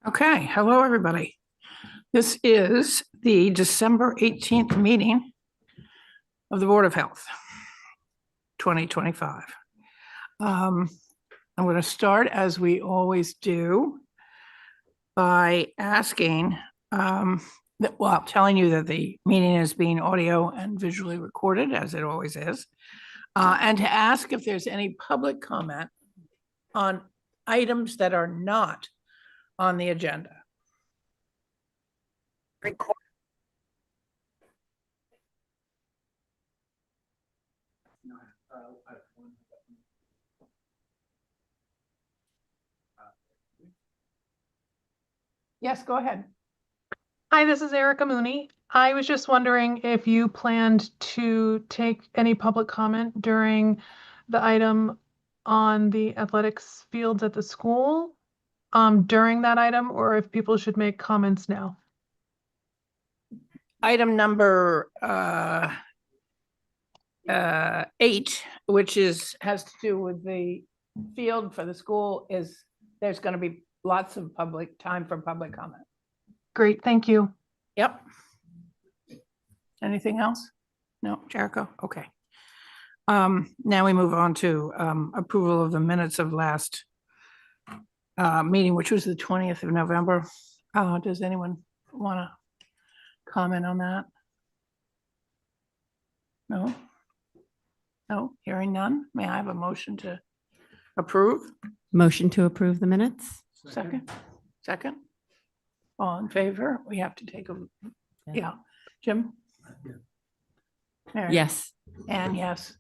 Okay, hello, everybody. This is the December 18th meeting of the Board of Health, 2025. I'm going to start, as we always do, by asking, telling you that the meeting is being audio and visually recorded, as it always is, and to ask if there's any public comment on items that are not on the agenda. Yes, go ahead. Hi, this is Erica Mooney. I was just wondering if you planned to take any public comment during the item on the athletics fields at the school during that item, or if people should make comments now. Item number 8, which has to do with the field for the school, there's going to be lots of public time for public comment. Great, thank you. Yep. Anything else? No, Jericho? Okay. Now we move on to approval of the minutes of last meeting, which was the 20th of November. Does anyone want to comment on that? No? No, hearing none. May I have a motion to approve? Motion to approve the minutes? Second? All in favor? We have to take yeah. Jim? Mary? Yes. And yes.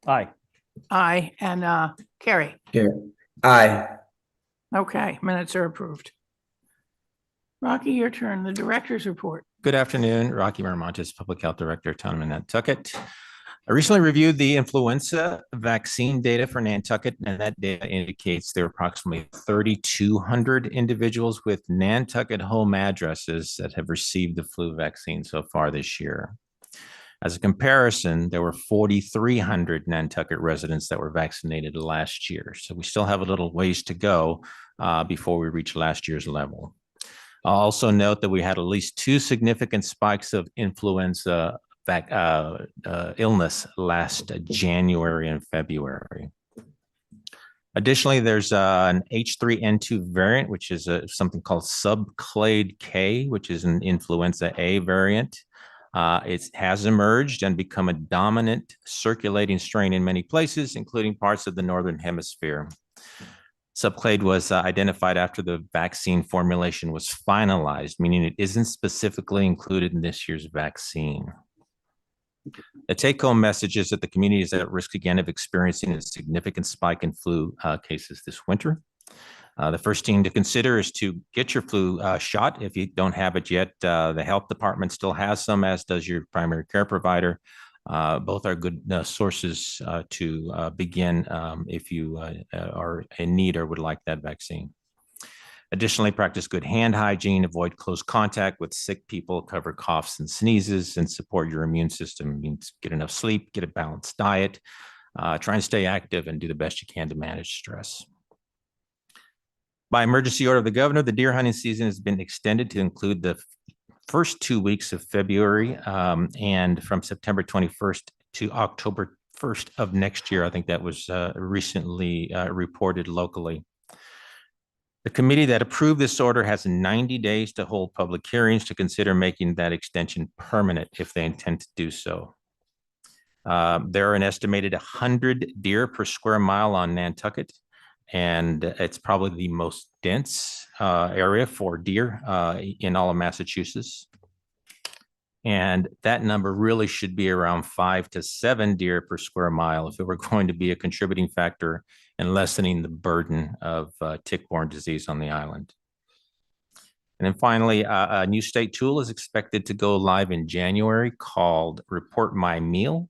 Aye. Aye. And Carrie? Here. Aye. Okay, minutes are approved. Rocky, your turn. The director's report. Good afternoon, Rocky Miramontes, Public Health Director, Town of Nantucket. I recently reviewed the influenza vaccine data for Nantucket, and that data indicates there are approximately 3,200 individuals with Nantucket home addresses that have received the flu vaccine so far this year. As a comparison, there were 4,300 Nantucket residents that were vaccinated last year. So we still have a little ways to go before we reach last year's level. I'll also note that we had at least 2 significant spikes of influenza illness last January and February. Additionally, there's an H3N2 variant, which is something called subclade K, which is an influenza A variant. It has emerged and become a dominant circulating strain in many places, including parts of the Northern Hemisphere. Subclade was identified after the vaccine formulation was finalized, meaning it isn't specifically included in this year's vaccine. The take-home message is that the community is at risk again of experiencing a significant spike in flu cases this winter. The first thing to consider is to get your flu shot if you don't have it yet. The health department still has some, as does your primary care provider. Both are good sources to begin if you are in need or would like that vaccine. Additionally, practice good hand hygiene, avoid close contact with sick people, cover coughs and sneezes, and support your immune system. It means get enough sleep, get a balanced diet, try and stay active, and do the best you can to manage stress. By emergency order of the governor, the deer hunting season has been extended to include the first 2 weeks of February and from September 21st to October 1st of next year. I think that was recently reported locally. The committee that approved this order has 90 days to hold public hearings to consider making that extension permanent if they intend to do so. There are an estimated 100 deer per square mile on Nantucket, and it's probably the most dense area for deer in all of Massachusetts. And that number really should be around 5 to 7 deer per square mile if it were going to be a contributing factor in lessening the burden of tick-borne disease on the island. And then finally, a new state tool is expected to go live in January called Report My Meal,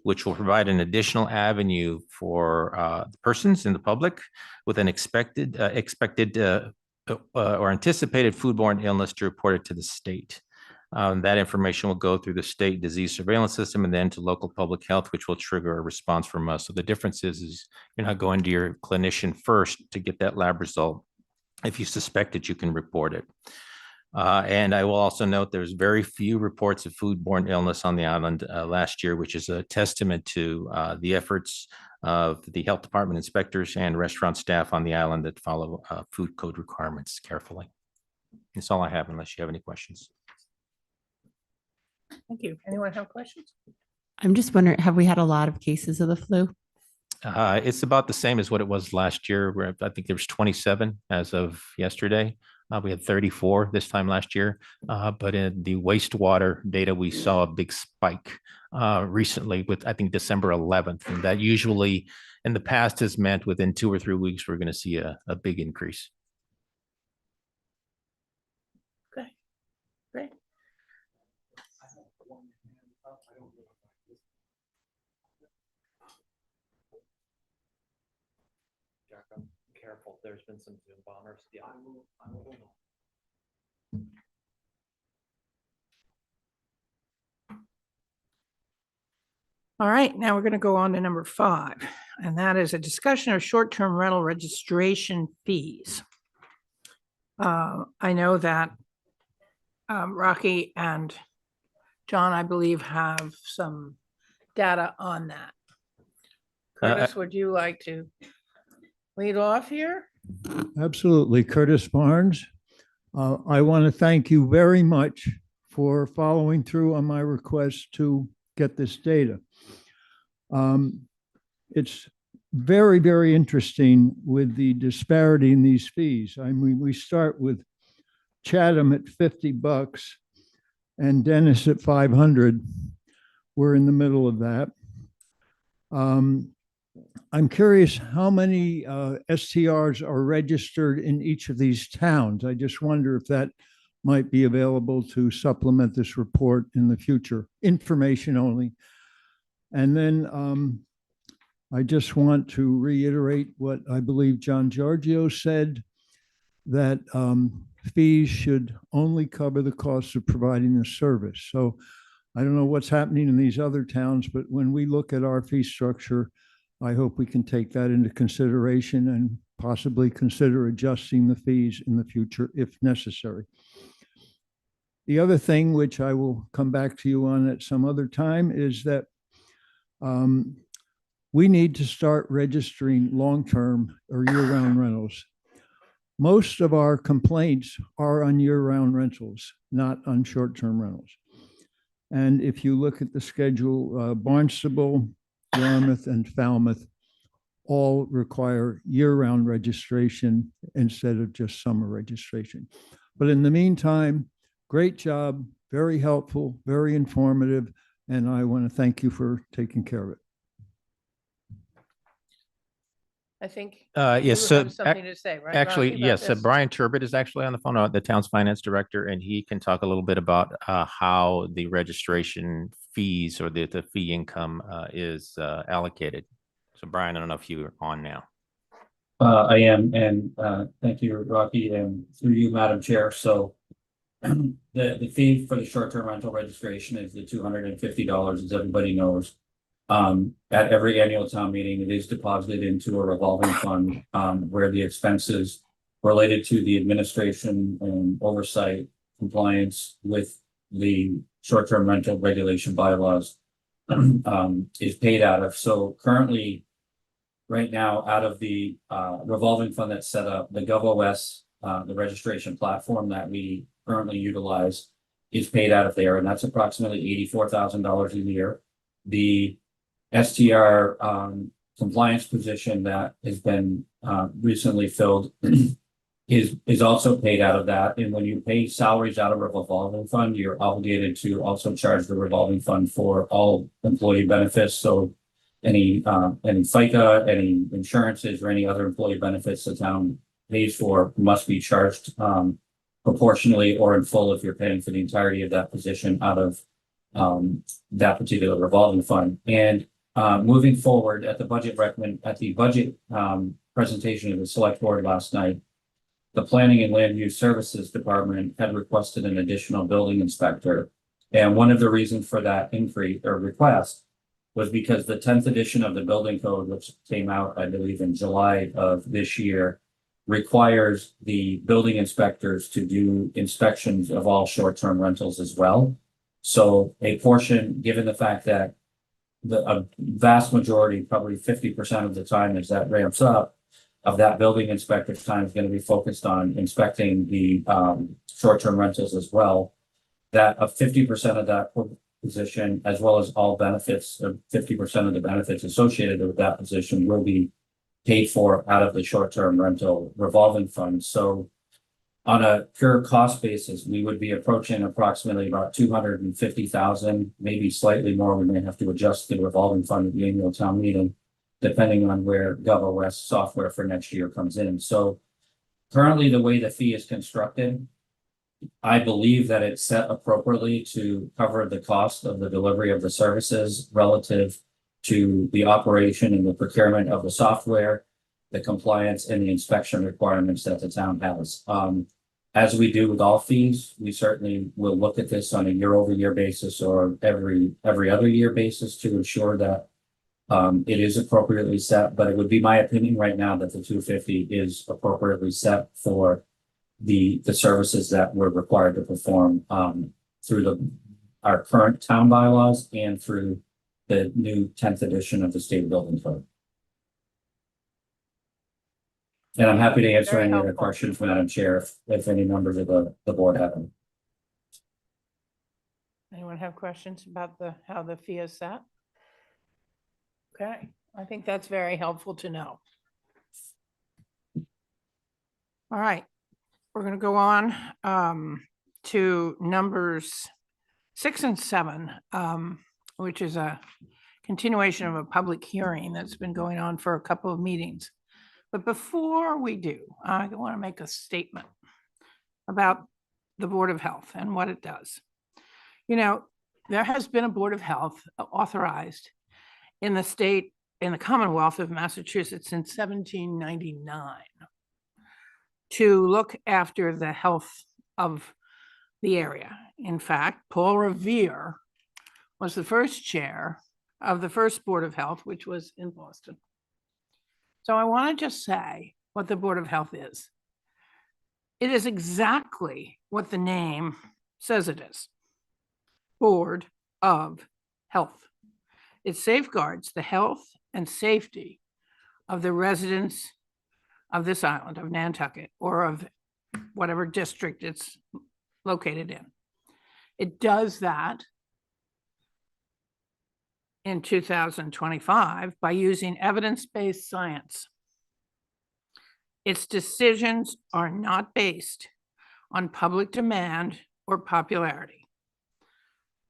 which will provide an additional avenue for persons in the public with an expected or anticipated foodborne illness to report it to the state. That information will go through the state disease surveillance system and then to local public health, which will trigger a response from us. So the difference is you're not going to your clinician first to get that lab result. If you suspect it, you can report it. And I will also note there's very few reports of foodborne illness on the island last year, which is a testament to the efforts of the health department inspectors and restaurant staff on the island that follow food code requirements carefully. That's all I have, unless you have any questions. Thank you. Anyone have questions? I'm just wondering, have we had a lot of cases of the flu? It's about the same as what it was last year, where I think there was 27 as of yesterday. We had 34 this time last year, but in the wastewater data, we saw a big spike recently with, I think, December 11th. And that usually in the past has meant within 2 or 3 weeks, we're going to see a big increase. Okay, great. Careful, there's been some Zoom bombers. Yeah. All right, now we're going to go on to number 5, and that is a discussion of short-term rental registration fees. I know that Rocky and John, I believe, have some data on that. Curtis, would you like to lead off here? Absolutely. Curtis Barnes. I want to thank you very much for following through on my request to get this data. It's very, very interesting with the disparity in these fees. I mean, we start with Chatham at $50 and Dennis at 500. We're in the middle of that. I'm curious how many STRs are registered in each of these towns. I just wonder if that might be available to supplement this report in the future, information only. And then I just want to reiterate what I believe John Giorgio said, that fees should only cover the costs of providing the service. So I don't know what's happening in these other towns, but when we look at our fee structure, I hope we can take that into consideration and possibly consider adjusting the fees in the future if necessary. The other thing, which I will come back to you on at some other time, is that we need to start registering long-term or year-round rentals. Most of our complaints are on year-round rentals, not on short-term rentals. And if you look at the schedule, Barnstable, Yarmouth, and Falmouth all require year-round registration instead of just summer registration. But in the meantime, great job, very helpful, very informative, and I want to thank you for taking care of it. I think Yes, you so have something to say, right? actually, Rocky, about yes, this? Brian Turbot is actually on the phone, the town's finance director, and he can talk a little bit about how the registration fees or the fee income is allocated. So Brian, I don't know if you're on now. I am, and thank you, Rocky, and through you, Madam Chair. So the fee for the short-term rental registration is the $250, as everybody knows. At every annual town meeting, it is deposited into a revolving fund where the expenses related to the administration and oversight compliance with the short-term rental regulation bylaws is paid out of. So currently, right now, out of the revolving fund that's set up, the GovOS, the registration platform that we currently utilize, is paid out of there, and that's approximately $84,000 a year. The STR compliance position that has been recently filled is also paid out of that. And when you pay salaries out of a revolving fund, you're obligated to also charge the revolving fund for all employee benefits. So any FICA, any insurances, or any other employee benefits the town pays for must be charged proportionally or in full if you're paying for the entirety of that position out of that particular revolving fund. And moving forward at the budget presentation of the select board last night, the Planning and Land Use Services Department had requested an additional building inspector. And one of the reasons for that increase or request was because the 10th edition of the building code, which came out, I believe, in July of this year, requires the building inspectors to do inspections of all short-term rentals as well. So a portion, given the fact that a vast majority, probably 50% of the time as that ramps up, of that building inspector's time is going to be focused on inspecting the short-term rentals as well. That of 50% of that position, as well as all benefits, 50% of the benefits associated with that position will be paid for out of the short-term rental revolving fund. So on a pure cost basis, we would be approaching approximately about 250,000, maybe slightly more. We may have to adjust the revolving fund at the annual town meeting, depending on where GovOS software for next year comes in. So currently, the way the fee is constructed, I believe that it's set appropriately to cover the cost of the delivery of the services relative to the operation and the procurement of the software, the compliance and the inspection requirements that the town has. As we do with all fees, we certainly will look at this on a year-over-year basis or every other year basis to ensure that it is appropriately set. But it would be my opinion right now that the 250 is appropriately set for the services that we're required to perform through our current town bylaws and through the new 10th edition of the state building code. And I'm happy to answer Very any other helpful. questions, Madam Chair, if any members of the board have them. Anyone have questions about how the fee is set? Okay, I think that's very helpful to know. All right, we're going to go on to numbers 6 and 7, which is a continuation of a public hearing that's been going on for a couple of meetings. But before we do, I want to make a statement about the Board of Health and what it does. You know, there has been a Board of Health authorized in the Commonwealth of Massachusetts since 1799 to look after the health of the area. In fact, Paul Revere was the first chair of the first Board of Health, which was in Boston. So I want to just say what the Board of Health is. It is exactly what the name says it is. Board of Health. It safeguards the health and safety of the residents of this island of Nantucket or of whatever district it's located in. It does that in 2025 by using evidence-based science. Its decisions are not based on public demand or popularity.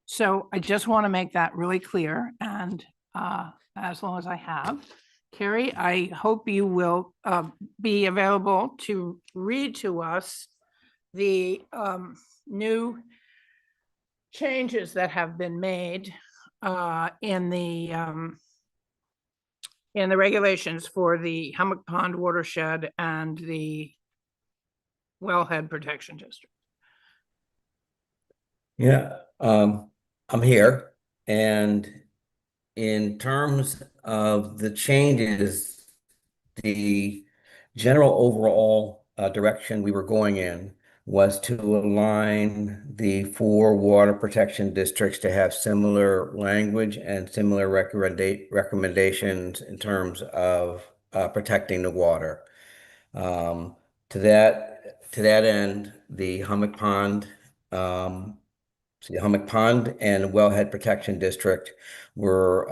So I just want to make that really clear. And as long as I have, Carrie, I hope you will be available to read to us the new changes that have been made in the regulations for the Hummock Pond watershed and the Wellhead Protection District. Yeah, I'm here, and in terms of the changes, the general overall direction we were going in was to align the 4 water protection districts to have similar language and similar recommendations in terms of protecting the water. To that end, the Hummock Pond and Wellhead Protection District were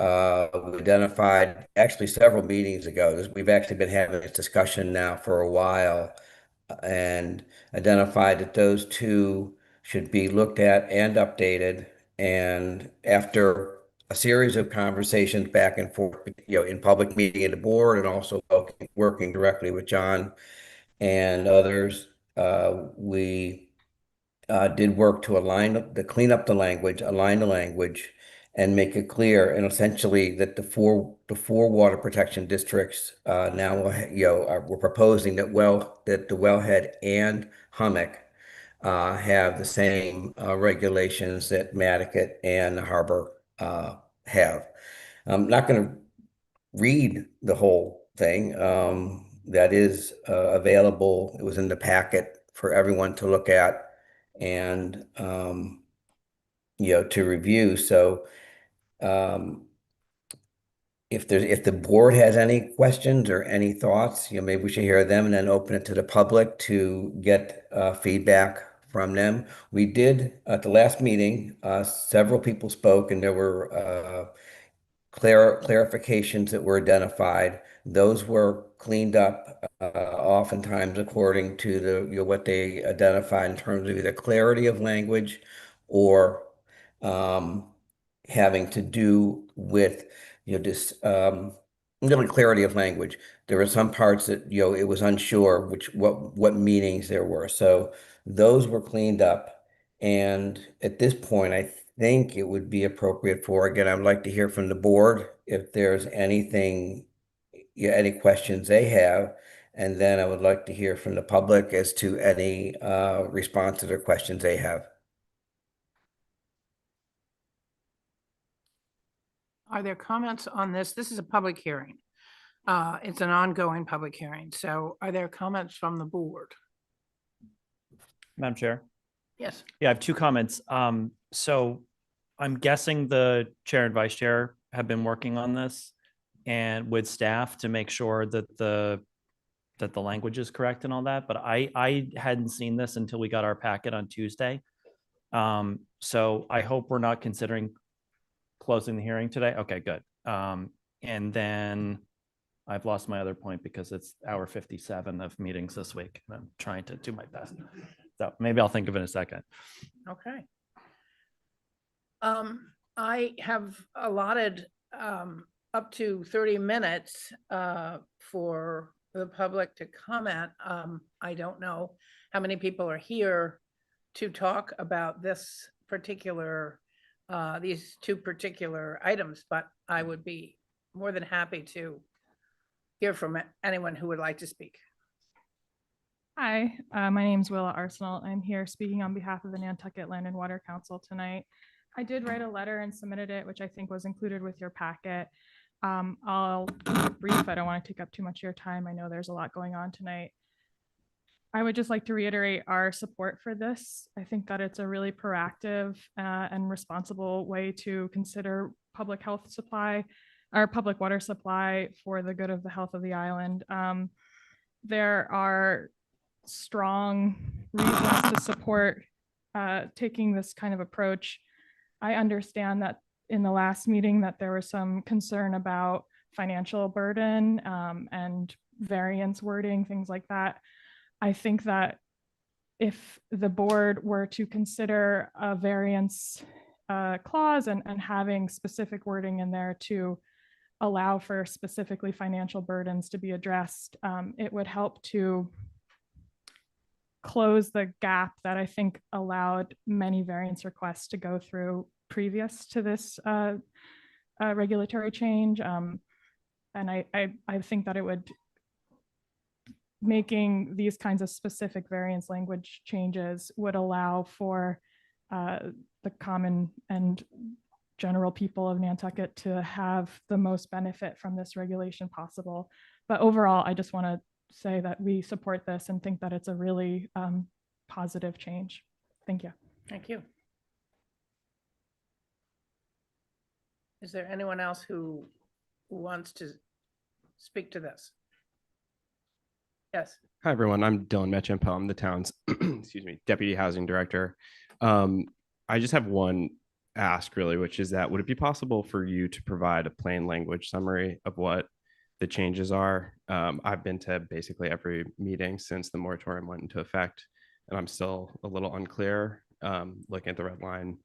identified actually several meetings ago. We've actually been having this discussion now for a while and identified that those 2 should be looked at and updated. And after a series of conversations back and forth, in public meeting at the board and also working directly with John and others, we did work to clean up the language, align the language, and make it clear, and essentially that the four water protection districts now will, we're proposing that the Wellhead and Hummock have the same regulations that Nantucket and the Harbor have. I'm not going to read the whole thing. that is available. It was in the packet for everyone to look at and to review. So if the board has any questions or any thoughts, maybe we should hear them and then open it to the public to get feedback from them. We did at the last meeting, several people spoke and there were clarifications that were identified. Those were cleaned up, oftentimes according to what they identified in terms of either clarity of language or um, having to do with this really clarity of language. There were some parts that it was unsure what meanings there were. So those were cleaned up. And at this point, I think it would be appropriate for, again, I'd like to hear from the board if there's anything, any questions they have. And then I would like to hear from the public as to any responses or questions they have. Are there comments on this? This is a public hearing. It's an ongoing public hearing. So are there comments from the board? Madam Chair. Yes. Yeah, I have two comments. So I'm guessing the chair and vice chair have been working on this and with staff to make sure that the language is correct and all that. But I hadn't seen this until we got our packet on Tuesday. So I hope we're not considering closing the hearing today. Okay, good. And then I've lost my other point because it's hour 57 of meetings this week. And I'm trying to do my best. So maybe I'll think of it in a second. Okay. I have allotted up to 30 minutes for the public to comment. I don't know how many people are here to talk about this particular, these two particular items, but I would be more than happy to hear from anyone who would like to speak. Hi, my name is Willa Arsenal. I'm here speaking on behalf of the Nantucket Land and Water Council tonight. I did write a letter and submitted it, which I think was included with your packet. I'll keep it brief. I don't want to take up too much of your time. I know there's a lot going on tonight. I would just like to reiterate our support for this. I think that it's a really proactive and responsible way to consider public health supply or public water supply for the good of the health of the island. There are strong reasons to support taking this kind of approach. I understand that in the last meeting that there was some concern about financial burden and variance wording, things like that. I think that if the board were to consider a variance clause and having specific wording in there to allow for specifically financial burdens to be addressed, it would help to close the gap that I think allowed many variance requests to go through previous to this regulatory change. And I think that it would, making these kinds of specific variance language changes would allow for the common and general people of Nantucket to have the most benefit from this regulation possible. But overall, I just want to say that we support this and think that it's a really positive change. Thank you. Thank you. Is there anyone else who wants to speak to this? Yes. Hi, everyone. I'm Dylan Metchampo. I'm the town's, excuse me, deputy housing director. I just have one ask really, which is that would it be possible for you to provide a plain language summary of what the changes are? I've been to basically every meeting since the moratorium went into effect, and I'm still a little unclear. Looking at the red line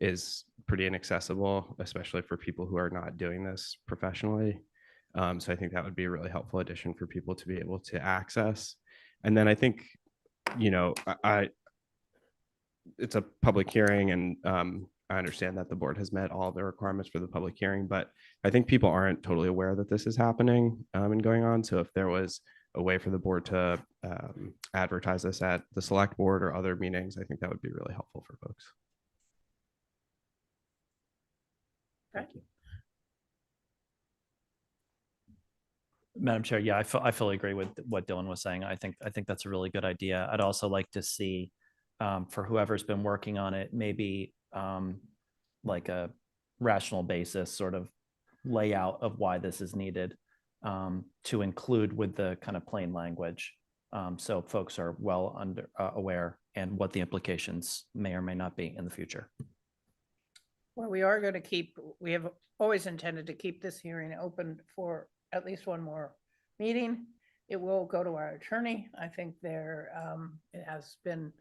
is pretty inaccessible, especially for people who are not doing this professionally. So I think that would be a really helpful addition for people to be able to access. And then I think, it's a public hearing, and I understand that the board has met all the requirements for the public hearing, but I think people aren't totally aware that this is happening and going on. So if there was a way for the board to advertise this at the select board or other meetings, I think that would be really helpful for folks. Okay. Madam Chair, yeah, I fully agree with what Dylan was saying. I think that's a really good idea. I'd also like to see, for whoever's been working on it, maybe like a rational basis sort of layout of why this is needed, to include with the kind of plain language, so folks are well aware and what the implications may or may not be in the future. Well, we are going to keep, we have always intended to keep this hearing open for at least one more meeting. It will go to our attorney. I think there, it has been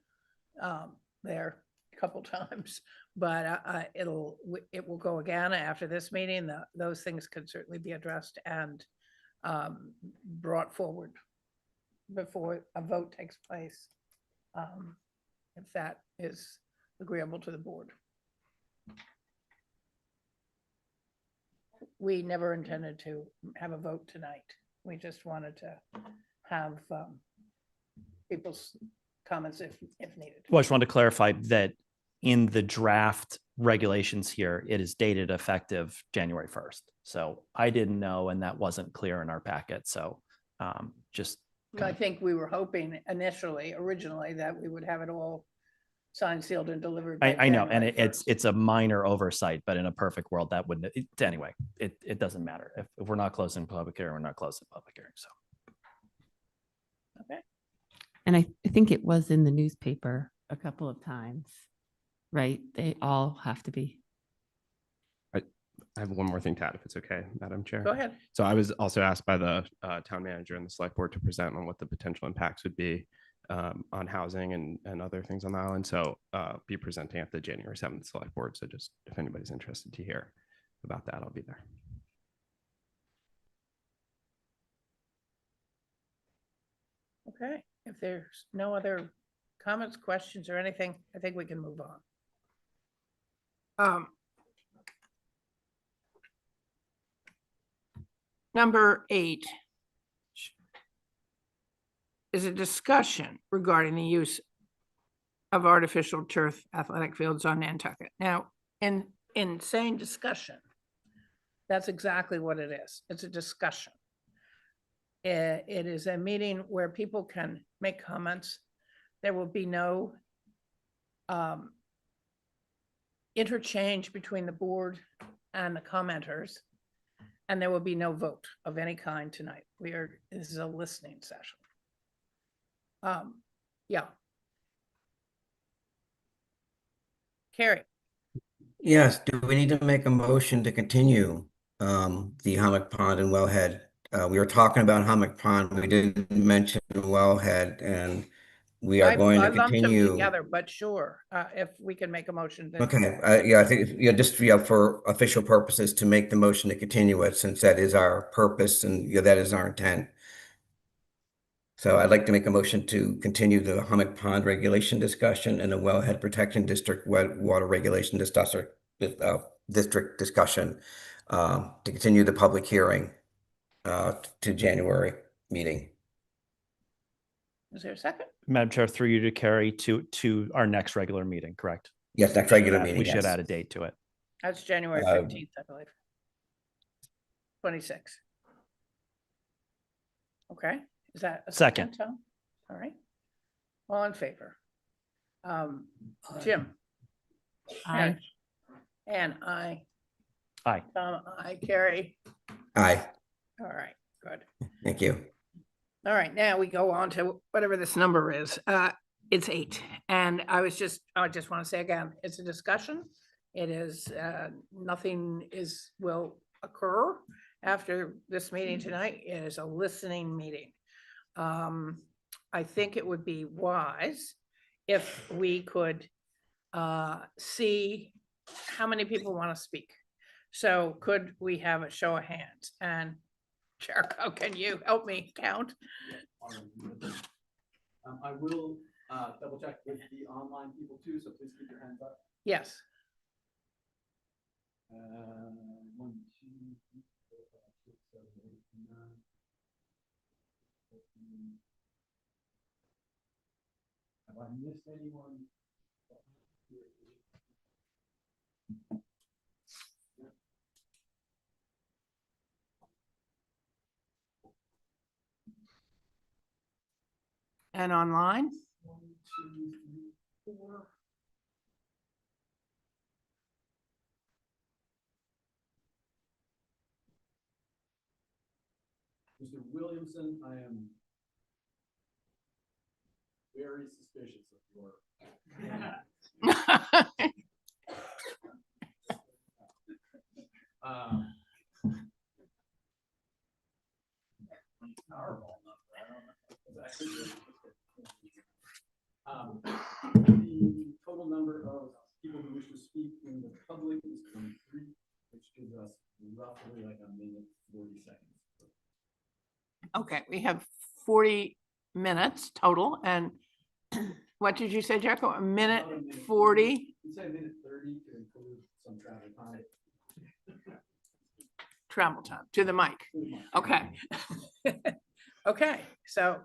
there a couple times, but it will go again after this meeting. Those things could certainly be addressed and brought forward before a vote takes place, if that is agreeable to the board. We never intended to have a vote tonight. We just wanted to have people's comments if needed. Well, I just wanted to clarify that in the draft regulations here, it is dated effective January 1st. So I didn't know, and that wasn't clear in our packet. So just. I think we were hoping originally that we would have it all signed, sealed, and delivered. I know, and January 1st. it's a minor oversight, but in a perfect world, that wouldn't. Anyway, it doesn't matter if we're not closing public hearing, we're not closing public hearing. So. Okay. And I think it was in the newspaper a couple of times, right? They all have to be. I have one more thing to add, if it's okay, Madam Chair. Go ahead. So I was also asked by the town manager and the select board to present on what the potential impacts would be on housing and other things on the island. So be presenting at the January 7th select board. So just if anybody's interested to hear about that, I'll be there. Okay. If there's no other comments, questions, or anything, I think we can move on. Number 8 is a discussion regarding the use of artificial turf athletic fields on Nantucket. Now, in saying discussion, that's exactly what it is. It's a discussion. It is a meeting where people can make comments. There will be no interchange between the board and the commenters. And there will be no vote of any kind tonight. This is a listening session. Yeah. Carrie. Yes, do we need to make a motion to continue the Hammock Pond and Wellhead? We were talking about Hammock Pond, we didn't mention Wellhead, and we are going to I lumped them continue. together, but sure, if we can make a motion. Then Okay, yeah, I think, just for official purposes to make the motion to continue it, since that is our purpose and that is our intent. So I'd like to make a motion to continue the Hammock Pond regulation discussion and the Wellhead Protection District water regulation district discussion to continue the public hearing to January meeting. Is there a second? Madam Chair, through you to carry to our next regular meeting, correct? Yes, next regular meeting. We should yes. add a date to it. That's January 15th, I believe. 26. Okay, is that a Second. Tom? All right. All in favor? Jim? Aye. And I. Aye. Tom, I. Carrie? Aye, All right, good. thank you. All right, now we go on to whatever this number is. It's 8. And I just want to say again, it's a discussion. It is, nothing will occur after this meeting tonight. It is a listening meeting. I think it would be wise if we could see how many people want to speak. So could we have a show of hands? And Jericho, can you help me count? I will double check with the online people too, so please keep your hands up. Yes. 1, 2, 3, 4, 5, 6, 7, 8, 9, 14. Have I missed anyone? and online? 1, 2, 3, 4. Mr. Williamson, I am very suspicious of your. Powerball number. I don't know. The total number of people who wish to speak in the public is 23, which gives us roughly like a minute 40 seconds. Okay, we have 40 minutes total, and what did you say, Jericho? A minute About a minute 40 You say a minute 30 to include some travel time. travel time to the mic. Okay. Okay, so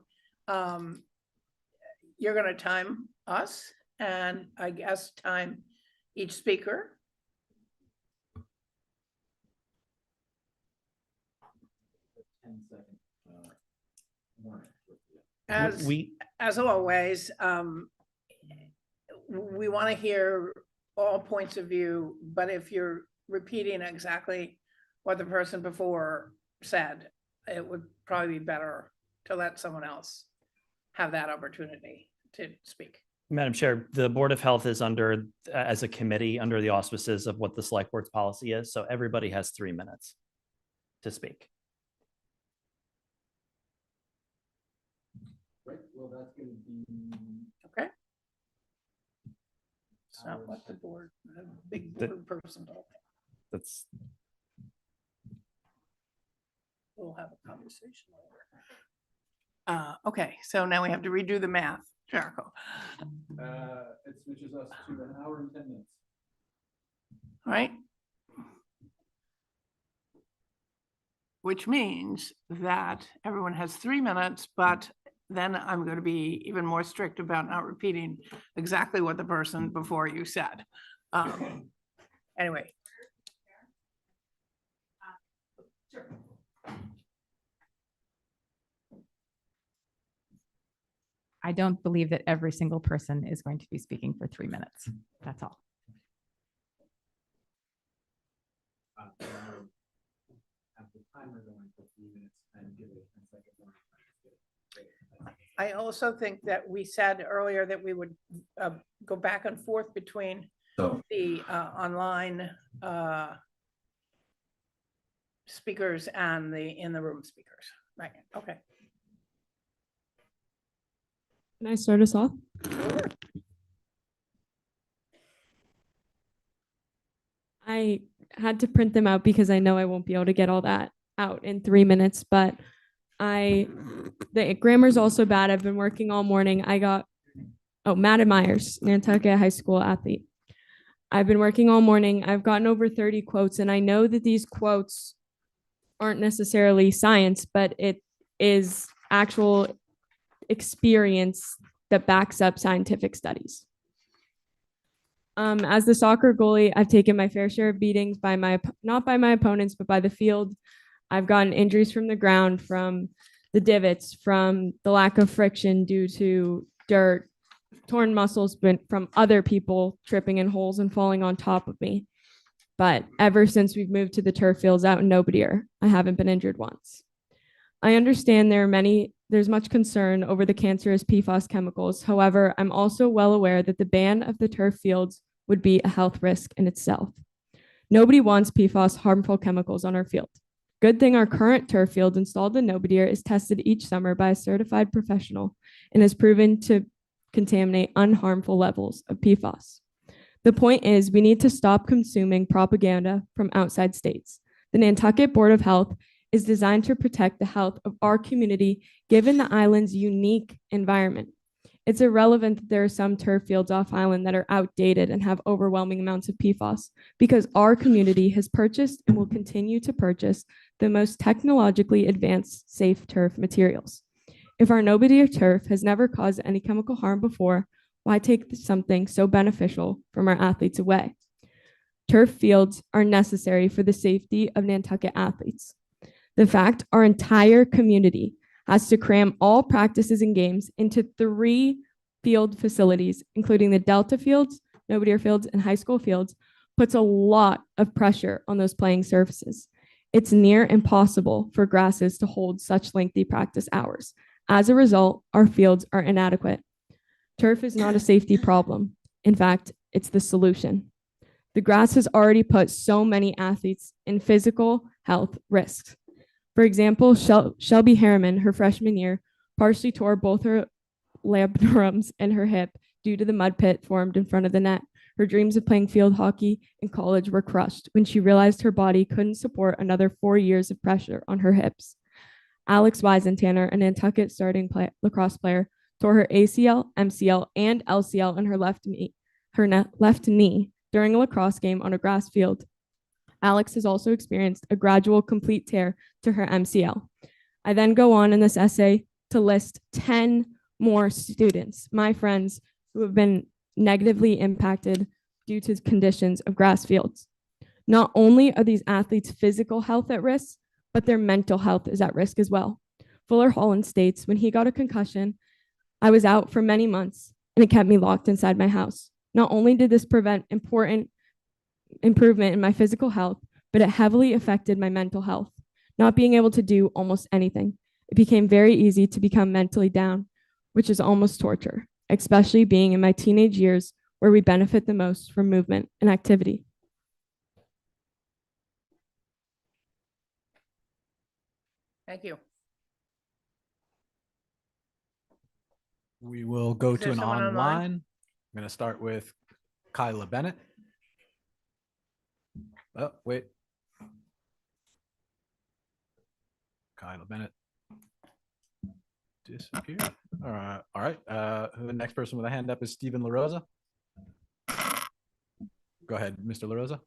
you're gonna time us and I guess time each speaker. A 10-second warning. As always, we want to hear all points of view, but if you're repeating exactly what the person before said, it would probably be better to let someone else have that opportunity to speak. Madam Chair, the Board of Health is under, as a committee, under the auspices of what the Select Board's policy is. So everybody has 3 minutes to speak. Right, well, that's gonna be. Okay. It's not what the board, the big board person told me. That's We'll have a conversation later. Okay, so now we have to redo the math, Jericho. It switches us to an hour and 10 minutes. All right? Which means that everyone has 3 minutes, but then I'm going to be even more strict about not repeating exactly what the person before you said. Anyway. Sure. I don't believe that every single person is going to be speaking for 3 minutes. That's all. Have the timer going for 3 minutes and give it a 10-second warning. I also think that we said earlier that we would go back and forth between the online speakers and the in the room speakers. Right. Okay. Can I start us off? I had to print them out because I know I won't be able to get all that out in 3 minutes, but the grammar's also bad. I've been working all morning. Madden Myers, Nantucket High School athlete. I've been working all morning. I've gotten over 30 quotes, and I know that these quotes aren't necessarily science, but it is actual experience that backs up scientific studies. As the soccer goalie, I've taken my fair share of beatings not by my opponents, but by the field. I've gotten injuries from the ground, from the divots, from the lack of friction due to dirt, torn muscles from other people tripping in holes and falling on top of me. But ever since we've moved to the turf fields out in Nobodier, I haven't been injured once. I understand there's much concern over the cancerous PFAS chemicals. However, I'm also well aware that the ban of the turf fields would be a health risk in itself. Nobody wants PFAS harmful chemicals on our field. Good thing our current turf field installed in Nobodier is tested each summer by a certified professional and is proven to contaminate unharmful levels of PFAS. The point is, we need to stop consuming propaganda from outside states. The Nantucket Board of Health is designed to protect the health of our community, given the island's unique environment. It's irrelevant that there are some turf fields off island that are outdated and have overwhelming amounts of PFAS, because our community has purchased and will continue to purchase the most technologically advanced safe turf materials. If our Nobodier turf has never caused any chemical harm before, why take something so beneficial from our athletes away? Turf fields are necessary for the safety of Nantucket athletes. The fact our entire community has to cram all practices and games into 3 field facilities, including the Delta fields, no-deer fields, and high school fields, puts a lot of pressure on those playing surfaces. It's near impossible for grasses to hold such lengthy practice hours. As a result, our fields are inadequate. Turf is not a safety problem. In fact, it's the solution. The grass has already put so many athletes in physical health risks. For example, Shelby Harriman, her freshman year, partially tore both her labradorums and her hip due to the mud pit formed in front of the net. Her dreams of playing field hockey in college were crushed when she realized her body couldn't support another 4 years of pressure on her hips. Alex Weisentanner, a Nantucket starting lacrosse player, tore her ACL, MCL, and LCL in her left knee during a lacrosse game on a grass field. Alex has also experienced a gradual complete tear to her MCL. I then go on in this essay to list 10 more students, my friends, who have been negatively impacted due to conditions of grass fields. Not only are these athletes' physical health at risk, but their mental health is at risk as well. Fuller Holland states, when he got a concussion, I was out for many months and it kept me locked inside my house. Not only did this prevent important improvement in my physical health, but it heavily affected my mental health, not being able to do almost anything. It became very easy to become mentally down, which is almost torture, especially being in my teenage years where we benefit the most from movement and activity. Thank you. We will go Is to there an someone online. online? I'm going to start with Kyla Bennett. Oh, wait. Kyla Bennett disappeared. All right. The next person with a hand up is Stephen LaRosa. Go ahead, Mr. LaRosa.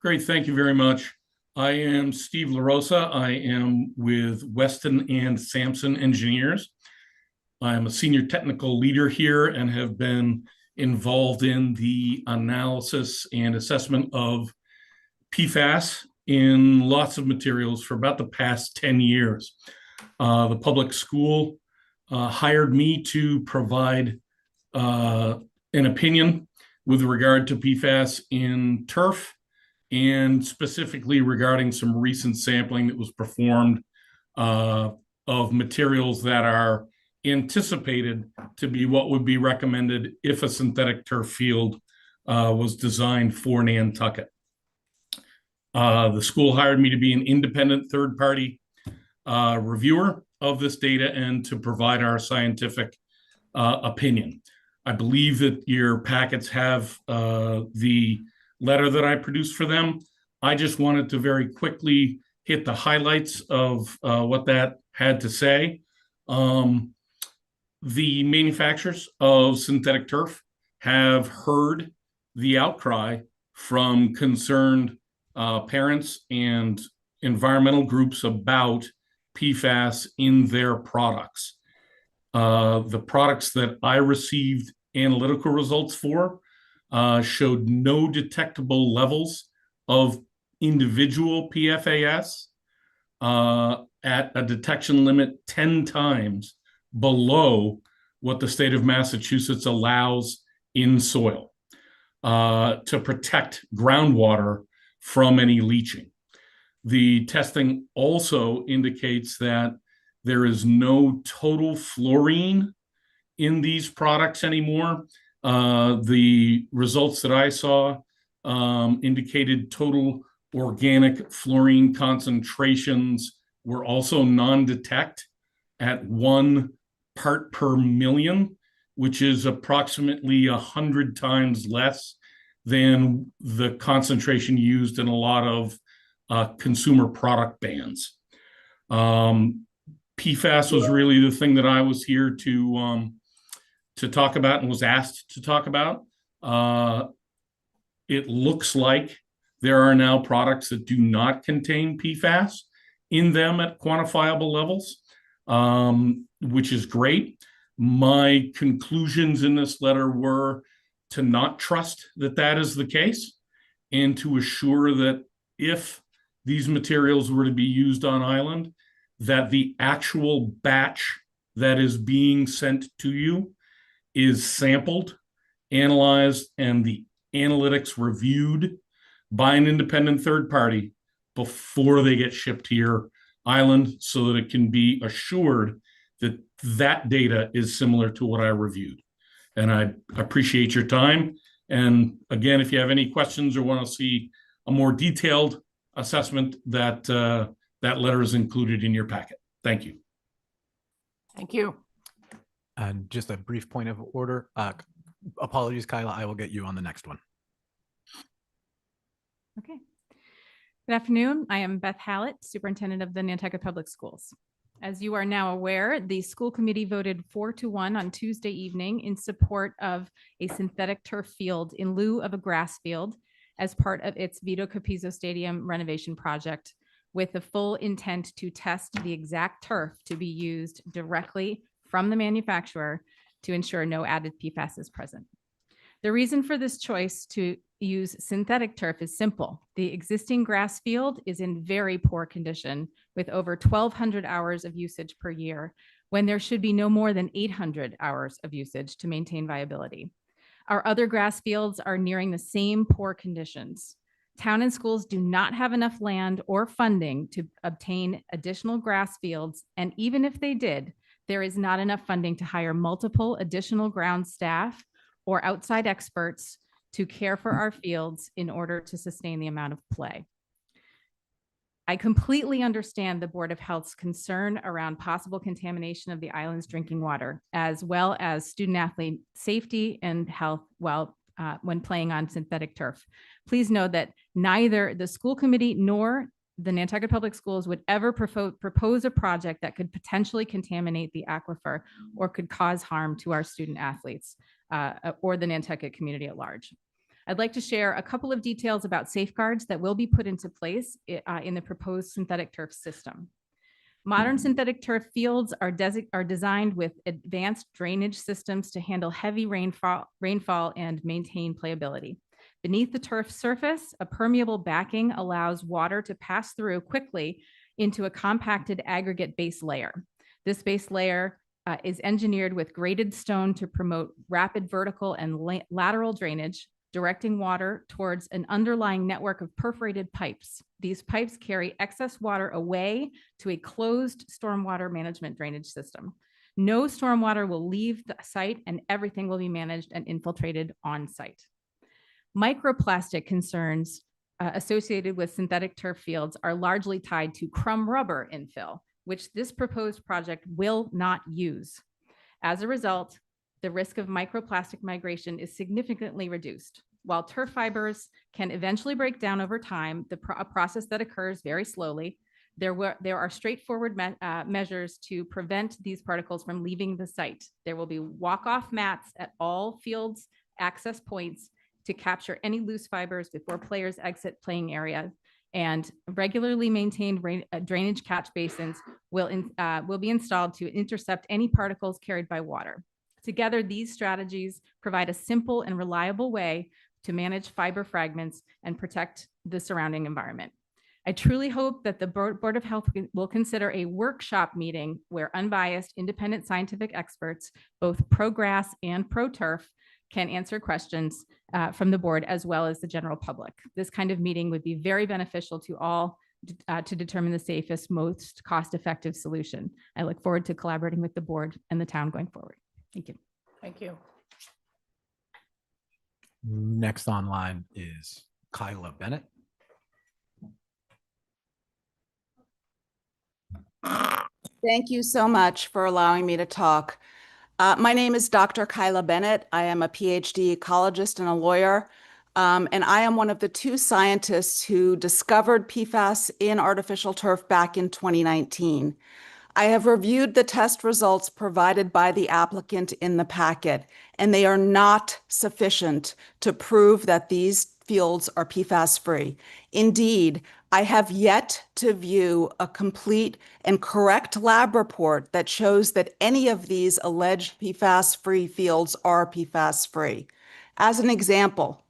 Great, thank you very much. I am Steve LaRosa. I am with Weston and Sampson Engineers. I'm a senior technical leader here and have been involved in the analysis and assessment of PFAS in lots of materials for about the past 10 years. The public school hired me to provide an opinion with regard to PFAS in turf, and specifically regarding some recent sampling that was performed of materials that are anticipated to be what would be recommended if a synthetic turf field was designed for Nantucket. The school hired me to be an independent third-party reviewer of this data and to provide our scientific opinion. I believe that your packets have the letter that I produced for them. I just wanted to very quickly hit the highlights of what that had to say. The manufacturers of synthetic turf have heard the outcry from concerned parents and environmental groups about PFAS in their products. The products that I received analytical results for showed no detectable levels of individual PFAS at a detection limit 10 times below what the state of Massachusetts allows in soil to protect groundwater from any leaching. The testing also indicates that there is no total fluorine in these products anymore. The results that I saw indicated total organic fluorine concentrations were also non-detect at 1 part per million, which is approximately 100 times less than the concentration used in a lot of consumer product bans. PFAS was really the thing that I was here to talk about and was asked to talk about. It looks like there are now products that do not contain PFAS in them at quantifiable levels, which is great. My conclusions in this letter were to not trust that that is the case and to assure that if these materials were to be used on island, that the actual batch that is being sent to you is sampled, analyzed, and the analytics reviewed by an independent third party before they get shipped to your island, so that it can be assured that that data is similar to what I reviewed. And I appreciate your time. And again, if you have any questions or want to see a more detailed assessment, that letter is included in your packet. Thank you. Thank you. And just a brief point of order. Apologies, Kyla. I will get you on the next one. Okay. Good afternoon. I am Beth Hallett, Superintendent of the Nantucket Public Schools. As you are now aware, the school committee voted 4-1 on Tuesday evening in support of a synthetic turf field in lieu of a grass field as part of its Vito Capizzo Stadium renovation project, with the full intent to test the exact turf to be used directly from the manufacturer to ensure no added PFAS is present. The reason for this choice to use synthetic turf is simple. The existing grass field is in very poor condition with over 1,200 hours of usage per year, when there should be no more than 800 hours of usage to maintain viability. Our other grass fields are nearing the same poor conditions. Town and schools do not have enough land or funding to obtain additional grass fields, and even if they did, there is not enough funding to hire multiple additional ground staff or outside experts to care for our fields in order to sustain the amount of play. I completely understand the Board of Health's concern around possible contamination of the island's drinking water, as well as student athlete safety and health when playing on synthetic turf. Please know that neither the school committee nor the Nantucket Public Schools would ever propose a project that could potentially contaminate the aquifer or could cause harm to our student athletes or the Nantucket community at large. I'd like to share a couple of details about safeguards that will be put into place in the proposed synthetic turf system. Modern synthetic turf fields are designed with advanced drainage systems to handle heavy rainfall and maintain playability. Beneath the turf surface, a permeable backing allows water to pass through quickly into a compacted aggregate base layer. This base layer is engineered with graded stone to promote rapid vertical and lateral drainage, directing water towards an underlying network of perforated pipes. These pipes carry excess water away to a closed stormwater management drainage system. No stormwater will leave the site, and everything will be managed and infiltrated on site. Microplastic concerns associated with synthetic turf fields are largely tied to crumb rubber infill, which this proposed project will not use. As a result, the risk of microplastic migration is significantly reduced. While turf fibers can eventually break down over time, a process that occurs very slowly, there are straightforward measures to prevent these particles from leaving the site. There will be walk-off mats at all fields access points to capture any loose fibers before players exit playing areas, and regularly maintained drainage catch basins will be installed to intercept any particles carried by water. Together, these strategies provide a simple and reliable way to manage fiber fragments and protect the surrounding environment. I truly hope that the Board of Health will consider a workshop meeting where unbiased, independent scientific experts, both pro-grass and pro-turf, can answer questions from the board as well as the general public. This kind of meeting would be very beneficial to all to determine the safest, most cost-effective solution. I look forward to collaborating with the board and the town going forward. Thank you. Thank you. Next online is Kyla Bennett. Thank you so much for allowing me to talk. My name is Dr. Kyla Bennett. I am a PhD ecologist and a lawyer, and I am one of the two scientists who discovered PFAS in artificial turf back in 2019. I have reviewed the test results provided by the applicant in the packet, and they are not sufficient to prove that these fields are PFAS-free. Indeed, I have yet to view a complete and correct lab report that shows that any of these alleged PFAS-free fields are PFAS-free. As an example,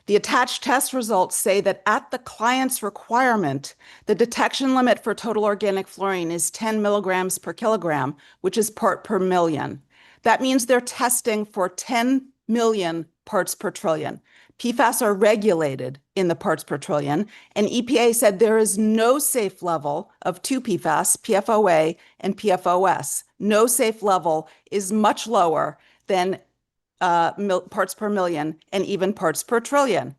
The attached test results say that at the client's requirement, the detection limit for total organic fluorine is 10 milligrams per kilogram, which is part per million. That means they're testing for 10 million parts per trillion. PFAS are regulated in the parts per trillion, and EPA said there is no safe level of two PFAS, PFOA and PFOS. No safe level is much lower than parts per million and even parts per trillion.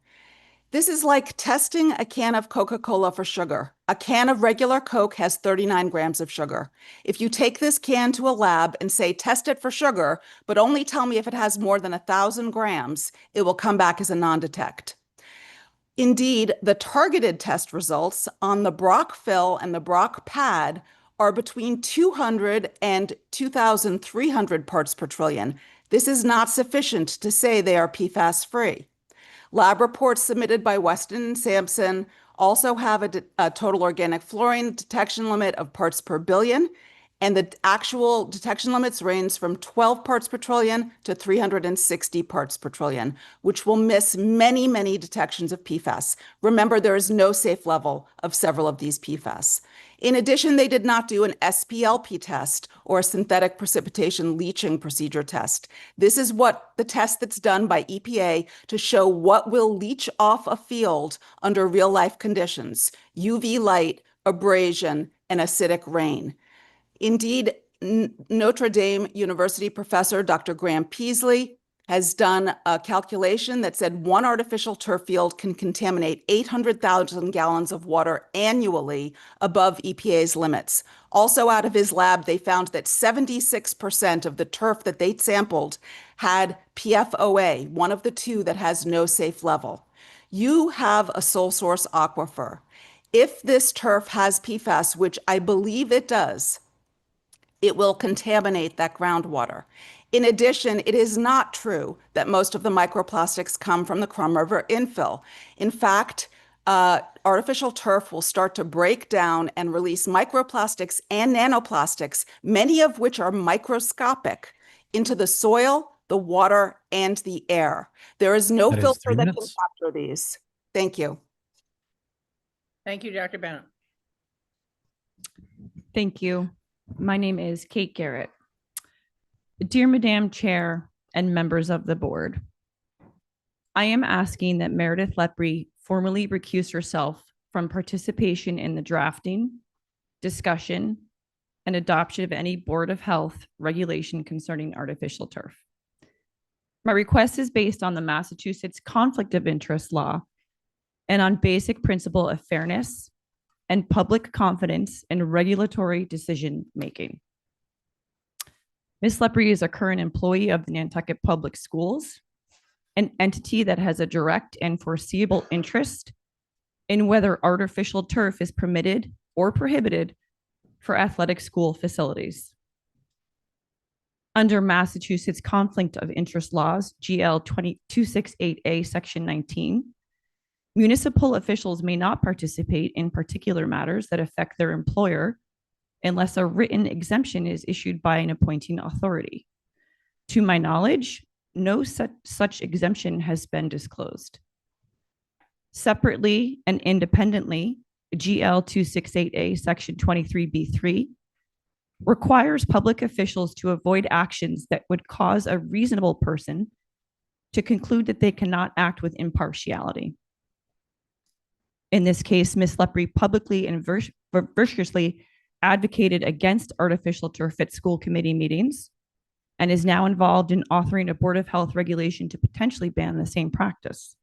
This is like testing a can of Coca-Cola for sugar. A can of regular Coke has 39 grams of sugar. If you take this can to a lab and say, test it for sugar, but only tell me if it has more than 1,000 grams, it will come back as a non-detect. Indeed, the targeted test results on the Brock fill and the Brock pad are between 200 and 2,300 parts per trillion. This is not sufficient to say they are PFAS-free. Lab reports submitted by Weston and Sampson also have a total organic fluorine detection limit of parts per billion, and the actual detection limits range from 12 parts per trillion to 360 parts per trillion, which will miss many, many detections of PFAS. Remember, there is no safe level of several of these PFAS. In addition, they did not do an SPLP test or a synthetic precipitation leaching procedure test. This is what the test that's done by EPA to show what will leach off a field under real life conditions: UV light, abrasion, and acidic rain. Indeed, Notre Dame University professor Dr. Graham Peasley has done a calculation that said one artificial turf field can contaminate 800,000 gallons of water annually above EPA's limits. Also out of his lab, they found that 76% of the turf that they sampled had PFOA, one of the two that has no safe level. You have a sole source aquifer. If this turf has PFAS, which I believe it does, it will contaminate that groundwater. In addition, it is not true that most of the microplastics come from the Crum River infill. In fact, artificial turf will start to break down and release microplastics and nanoplastics, many of which are microscopic, into the soil, the water, and the air. There is no filter that can capture these. Thank you. Thank you, Dr. Bennett. Thank you. My name is Kate Garrett. Dear Madam Chair and members of the board, I am asking that Meredith Lepre formally recuse herself from participation in the drafting, discussion, and adoption of any Board of Health regulation concerning artificial turf. My request is based on the Massachusetts Conflict of Interest law and on basic principle of fairness and public confidence in regulatory decision-making. Ms. Lepre is a current employee of the Nantucket Public Schools, an entity that has a direct and foreseeable interest in whether artificial turf is permitted or prohibited for athletic school facilities. Under Massachusetts Conflict of Interest laws, GL 268A, Section 19, municipal officials may not participate in particular matters that affect their employer unless a written exemption is issued by an appointing authority. To my knowledge, no such exemption has been disclosed. Separately and independently, GL 268A, Section 23B3 requires public officials to avoid actions that would cause a reasonable person to conclude that they cannot act with impartiality. In this case, Ms. Lepre publicly and vigorously advocated against artificial turf at school committee meetings and is now involved in authoring a Board of Health regulation to potentially ban the same practice.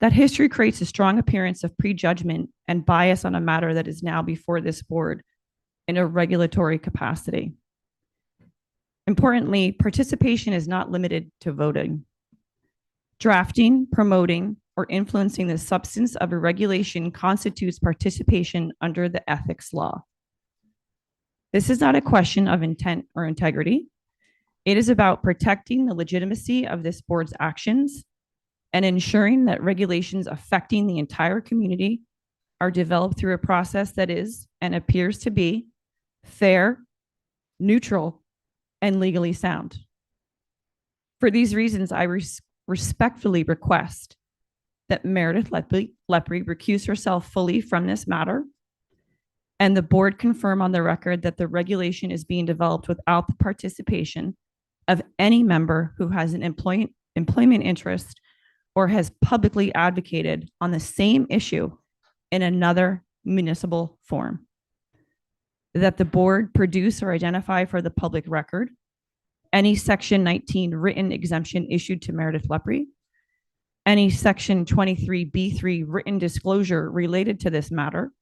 That history creates a strong appearance of prejudgment and bias on a matter that is now before this board in a regulatory capacity. Importantly, participation is not limited to voting. Drafting, promoting, or influencing the substance of a regulation constitutes participation under the ethics law. This is not a question of intent or integrity. It is about protecting the legitimacy of this board's actions and ensuring that regulations affecting the entire community are developed through a process that is and appears to be fair, neutral, and legally sound. For these reasons, I respectfully request that Meredith Lepre recuse herself fully from this matter, and the board confirm on the record that the regulation is being developed without the participation of any member who has an employment interest or has publicly advocated on the same issue in another municipal form. That the board produce or identify for the public record any Section 19 written exemption issued to Meredith Lepre, any Section 23B3 written disclosure related to this matter,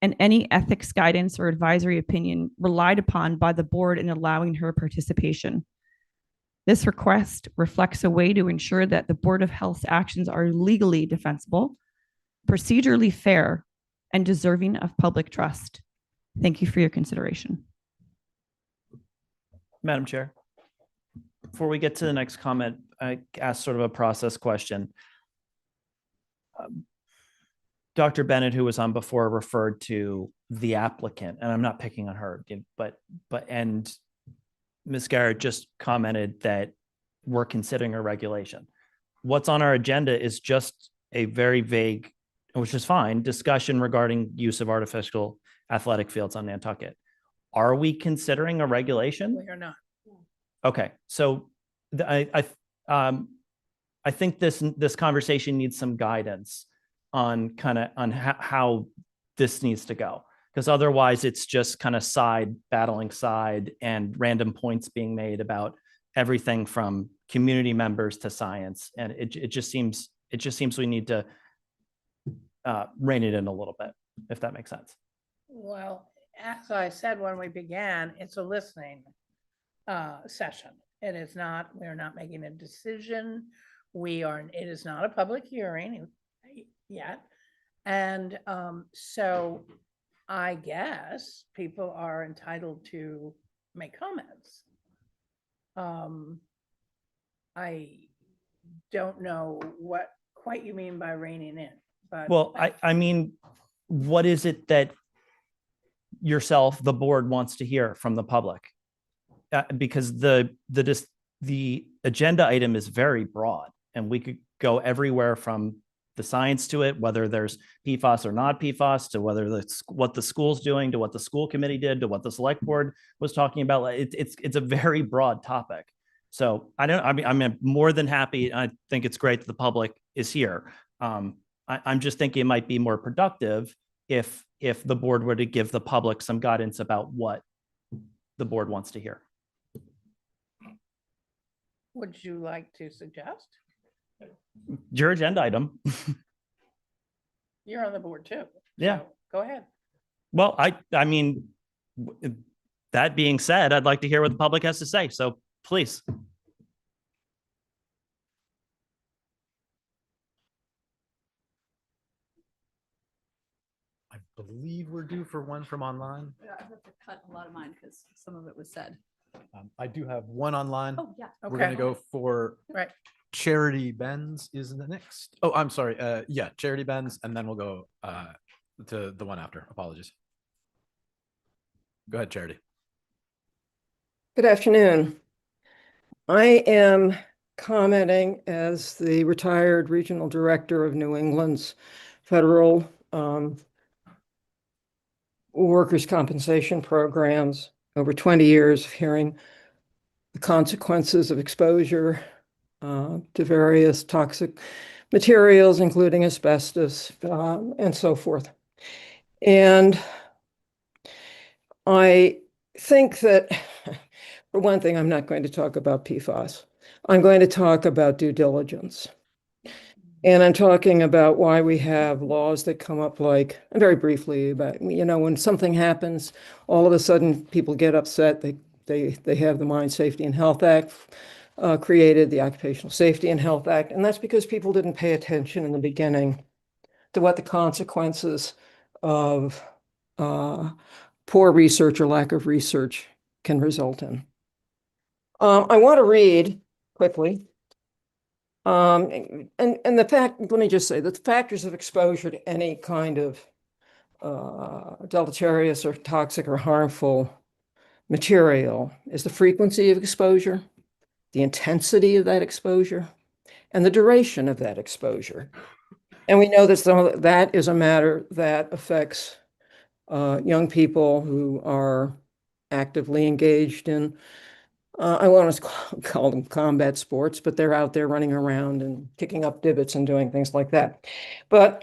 and any ethics guidance or advisory opinion relied upon by the board in allowing her participation. This request reflects a way to ensure that the Board of Health's actions are legally defensible, procedurally fair, and deserving of public trust. Thank you for your consideration. Madam Chair, before we get to the next comment, I asked sort of a process question. Dr. Bennett, who was on before, referred to the applicant, and I'm not picking on her, and Ms. Garrett just commented that we're considering a regulation. What's on our agenda is just a very vague, which is fine, discussion regarding use of artificial athletic fields on Nantucket. Are we considering a regulation? We are not. Okay, so I think this conversation needs some guidance on how this needs to go, because otherwise it's just kind of battling side and random points being made about everything from community members to science, and it just seems we need to rein it in a little bit, if that makes sense. Well, as I said when we began, it's a listening session. It is not, we're not making a decision. It is not a public hearing yet. And so I guess people are entitled to make comments. I don't know what quite you mean by reining in, but. Well, I mean, what is it that yourself, the board, wants to hear from the public? Because the agenda item is very broad, and we could go everywhere from the science to it, whether there's PFAS or not PFAS, to whether that's what the school's doing, to what the school committee did, to what the select board was talking about. It's a very broad topic. So I'm more than happy. I think it's great that the public is here. I'm just thinking it might be more productive if the board were to give the public some guidance about what the board wants to hear. Would you like to suggest? Your agenda item. You're on the board too. Yeah. So go ahead. Well, I mean, that being said, I'd like to hear what the public has to say. So please. I believe we're due for one from online. Yeah, I have to cut a lot of mine because some of it was said. I do have one online. Oh, yeah. We're gonna Okay. go for Right. Charity Benz is the next. Oh, I'm sorry. Yeah, Charity Benz, and then we'll go to the one after. Apologies. Go ahead, Charity. Good afternoon. I am commenting as the retired regional director of New England's federal workers' compensation programs. Over 20 years of hearing the consequences of exposure to various toxic materials, including asbestos, and so forth. And I think that, for one thing, I'm not going to talk about PFAS. I'm going to talk about due diligence. And I'm talking about why we have laws that come up like, very briefly, about, when something happens, all of a sudden people get upset. They have the Mine Safety and Health Act created, the Occupational Safety and Health Act. And that's because people didn't pay attention in the beginning to what the consequences of poor research or lack of research can result in. I want to read quickly. And the fact, let me just say that the factors of exposure to any kind of deleterious or toxic or harmful material is the frequency of exposure, the intensity of that exposure, and the duration of that exposure. And we know that that is a matter that affects young people who are actively engaged in, I want to call them combat sports, but they're out there running around and kicking up divots and doing things like that. But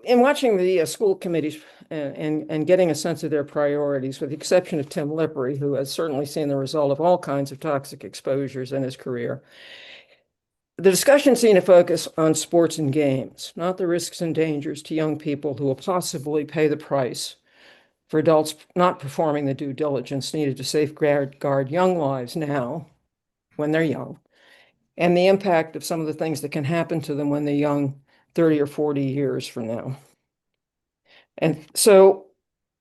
in watching the school committees and getting a sense of their priorities, with the exception of Tim Lippery, who has certainly seen the result of all kinds of toxic exposures in his career, the discussion seemed to focus on sports and games, not the risks and dangers to young people who will possibly pay the price for adults not performing the due diligence needed to safeguard young lives now, when they're young, and the impact of some of the things that can happen to them when they're young 30 or 40 years from now. And so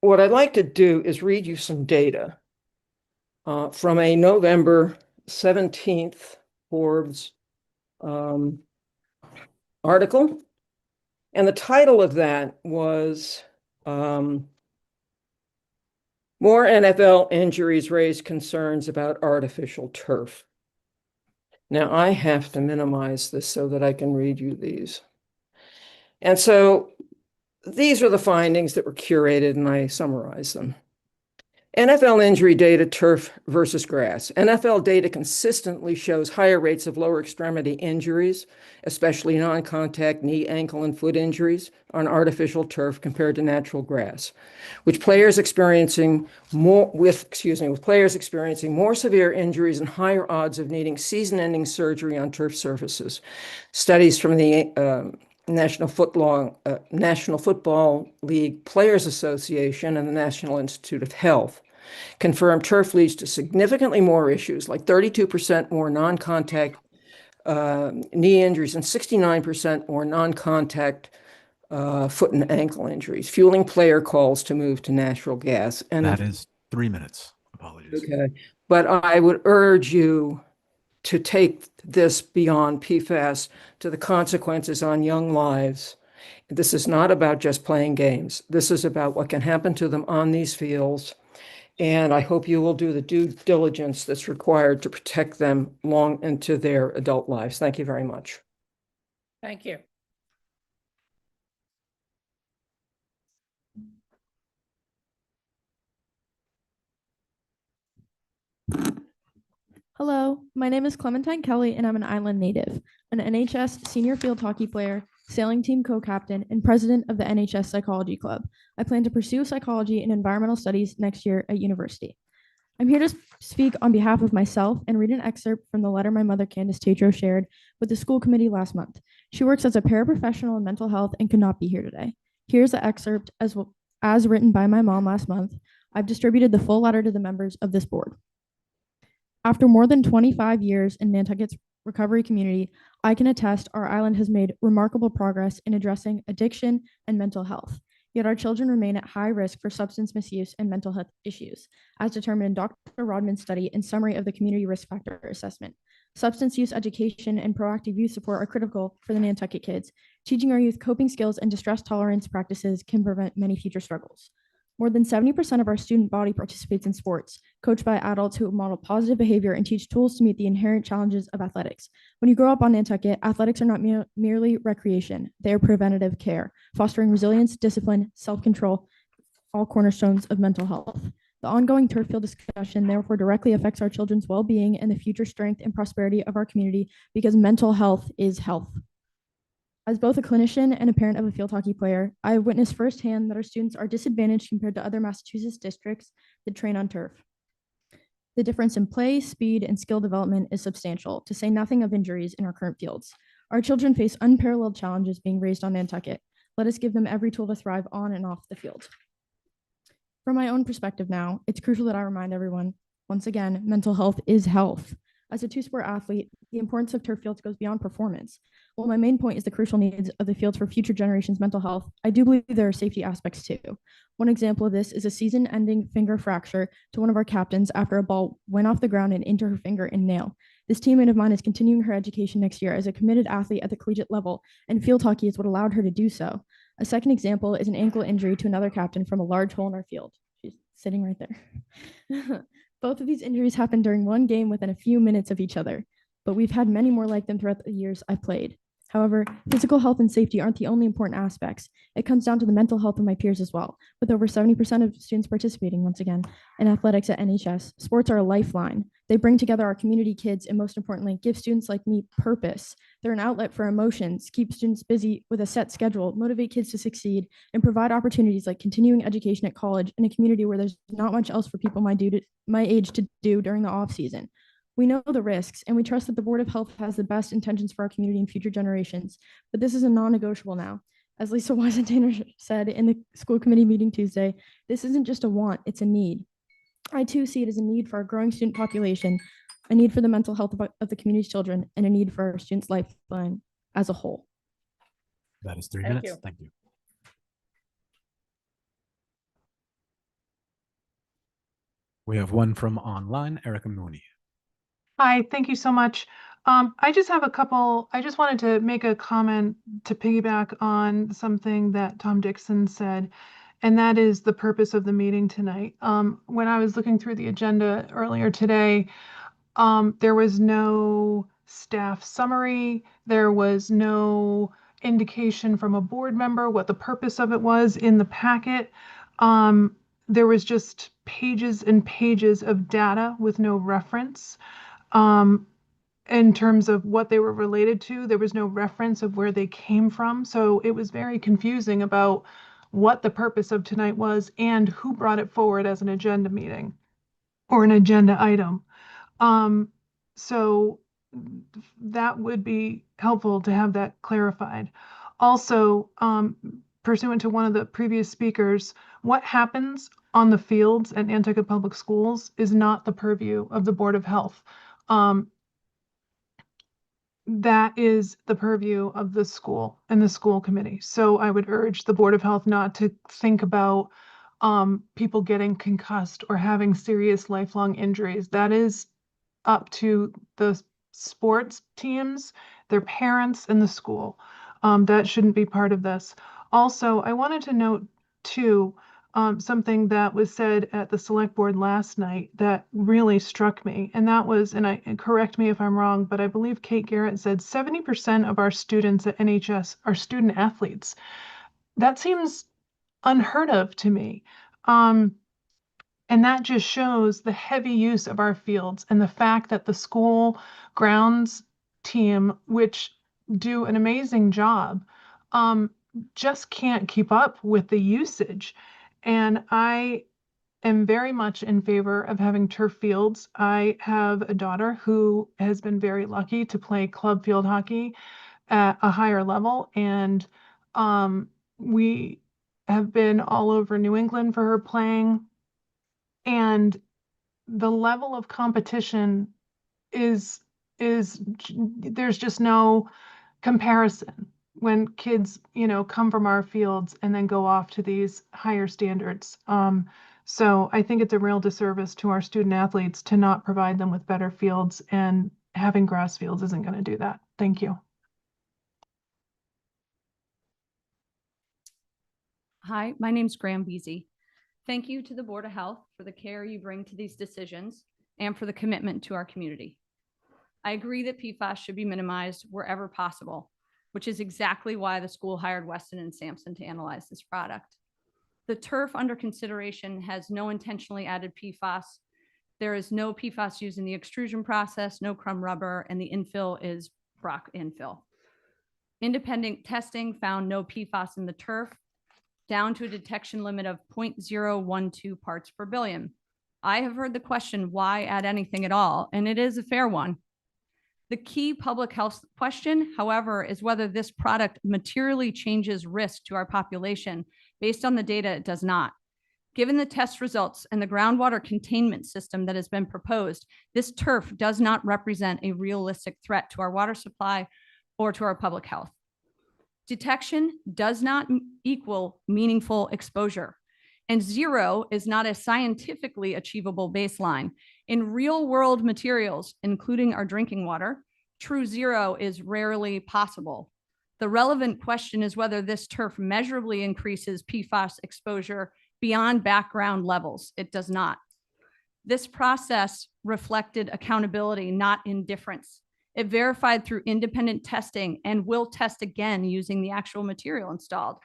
what I'd like to do is read you some data from a November 17th Forbes article. And the title of that was More NFL Injuries Raise Concerns About Artificial Turf. Now, I have to minimize this so that I can read you these. And so these are the findings that were curated, and I summarize them. NFL injury data, turf versus grass. NFL data consistently shows higher rates of lower extremity injuries, especially non-contact knee, ankle, and foot injuries on artificial turf compared to natural grass, with players experiencing more severe injuries and higher odds of needing season-ending surgery on turf surfaces. Studies from the National Football League Players Association and the National Institute of Health confirm turf leads to significantly more issues, like 32% more non-contact knee injuries and 69% more non-contact foot and ankle injuries, fueling player calls to move to natural gas. And that is 3 minutes. Apologies. Okay, but I would urge you to take this beyond PFAS to the consequences on young lives. This is not about just playing games. This is about what can happen to them on these fields. And I hope you will do the due diligence that's required to protect them long into their adult lives. Thank you very much. Thank you. Hello, my name is Clementine Kelly, and I'm an Island native, an NHS senior field hockey player, sailing team co-captain, and president of the NHS Psychology Club. I plan to pursue psychology and environmental studies next year at university. I'm here to speak on behalf of myself and read an excerpt from the letter my mother, Candace Tatro, shared with the school committee last month. She works as a paraprofessional in mental health and could not be here today. Here's the excerpt as written by my mom last month. I've distributed the full letter to the members of this board. After more than 25 years in Nantucket's recovery community, I can attest our island has made remarkable progress in addressing addiction and mental health. Yet our children remain at high risk for substance misuse and mental health issues, as determined in Dr. Rodman's study and summary of the community risk factor assessment. Substance use education and proactive youth support are critical for the Nantucket kids. Teaching our youth coping skills and distress tolerance practices can prevent many future struggles. More than 70% of our student body participates in sports, coached by adults who model positive behavior and teach tools to meet the inherent challenges of athletics. When you grow up on Nantucket, athletics are not merely recreation, they are preventative care, fostering resilience, discipline, self-control, all cornerstones of mental health. The ongoing turf field discussion therefore directly affects our children's well-being and the future strength and prosperity of our community, because mental health is health. As both a clinician and a parent of a field hockey player, I have witnessed firsthand that our students are disadvantaged compared to other Massachusetts districts that train on turf. The difference in play, speed, and skill development is substantial, to say nothing of injuries in our current fields. Our children face unparalleled challenges being raised on Nantucket. Let us give them every tool to thrive on and off the field. From my own perspective now, it's crucial that I remind everyone, once again, mental health is health. As a two-sport athlete, the importance of turf fields goes beyond performance. While my main point is the crucial needs of the fields for future generations' mental health, I do believe there are safety aspects too. One example of this is a season-ending finger fracture to one of our captains after a ball went off the ground and into her finger and nail. This teammate of mine is continuing her education next year as a committed athlete at the collegiate level, and field hockey is what allowed her to do so. A second example is an ankle injury to another captain from a large hole in our field. She's sitting right there. Both of these injuries happened during one game within a few minutes of each other. but we've had many more like them throughout the years I've played. However, physical health and safety aren't the only important aspects. It comes down to the mental health of my peers as well. With over 70% of students participating, once again, in athletics at NHS, sports are a lifeline. They bring together our community kids and, most importantly, give students like me purpose. They're an outlet for emotions, keep students busy with a set schedule, motivate kids to succeed, and provide opportunities like continuing education at college in a community where there's not much else for people my age to do during the off season. We know the risks, and we trust that the Board of Health has the best intentions for our community and future generations. But this is a non-negotiable now. As Lisa Weisentanner said in the school committee meeting Tuesday, this isn't just a want, it's a need. I too see it as a need for our growing student population, a need for the mental health of the community's children, and a need for our students' lifeline as a whole. That is 3 Thank minutes. you. Thank you. We have one from online, Erica Mooney. Hi, thank you so much. I just wanted to make a comment to piggyback on something that Tom Dixon said, and that is the purpose of the meeting tonight. When I was looking through the agenda earlier today, there was no staff summary, there was no indication from a board member what the purpose of it was in the packet. There was just pages and pages of data with no reference. In terms of what they were related to, there was no reference of where they came from. So it was very confusing about what the purpose of tonight was and who brought it forward as an agenda meeting or an agenda item. So that would be helpful to have that clarified. Also, pursuant to one of the previous speakers, what happens on the fields at Nantucket Public Schools is not the purview of the Board of Health. That is the purview of the school and the school committee. So I would urge the Board of Health not to think about people getting concussed or having serious lifelong injuries. That is up to the sports teams, their parents, and the school. That shouldn't be part of this. Also, I wanted to note too, something that was said at the select board last night that really struck me. And that was, and correct me if I'm wrong, but I believe Kate Garrett said 70% of our students at NHS are student athletes. That seems unheard of to me. And that just shows the heavy use of our fields and the fact that the school grounds team, which do an amazing job, just can't keep up with the usage. And I am very much in favor of having turf fields. I have a daughter who has been very lucky to play club field hockey at a higher level. And we have been all over New England for her playing. And the level of competition is there's just no comparison when kids, come from our fields and then go off to these higher standards. So I think it's a real disservice to our student athletes to not provide them with better fields, and having grass fields isn't going to do that. Thank you. Hi, my name's Graham Beasy. Thank you to the Board of Health for the care you bring to these decisions and for the commitment to our community. I agree that PFAS should be minimized wherever possible, which is exactly why the school hired Weston and Sampson to analyze this product. The turf under consideration has no intentionally added PFAS. There is no PFAS used in the extrusion process, no crumb rubber, and the infill is Brock infill. Independent testing found no PFAS in the turf, down to a detection limit of 0.012 parts per billion. I have heard the question, why add anything at all? And it is a fair one. The key public health question, however, is whether this product materially changes risk to our population. Based on the data, it does not. Given the test results and the groundwater containment system that has been proposed, this turf does not represent a realistic threat to our water supply or to our public health. Detection does not equal meaningful exposure, and 0 is not a scientifically achievable baseline. In real world materials, including our drinking water, true 0 is rarely possible. The relevant question is whether this turf measurably increases PFAS exposure beyond background levels. It does not. This process reflected accountability, not indifference. It verified through independent testing and will test again using the actual material installed.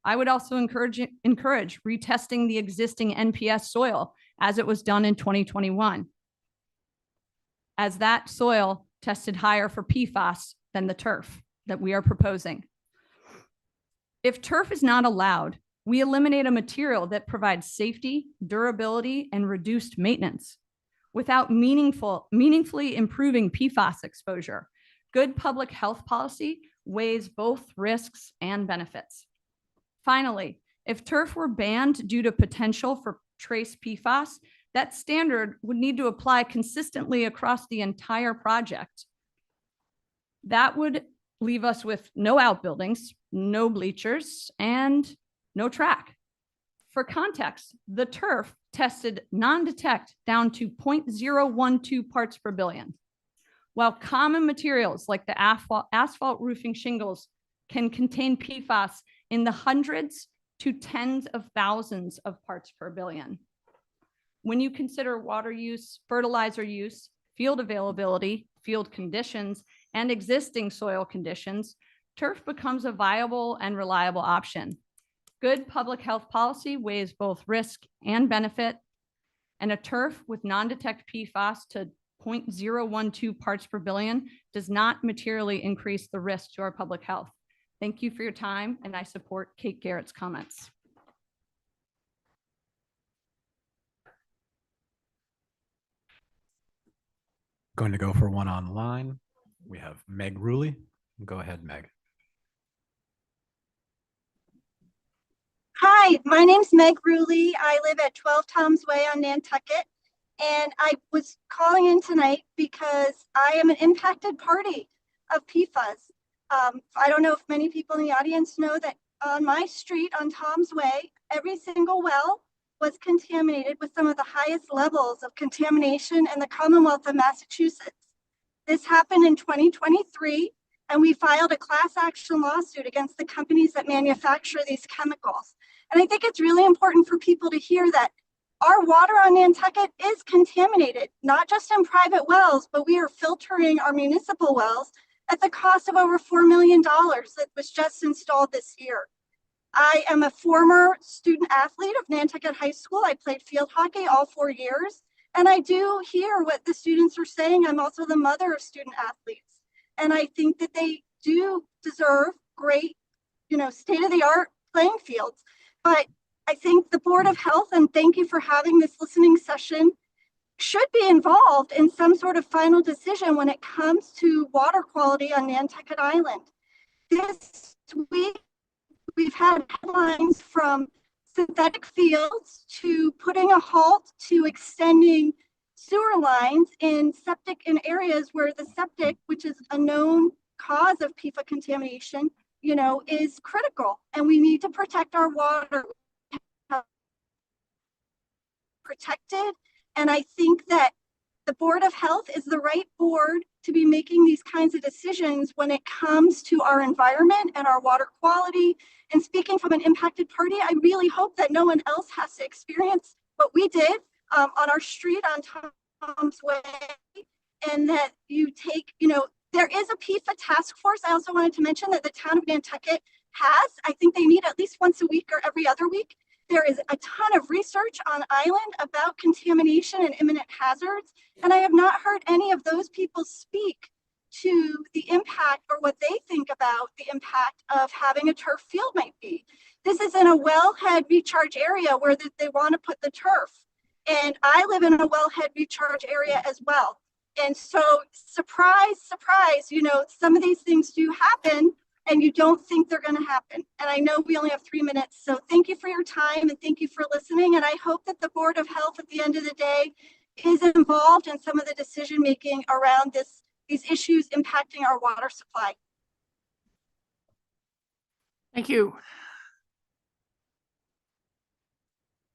I would also encourage retesting the existing NPS soil as it was done in 2021, as that soil tested higher for PFAS than the turf that we are proposing. If turf is not allowed, we eliminate a material that provides safety, durability, and reduced maintenance without meaningfully improving PFAS exposure. Good public health policy weighs both risks and benefits. Finally, if turf were banned due to potential for trace PFAS, that standard would need to apply consistently across the entire project. That would leave us with no outbuildings, no bleachers, and no track. For context, the turf tested non-detect down to 0.012 parts per billion, while common materials like the asphalt roofing shingles can contain PFAS in the hundreds to tens of thousands of parts per billion. When you consider water use, fertilizer use, field availability, field conditions, and existing soil conditions, turf becomes a viable and reliable option. Good public health policy weighs both risk and benefit, and a turf with non-detect PFAS to 0.012 parts per billion does not materially increase the risk to our public health. Thank you for your time, and I support Kate Garrett's comments. Going to go for one online. We have Meg Ruley. Go ahead, Meg. Hi, my name's Meg Ruley. I live at 12 Toms Way on Nantucket, and I was calling in tonight because I am an impacted party of PFAS. I don't know if many people in the audience know that on my street on Toms Way, every single well was contaminated with some of the highest levels of contamination in the Commonwealth of Massachusetts. This happened in 2023, and we filed a class action lawsuit against the companies that manufacture these chemicals. And I think it's really important for people to hear that our water on Nantucket is contaminated, not just in private wells, but we are filtering our municipal wells at the cost of over $4 million that was just installed this year. I am a former student athlete of Nantucket High School. I played field hockey all 4 years, and I do hear what the students are saying. I'm also the mother of student athletes, and I think that they do deserve great, state-of-the-art playing fields. But I think the Board of Health, and thank you for having this listening session, should be involved in some sort of final decision when it comes to water quality on Nantucket Island. This week, we've had headlines from synthetic fields to putting a halt to extending sewer lines in areas where the septic, which is a known cause of PFAS contamination, is critical, and we need to protect our water. Protected, and I think that the Board of Health is the right board to be making these kinds of decisions when it comes to our environment and our water quality. And speaking from an impacted party, I really hope that no one else has to experience what we did on our street on Tom's Way, and that you take, there is a PFAS task force. I also wanted to mention that the town of Nantucket has, I think they meet at least once a week or every other week. There is a ton of research on island about contamination and imminent hazards, and I have not heard any of those people speak to the impact or what they think about the impact of having a turf field might be. This is in a wellhead recharge area where they want to put the turf, and I live in a wellhead recharge area as well. And so, surprise, surprise, some of these things do happen, and you don't think they're going to happen. And I know we only have 3 minutes, so thank you for your time and thank you for listening. And I hope that the Board of Health at the end of the day is involved in some of the decision making around these issues impacting our water supply. Thank you.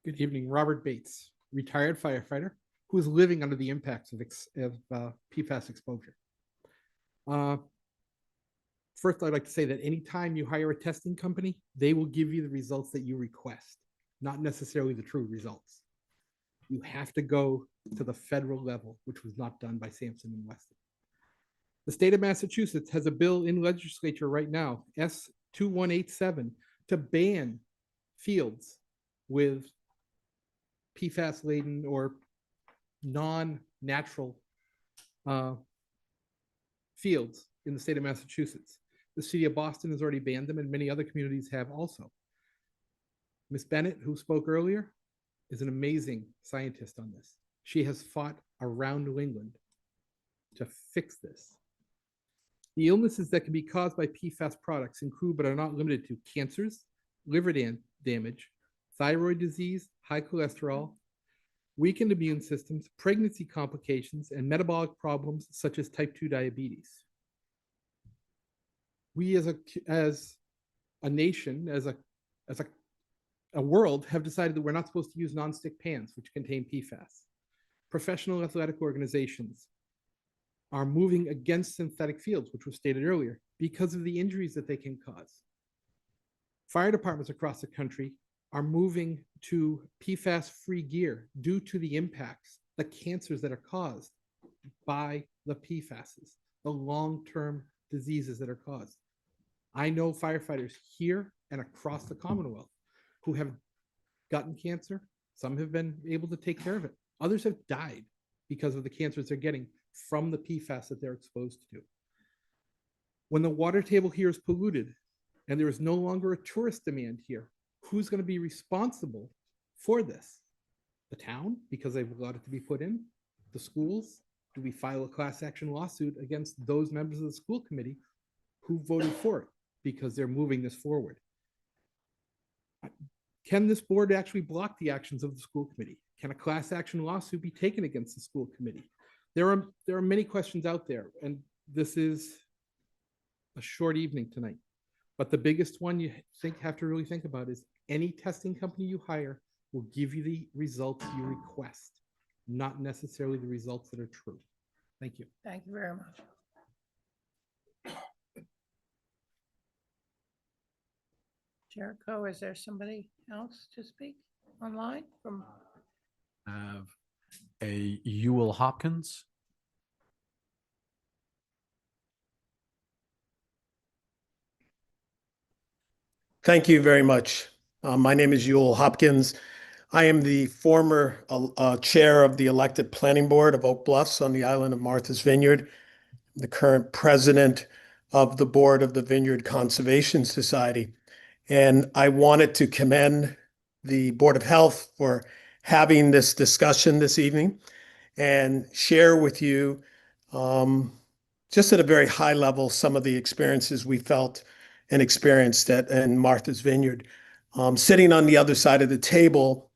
Good evening, Robert Bates, retired firefighter who is living under the impacts of PFAS exposure. First, I'd like to say that anytime you hire a testing company, they will give you the results that you request, not necessarily the true results. You have to go to the federal level, which was not done by Sampson and Weston. The state of Massachusetts has a bill in legislature right now, S 2187, to ban fields with PFAS laden or non-natural fields in the state of Massachusetts. The city of Boston has already banned them, and many other communities have also. Miss Bennett, who spoke earlier, is an amazing scientist on this. She has fought around New England to fix this. The illnesses that can be caused by PFAS products include, but are not limited to, cancers, liver damage, thyroid disease, high cholesterol, weakened immune systems, pregnancy complications, and metabolic problems such as type 2 diabetes. We as a nation, as a world, have decided that we're not supposed to use nonstick pans, which contain PFAS. Professional athletic organizations are moving against synthetic fields, which was stated earlier, because of the injuries that they can cause. Fire departments across the country are moving to PFAS-free gear due to the impacts, the cancers that are caused by the PFASs, the long-term diseases that are caused. I know firefighters here and across the Commonwealth who have gotten cancer. Some have been able to take care of it. Others have died because of the cancers they're getting from the PFAS that they're exposed to. When the water table here is polluted and there is no longer a tourist demand here, who's going to be responsible for this? The town, because they've allowed it to be put in? The schools? Do we file a class action lawsuit against those members of the school committee who voted for it because they're moving this forward? Can this board actually block the actions of the school committee? Can a class action lawsuit be taken against the school committee? There are many questions out there, and this is a short evening tonight. But the biggest one you have to really think about is any testing company you hire will give you the results you request, not necessarily the results that are true. Thank you. Thank you very much. Jericho, is there somebody else to speak online from? Have a Ewell Hopkins. Thank you very much. My name is Ewell Hopkins. I am the former chair of the elected planning board of Oak Bluffs on the island of Martha's Vineyard, the current president of the board of the Vineyard Conservation Society. And I wanted to commend the Board of Health for having this discussion this evening and share with you just at a very high level some of the experiences we felt and experienced in Martha's Vineyard. Sitting on the other side of the table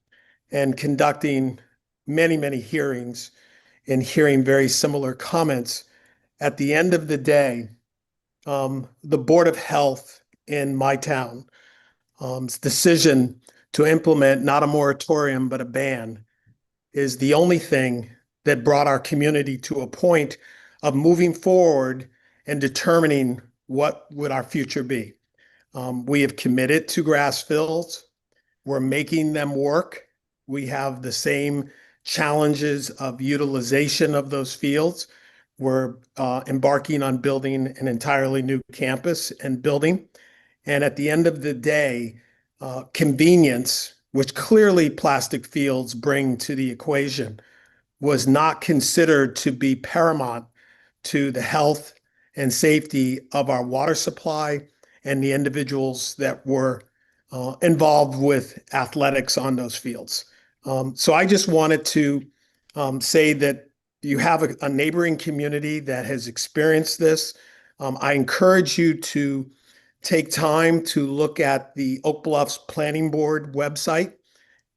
and conducting many, many hearings and hearing very similar comments, at the end of the day, the Board of Health in my town decision to implement not a moratorium, but a ban is the only thing that brought our community to a point of moving forward and determining what would our future be. We have committed to grass fields. We're making them work. We have the same challenges of utilization of those fields. We're embarking on building an entirely new campus and building. And at the end of the day, convenience, which clearly plastic fields bring to the equation, was not considered to be paramount to the health and safety of our water supply and the individuals that were involved with athletics on those fields. So I just wanted to say that you have a neighboring community that has experienced this. I encourage you to take time to look at the Oak Bluffs Planning Board website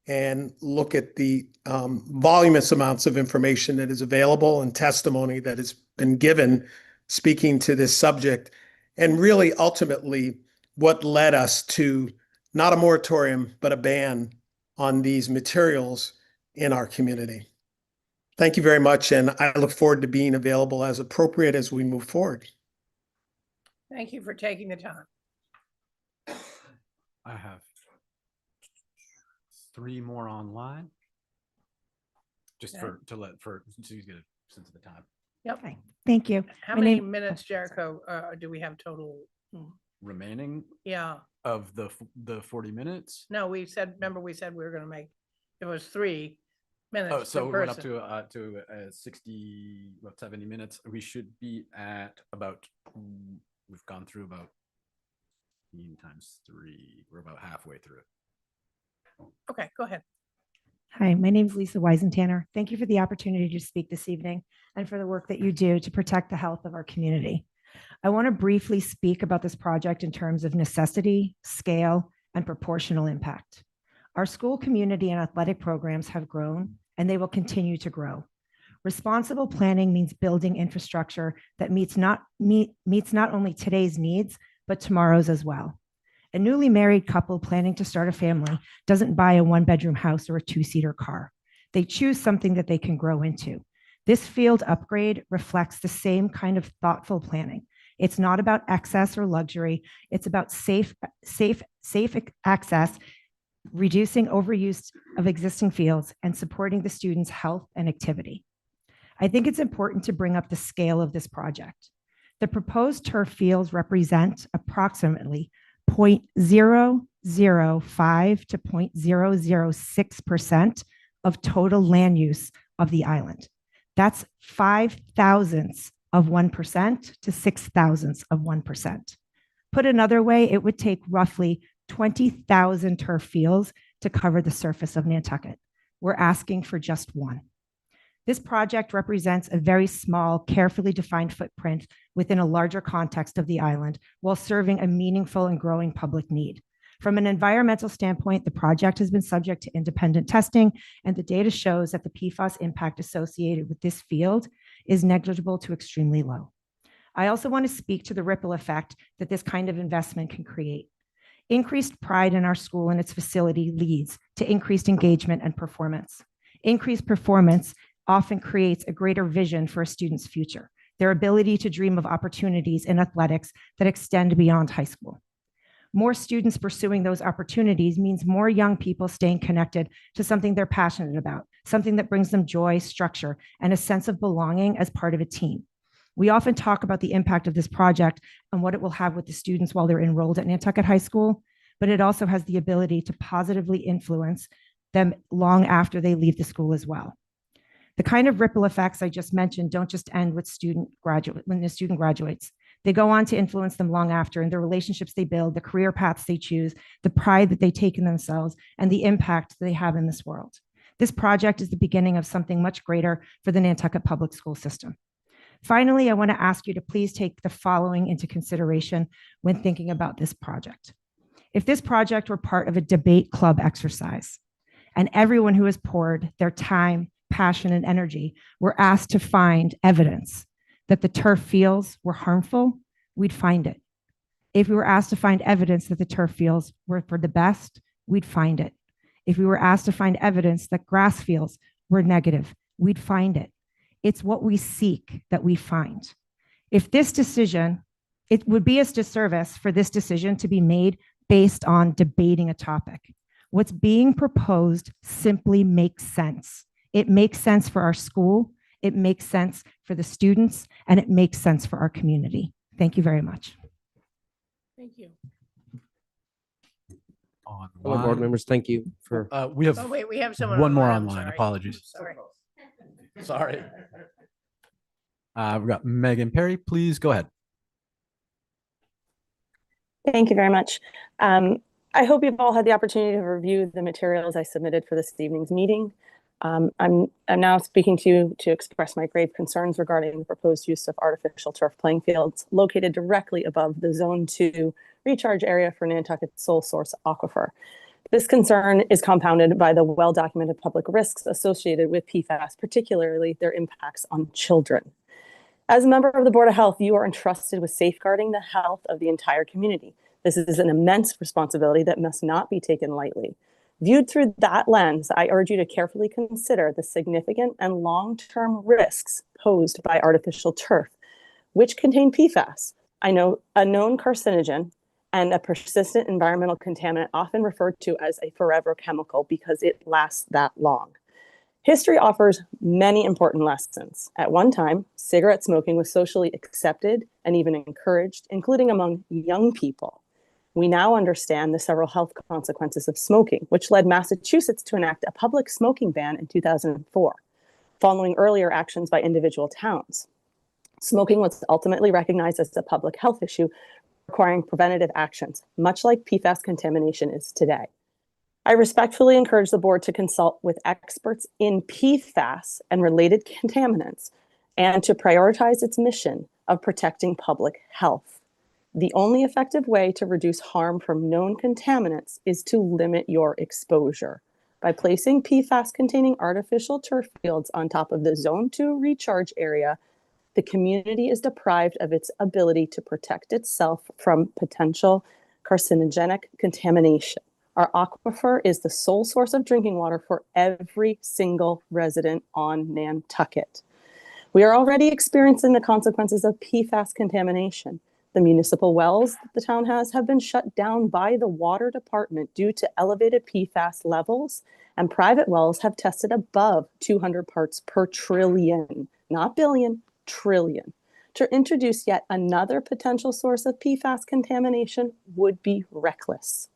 and look at the voluminous amounts of information that is available and testimony that has been given speaking to this subject, and really ultimately what led us to not a moratorium, but a ban on these materials in our community. Thank you very much, and I look forward to being available as appropriate as we move forward. Thank you for taking the time. I have 3 more online. Just Okay. so you get a sense of the time. Yep. Okay, thank you. How My many name- minutes, Jericho, do we have total? Remaining Yeah, of the 40 minutes. no, we said, remember we said we were gonna make, it was 3 minutes Oh, per so we went up person. to 60, about 70 minutes. We should be at about, we've gone through about 15 times 3. We're about halfway through it. Okay, go ahead. Hi, my name is Lisa Weisentanner. Thank you for the opportunity to speak this evening and for the work that you do to protect the health of our community. I want to briefly speak about this project in terms of necessity, scale, and proportional impact. Our school community and athletic programs have grown, and they will continue to grow. Responsible planning means building infrastructure that meets not only today's needs, but tomorrow's as well. A newly married couple planning to start a family doesn't buy a one-bedroom house or a two-seater car. They choose something that they can grow into. This field upgrade reflects the same kind of thoughtful planning. It's not about excess or luxury. It's about safe access, reducing overuse of existing fields, and supporting the students' health and activity. I think it's important to bring up the scale of this project. The proposed turf fields represent approximately 0.005 to 0.006% of total land use of the island. That's 0.005 of 1% to 0.006 of 1%. Put another way, it would take roughly 20,000 turf fields to cover the surface of Nantucket. We're asking for just one. This project represents a very small, carefully defined footprint within a larger context of the island while serving a meaningful and growing public need. From an environmental standpoint, the project has been subject to independent testing, and the data shows that the PFAS impact associated with this field is negligible to extremely low. I also want to speak to the ripple effect that this kind of investment can create. Increased pride in our school and its facility leads to increased engagement and performance. Increased performance often creates a greater vision for a student's future, their ability to dream of opportunities in athletics that extend beyond high school. More students pursuing those opportunities means more young people staying connected to something they're passionate about, something that brings them joy, structure, and a sense of belonging as part of a team. We often talk about the impact of this project and what it will have with the students while they're enrolled at Nantucket High School, but it also has the ability to positively influence them long after they leave the school as well. The kind of ripple effects I just mentioned don't just end with when the student graduates. They go on to influence them long after in the relationships they build, the career paths they choose, the pride that they take in themselves, and the impact they have in this world. This project is the beginning of something much greater for the Nantucket public school system. Finally, I want to ask you to please take the following into consideration when thinking about this project. If this project were part of a debate club exercise, and everyone who has poured their time, passion, and energy were asked to find evidence that the turf fields were harmful, we'd find it. If we were asked to find evidence that the turf fields were for the best, we'd find it. If we were asked to find evidence that grass fields were negative, we'd find it. It's what we seek that we find. If this decision, it would be a disservice for this decision to be made based on debating a topic. What's being proposed simply makes sense. It makes sense for our school, it makes sense for the students, and it makes sense for our community. Thank you very much. Thank you. Hello, board members. Thank you for. We have Oh, wait, we have someone one more I'm online. sorry. Apologies. Sorry. Sorry. We've got Megan Perry. Please go ahead. Thank you very much. I hope you've all had the opportunity to review the materials I submitted for this evening's meeting. I'm now speaking to you to express my grave concerns regarding the proposed use of artificial turf playing fields located directly above the Zone 2 recharge area for Nantucket's sole source aquifer. This concern is compounded by the well-documented public risks associated with PFAS, particularly their impacts on children. As a member of the Board of Health, you are entrusted with safeguarding the health of the entire community. This is an immense responsibility that must not be taken lightly. Viewed through that lens, I urge you to carefully consider the significant and long-term risks posed by artificial turf, which contain PFAS, a known carcinogen, and a persistent environmental contaminant often referred to as a forever chemical because it lasts that long. History offers many important lessons. At one time, cigarette smoking was socially accepted and even encouraged, including among young people. We now understand the several health consequences of smoking, which led Massachusetts to enact a public smoking ban in 2004, following earlier actions by individual towns. Smoking was ultimately recognized as a public health issue, requiring preventative actions, much like PFAS contamination is today. I respectfully encourage the board to consult with experts in PFAS and related contaminants and to prioritize its mission of protecting public health. The only effective way to reduce harm from known contaminants is to limit your exposure. By placing PFAS-containing artificial turf fields on top of the Zone 2 recharge area, the community is deprived of its ability to protect itself from potential carcinogenic contamination. Our aquifer is the sole source of drinking water for every single resident on Nantucket. We are already experiencing the consequences of PFAS contamination. The municipal wells that the town has have been shut down by the water department due to elevated PFAS levels, and private wells have tested above 200 parts per trillion, not billion, trillion. To introduce yet another potential source of PFAS contamination would be reckless.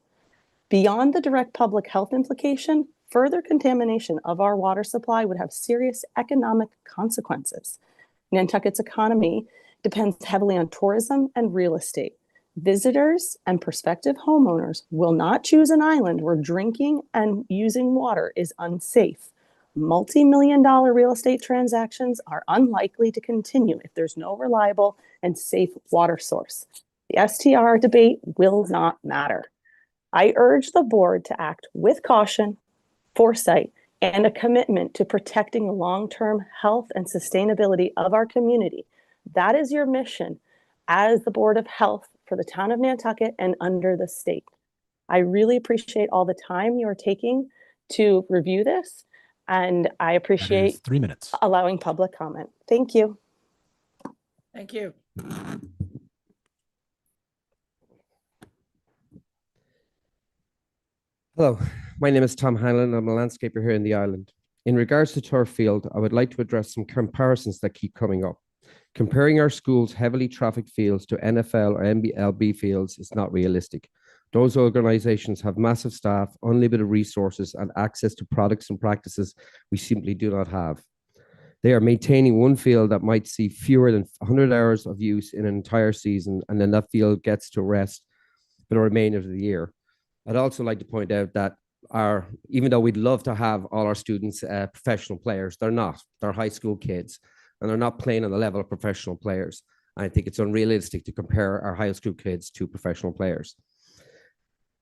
Beyond the direct public health implication, further contamination of our water supply would have serious economic consequences. Nantucket's economy depends heavily on tourism and real estate. Visitors and prospective homeowners will not choose an island where drinking and using water is unsafe. Multi-million-dollar real estate transactions are unlikely to continue if there's no reliable and safe water source. The STR debate will not matter. I urge the board to act with caution, foresight, and a commitment to protecting the long-term health and sustainability of our community. That is your mission as the Board of Health for the town of Nantucket and under the state. I really appreciate all the time you are taking to review this, and I appreciate 3 minutes. allowing public comment. Thank you. Thank you. Hello, my name is Tom Hanlon. I'm a landscaper here in the island. In regards to turf field, I would like to address some comparisons that keep coming up. Comparing our schools' heavily trafficked fields to NFL or NBLB fields is not realistic. Those organizations have massive staff, unlimited resources, and access to products and practices we simply do not have. They are maintaining one field that might see fewer than 100 hours of use in an entire season, and then that field gets to rest for the remainder of the year. I'd also like to point out that even though we'd love to have all our students professional players, they're not. They're high school kids, and they're not playing on the level of professional players. I think it's unrealistic to compare our high school kids to professional players.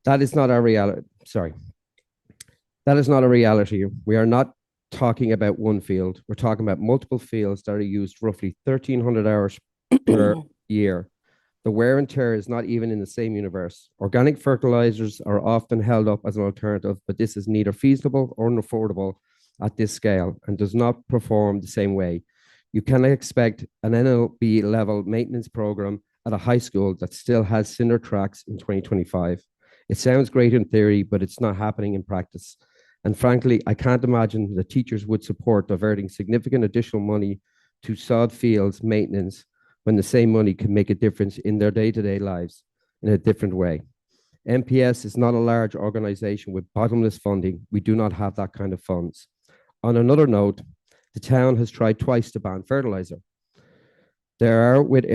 That is not our reality. Sorry. That is not a reality. We are not talking about one field. We're talking about multiple fields that are used roughly 1,300 hours per year. The wear and tear is not even in the same universe. Organic fertilizers are often held up as an alternative, but this is neither feasible or affordable at this scale and does not perform the same way. You cannot expect an NLB level maintenance program at a high school that still has cinder tracks in 2025. It sounds great in theory, but it's not happening in practice. And frankly, I can't imagine that teachers would support diverting significant additional money to sod fields maintenance when the same money can make a difference in their day-to-day lives in a different way. NPS is not a large organization with bottomless funding. We do not have that kind of funds. On another note, the town has tried twice to ban fertilizer. There are with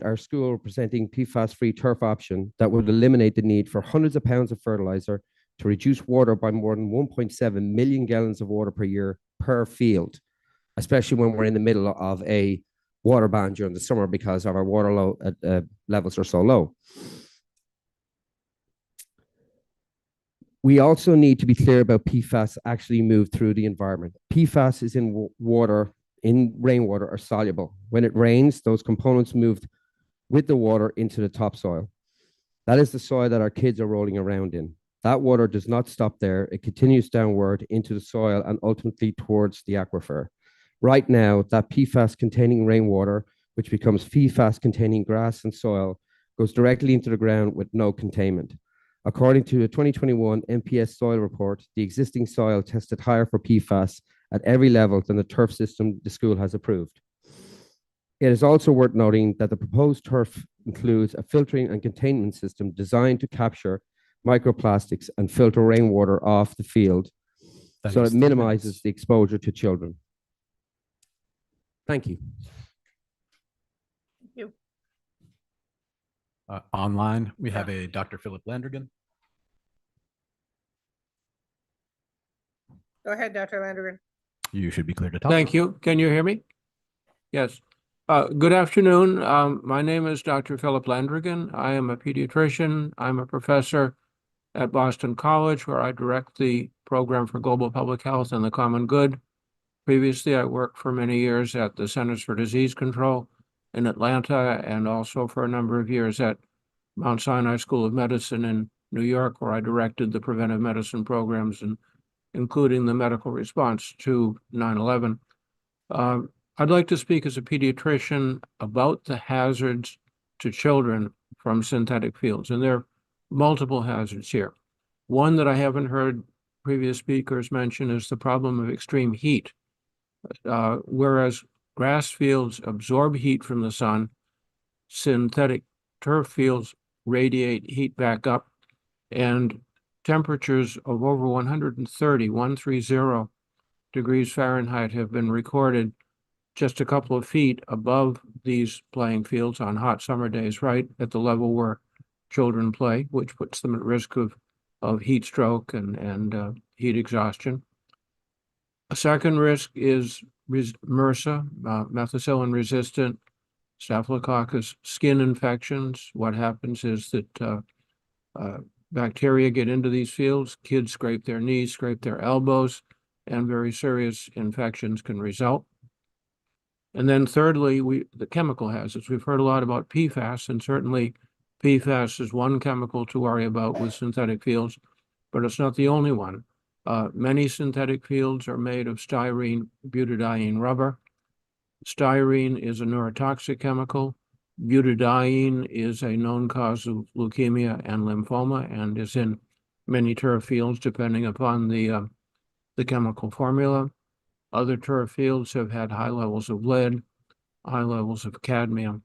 our school presenting PFAS-free turf option that would eliminate the need for hundreds of pounds of fertilizer to reduce water by more than 1.7 million gallons of water per year per field, especially when we're in the middle of a water ban during the summer because of our water levels are so low. We also need to be clear about PFAS actually move through the environment. PFAS is in water, in rainwater, are soluble. When it rains, those components moved with the water into the topsoil. That is the soil that our kids are rolling around in. That water does not stop there. It continues downward into the soil and ultimately towards the aquifer. Right now, that PFAS-containing rainwater, which becomes PFAS-containing grass and soil, goes directly into the ground with no containment. According to a 2021 MPS soil report, the existing soil tested higher for PFAS at every level than the turf system the school has approved. It is also worth noting that the proposed turf includes a filtering and containment system designed to capture microplastics and filter rainwater off the field, so it minimizes the exposure to children. Thank you. Thank you. Online, we have a Dr. Philip Landrigan. Go ahead, Dr. Landrigan. You should be clear to talk. Thank you. Can you hear me? Yes. Good afternoon. My name is Dr. Philip Landrigan. I am a pediatrician. I'm a professor at Boston College, where I direct the program for global public health and the common good. Previously, I worked for many years at the Centers for Disease Control in Atlanta, and also for a number of years at Mount Sinai School of Medicine in New York, where I directed the preventive medicine programs, and including the medical response to 9/11. I'd like to speak as a pediatrician about the hazards to children from synthetic fields, and there are multiple hazards here. One that I haven't heard previous speakers mention is the problem of extreme heat. Whereas grass fields absorb heat from the sun, synthetic turf fields radiate heat back up, and temperatures of over 130 degrees Fahrenheit have been recorded just a couple of feet above these playing fields on hot summer days, right at the level where children play, which puts them at risk of heat stroke and heat exhaustion. A second risk is MRSA, methicillin-resistant Staphylococcus skin infections. What happens is that bacteria get into these fields, kids scrape their knees, scrape their elbows, and very serious infections can result. And then thirdly, the chemical hazards. We've heard a lot about PFAS, and certainly PFAS is one chemical to worry about with synthetic fields, but it's not the only one. Many synthetic fields are made of styrene butadiene rubber. Styrene is a neurotoxic chemical. Butadiene is a known cause of leukemia and lymphoma, and is in many turf fields, depending upon the chemical formula. Other turf fields have had high levels of lead, high levels of cadmium.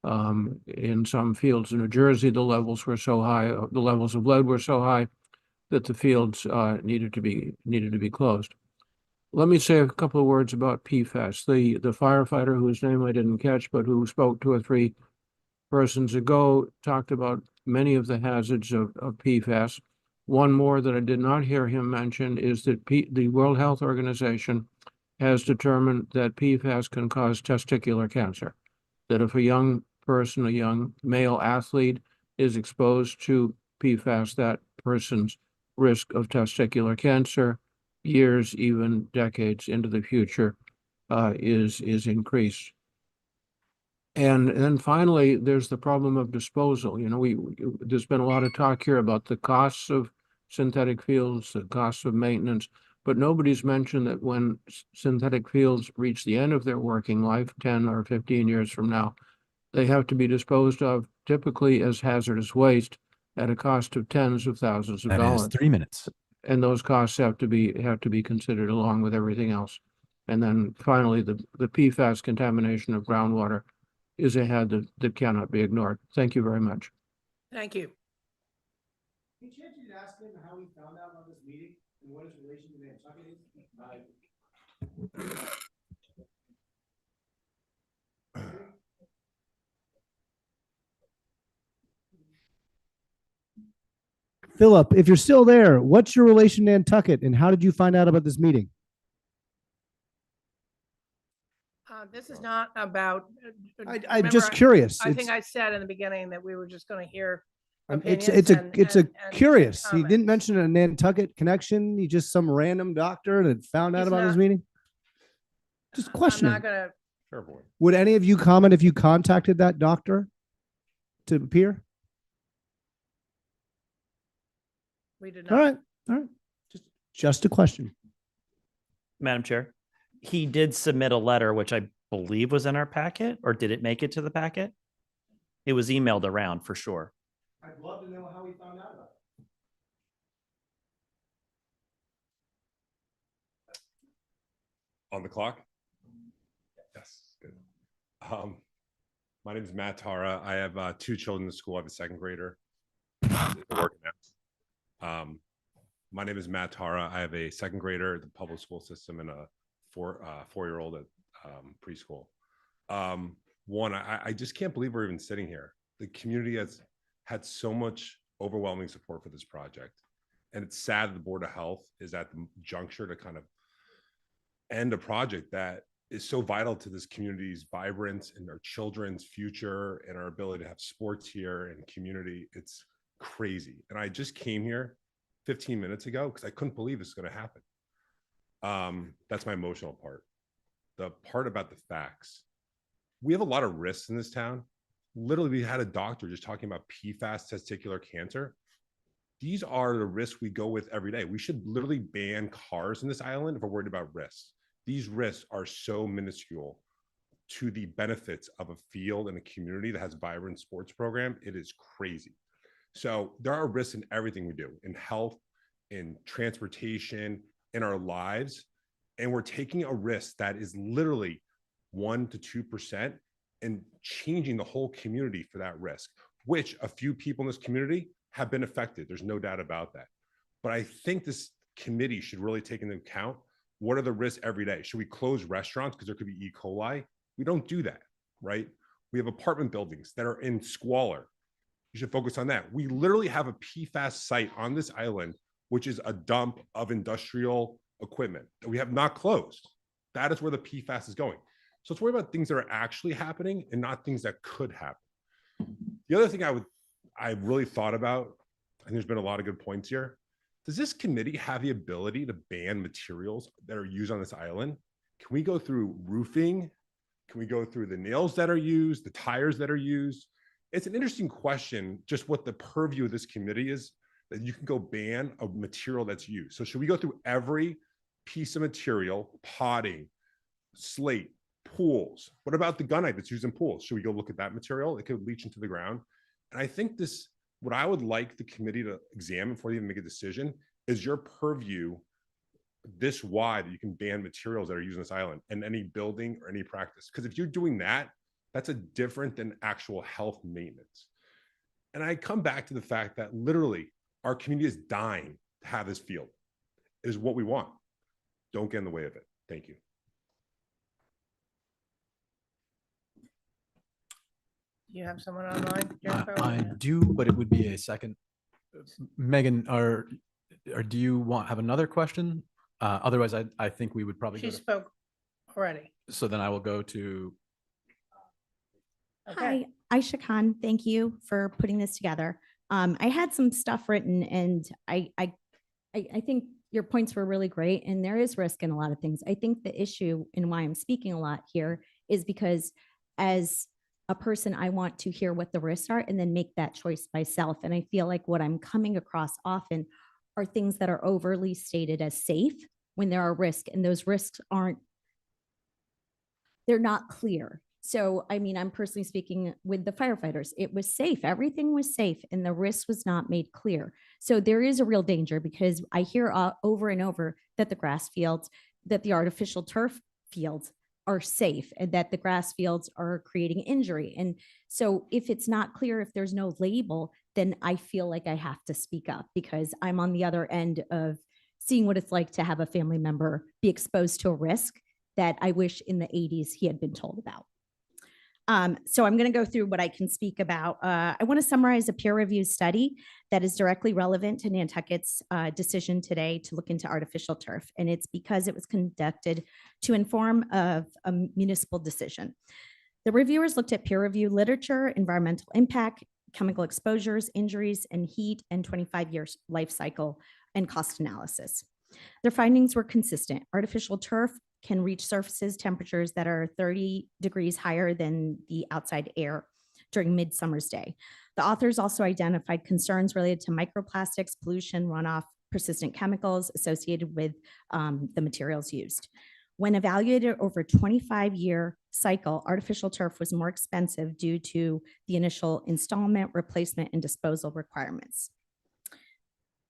In some fields in New Jersey, the levels were so high, the levels of lead were so high that the fields needed to be closed. Let me say a couple of words about PFAS. The firefighter, whose name I didn't catch, but who spoke 2 or 3 persons ago, talked about many of the hazards of PFAS. One more that I did not hear him mention is that the World Health Organization has determined that PFAS can cause testicular cancer. That if a young person, a young male athlete, is exposed to PFAS, that person's risk of testicular cancer, years, even decades into the future, is increased. And then finally, there's the problem of disposal. You know, there's been a lot of talk here about the costs of synthetic fields, the costs of maintenance, but nobody's mentioned that when synthetic fields reach the end of their working life, 10 or 15 years from now, they have to be disposed of typically as hazardous waste at a cost of tens of thousands of dollars. That is 3 minutes. And those costs have to be considered along with everything else. And then finally, the PFAS contamination of groundwater is a hazard that cannot be ignored. Thank you very much. Thank you. Any chance you could ask him how he found out about this meeting and what his relation to Nantucket is? Philip, if you're still there, what's your relation to Nantucket and how did you find out about this meeting? This is not about. I'm remember, just curious. I think It's- I said in the beginning that we were just going to hear It's opinions a and curious. He comments. didn't mention a Nantucket connection. He just some random doctor that found out He's about this not- meeting. Just I'm questioning. not gonna. Would any of you comment if you contacted that doctor to appear? We did All not. right, all right. Just a question. Madam Chair, he did submit a letter, which I believe was in our packet, or did it make it to the packet? It was emailed around for sure. I'd love to know how he found out about it. On the clock? Yes, good. My name is Matt Tara. I have 2 children in the school. I have a 2nd grader. Working now. My name is Matt Tara. I have a 2nd grader at the public school system and a 4-year-old at preschool. One, I just can't believe we're even sitting here. The community has had so much overwhelming support for this project. And it's sad that the Board of Health is at the juncture to kind of end a project that is so vital to this community's vibrance and our children's future and our ability to have sports here and community. It's crazy. And I just came here 15 minutes ago because I couldn't believe this is going to happen. That's my emotional part. The part about the facts. We have a lot of risks in this town. Literally, we had a doctor just talking about PFAS testicular cancer. These are the risks we go with every day. We should literally ban cars in this island if we're worried about risks. These risks are so minuscule to the benefits of a field and a community that has vibrant sports program. It is crazy. So there are risks in everything we do, in health, in transportation, in our lives. And we're taking a risk that is literally 1 to 2% and changing the whole community for that risk, which a few people in this community have been affected. There's no doubt about that. But I think this committee should really take into account what are the risks every day. Should we close restaurants because there could be E. coli? We don't do that, right? We have apartment buildings that are in squalor. You should focus on that. We literally have a PFAS site on this island, which is a dump of industrial equipment that we have not closed. That is where the PFAS is going. So let's worry about things that are actually happening and not things that could happen. The other thing I really thought about, and there's been a lot of good points here. Does this committee have the ability to ban materials that are used on this island? Can we go through roofing? Can we go through the nails that are used, the tires that are used? It's an interesting question, just what the purview of this committee is, that you can go ban a material that's used. So should we go through every piece of material, potting, slate, pools? What about the gunite that's used in pools? Should we go look at that material? It could leach into the ground. And I think what I would like the committee to examine before they even make a decision is your purview this wide that you can ban materials that are used on this island in any building or any practice. Because if you're doing that, that's a different than actual health maintenance. And I come back to the fact that literally our community is dying to have this field. It is what we want. Don't get in the way of it. Thank you. Do you have someone online, Jennifer? I do, but it would be a second. Megan, or do you have another question? Otherwise, I think we would probably She go to, spoke already. so then I will go to. Okay. Hi, Aisha Khan. Thank you for putting this together. I had some stuff written, and I think your points were really great, and there is risk in a lot of things. I think the issue and why I'm speaking a lot here is because as a person, I want to hear what the risks are and then make that choice myself. And I feel like what I'm coming across often are things that are overly stated as safe when there are risks, and those risks they're not clear. So, I mean, I'm personally speaking with the firefighters. It was safe. Everything was safe, and the risk was not made clear. So there is a real danger, because I hear over and over that the grass fields, that the artificial turf fields are safe, and that the grass fields are creating injury. And so if it's not clear, if there's no label, then I feel like I have to speak up, because I'm on the other end of seeing what it's like to have a family member be exposed to a risk that I wish in the 80s he had been told about. So I'm going to go through what I can speak about. I want to summarize a peer-reviewed study that is directly relevant to Nantucket's decision today to look into artificial turf. And it's because it was conducted to inform of a municipal decision. The reviewers looked at peer-reviewed literature, environmental impact, chemical exposures, injuries, and heat, and 25 years life cycle and cost analysis. Their findings were consistent. Artificial turf can reach surfaces temperatures that are 30 degrees higher than the outside air during midsummer's day. The authors also identified concerns related to microplastics, pollution, runoff, persistent chemicals associated with the materials used. When evaluated over a 25-year cycle, artificial turf was more expensive due to the initial installment, replacement, and disposal requirements.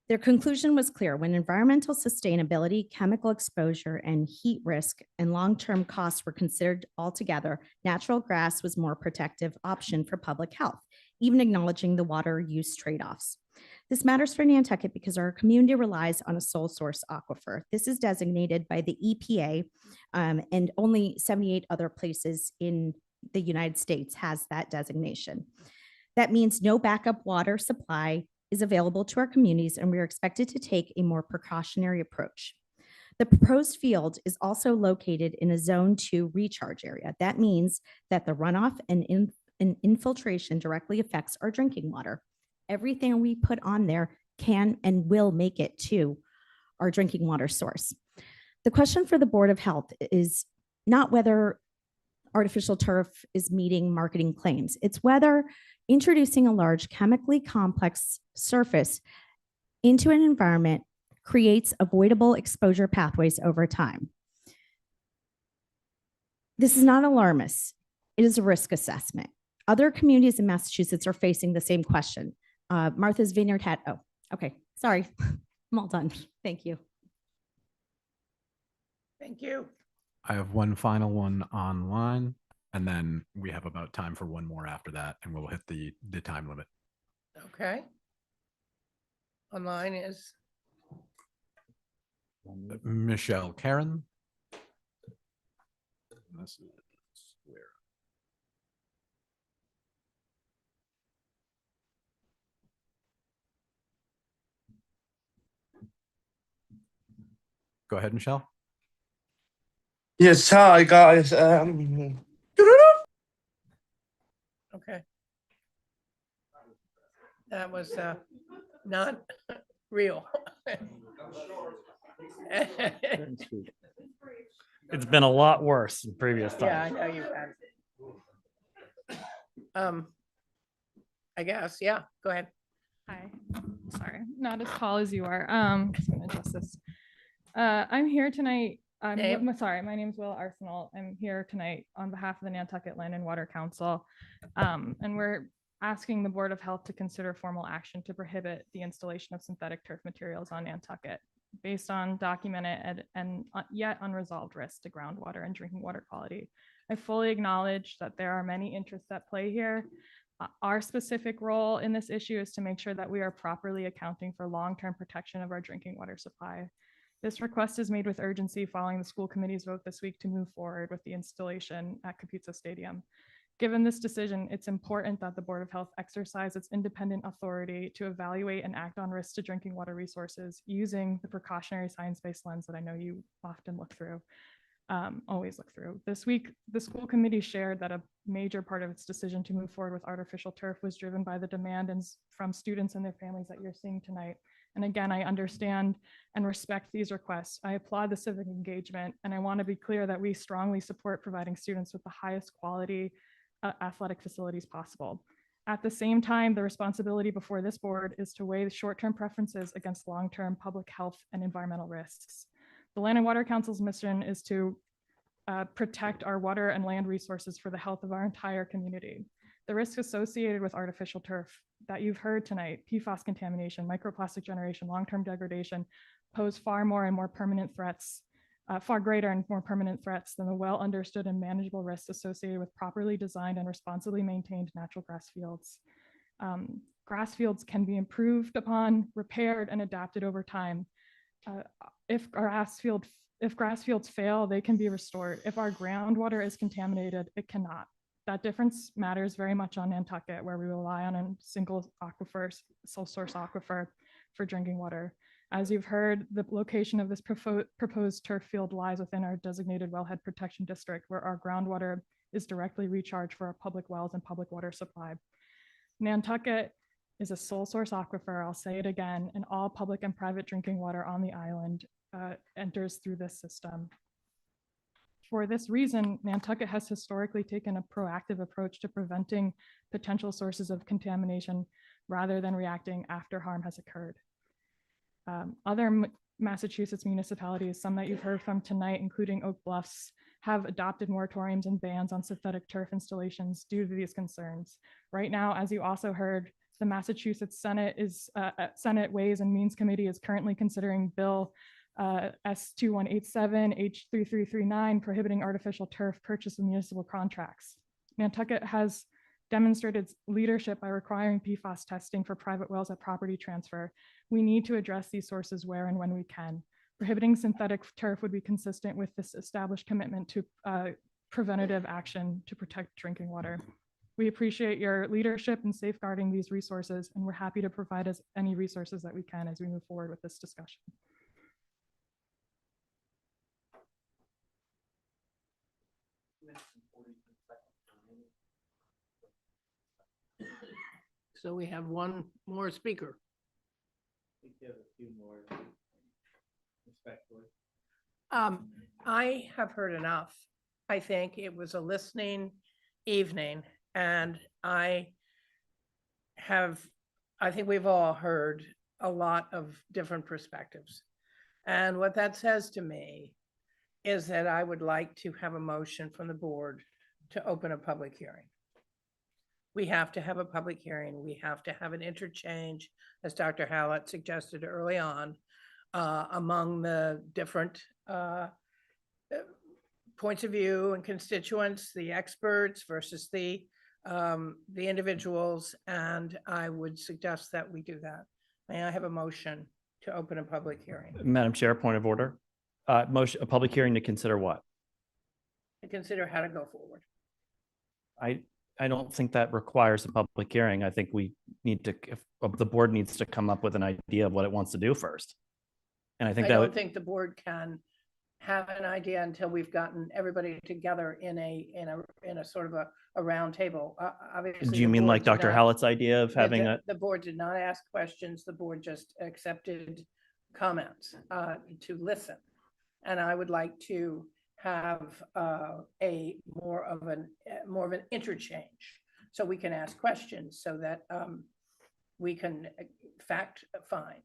Their conclusion was clear: when environmental sustainability, chemical exposure, and heat risk and long-term costs were considered altogether, natural grass was more protective option for public health, even acknowledging the water use trade-offs. This matters for Nantucket because our community relies on a sole source aquifer. This is designated by the EPA, and only 78 other places in the United States has that designation. That means no backup water supply is available to our communities, and we are expected to take a more precautionary approach. The proposed field is also located in a Zone 2 recharge area. That means that the runoff and infiltration directly affects our drinking water. Everything we put on there can and will make it to our drinking water source. The question for the Board of Health is not whether artificial turf is meeting marketing claims. It's whether introducing a large chemically complex surface into an environment creates avoidable exposure pathways over time. This is not alarmist. It is a risk assessment. Other communities in Massachusetts are facing the same question. Martha's Vineyard had, oh, okay, sorry. I'm all done. Thank you. Thank you. I have one final one online, and then we have about time for one more after that, and we'll hit the time limit. Okay. Online is Michelle Karen. This is where. Go ahead, Michelle. Yes, hi guys. okay. That was not real. It's been a lot worse in previous Yeah, I times. know you've had. I guess, yeah, go ahead. Hi, sorry, not as tall as you are. Just gonna adjust this. I'm here tonight. Name? Sorry, my name's Will Arsenal. I'm here tonight on behalf of the Nantucket Land and Water Council. And we're asking the Board of Health to consider formal action to prohibit the installation of synthetic turf materials on Nantucket based on documented and yet unresolved risks to groundwater and drinking water quality. I fully acknowledge that there are many interests at play here. Our specific role in this issue is to make sure that we are properly accounting for long-term protection of our drinking water supply. This request is made with urgency following the school committee's vote this week to move forward with the installation at Capuzzo Stadium. Given this decision, it's important that the Board of Health exercise its independent authority to evaluate and act on risks to drinking water resources using the precautionary science-based lens that I know you often look through, always look through. This week, the school committee shared that a major part of its decision to move forward with artificial turf was driven by the demand from students and their families that you're seeing tonight. And again, I understand and respect these requests. I applaud the civic engagement, and I want to be clear that we strongly support providing students with the highest quality athletic facilities possible. At the same time, the responsibility before this board is to weigh the short-term preferences against long-term public health and environmental risks. The Land and Water Council's mission is to protect our water and land resources for the health of our entire community. The risks associated with artificial turf that you've heard tonight, PFAS contamination, microplastic generation, long-term degradation, pose far more and more permanent threats, far greater and more permanent threats than the well understood and manageable risks associated with properly designed and responsibly maintained natural grass fields. Grass fields can be improved upon, repaired, and adapted over time. If grass fields fail, they can be restored. If our groundwater is contaminated, it cannot. That difference matters very much on Nantucket, where we rely on a single aquifer, sole source aquifer for drinking water. As you've heard, the location of this proposed turf field lies within our designated wellhead protection district, where our groundwater is directly recharged for our public wells and public water supply. Nantucket is a sole source aquifer, I'll say it again, and all public and private drinking water on the island enters through this system. For this reason, Nantucket has historically taken a proactive approach to preventing potential sources of contamination rather than reacting after harm has occurred. Other Massachusetts municipalities, some that you've heard from tonight, including Oak Bluffs, have adopted moratoriums and bans on synthetic turf installations due to these concerns. Right now, as you also heard, The Massachusetts Senate Ways and Means Committee is currently considering Bill S2187, H3339, prohibiting artificial turf purchase in municipal contracts. Nantucket has demonstrated its leadership by requiring PFAS testing for private wells at property transfer. We need to address these sources where and when we can. Prohibiting synthetic turf would be consistent with this established commitment to preventative action to protect drinking water. We appreciate your leadership in safeguarding these resources, and we're happy to provide us any resources that we can as we move forward with this discussion. So we have one more speaker. I have heard enough. I think it was a listening evening, and I think we've all heard a lot of different perspectives. And what that says to me is that I would like to have a motion from the board to open a public hearing. We have to have a public hearing. We have to have an interchange, as Dr. Hallett suggested early on, among the different points of view and constituents, the experts versus the individuals. And I would suggest that we do that. May I have a motion to open a public hearing? Madam Chair, point of order. A public hearing to consider what? To consider how to go forward. I don't think that requires a public hearing. I think we need to, if the board needs to come up with an idea of what it wants to do first. And I think I that don't would, think the board can have an idea until we've gotten everybody together in a sort of a round table. Obviously, do you the mean board like did Dr. not- Hallett's idea of having the board did not ask questions. The board just accepted comments to listen. And I would like to have a more of an interchange, so we can ask questions, so that we can fact find,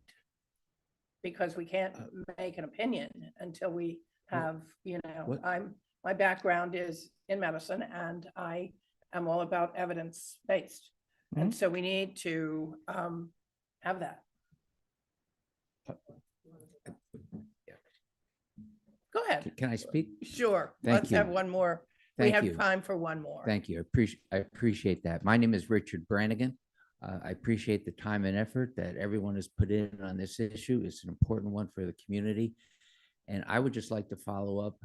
because we can't make an opinion until we have, my background is in medicine, and I am all about evidence based. And so we need to have that. Go ahead. Can I speak? Sure. Thank Let's you. have one more. We Thank have you. time for one more. Thank you. I appreciate that. My name is Richard Brannigan. I appreciate the time and effort that everyone has put in on this issue. It's an important one for the community. And I would just like to follow up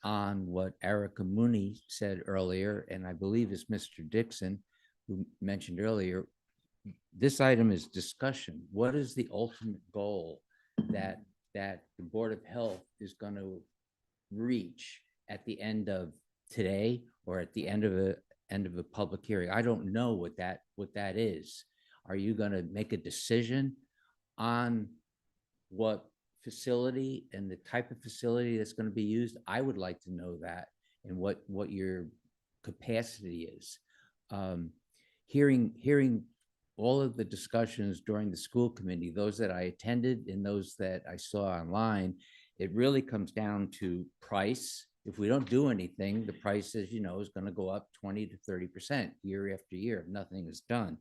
on what Erica Mooney said earlier, and I believe it's Mr. Dixon who mentioned earlier. This item is discussion. What is the ultimate goal that the Board of Health is going to reach at the end of today, or at the end of a public hearing? I don't know what that is. Are you going to make a decision on what facility and the type of facility that's going to be used? I would like to know that, and what your capacity is. Hearing all of the discussions during the school committee, those that I attended and those that I saw online, it really comes down to price. If we don't do anything, the price, as you know, is going to go up 20 to 30% year after year if nothing is done.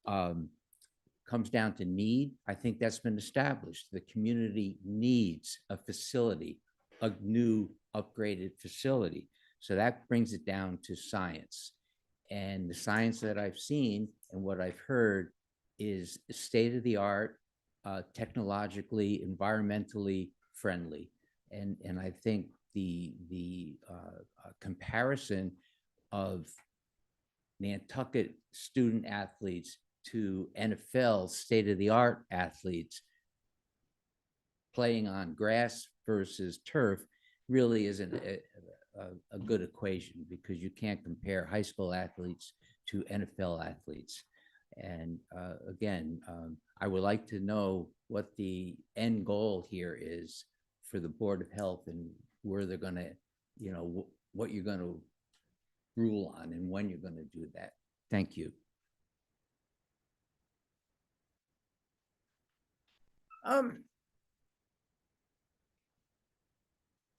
Comes down to need. I think that's been established. The community needs a facility, a new upgraded facility. So that brings it down to science. And the science that I've seen and what I've heard is state of the art, technologically, environmentally friendly. And I think the comparison of Nantucket student athletes to NFL state-of-the-art athletes playing on grass versus turf really isn't a good equation, because you can't compare high school athletes to NFL athletes. And again, I would like to know what the end goal here is for the Board of Health, and where they're going to, what you're going to rule on and when you're going to do that. Thank you.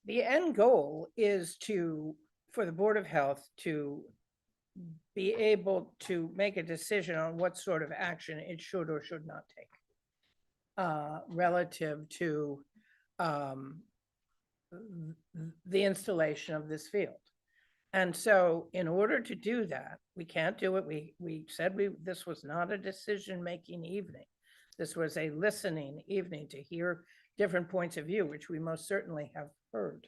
The end goal is for the Board of Health to be able to make a decision on what sort of action it should or should not take relative to the installation of this field. And so in order to do that, we can't do it. We said this was not a decision-making evening. This was a listening evening to hear different points of view, which we most certainly have heard.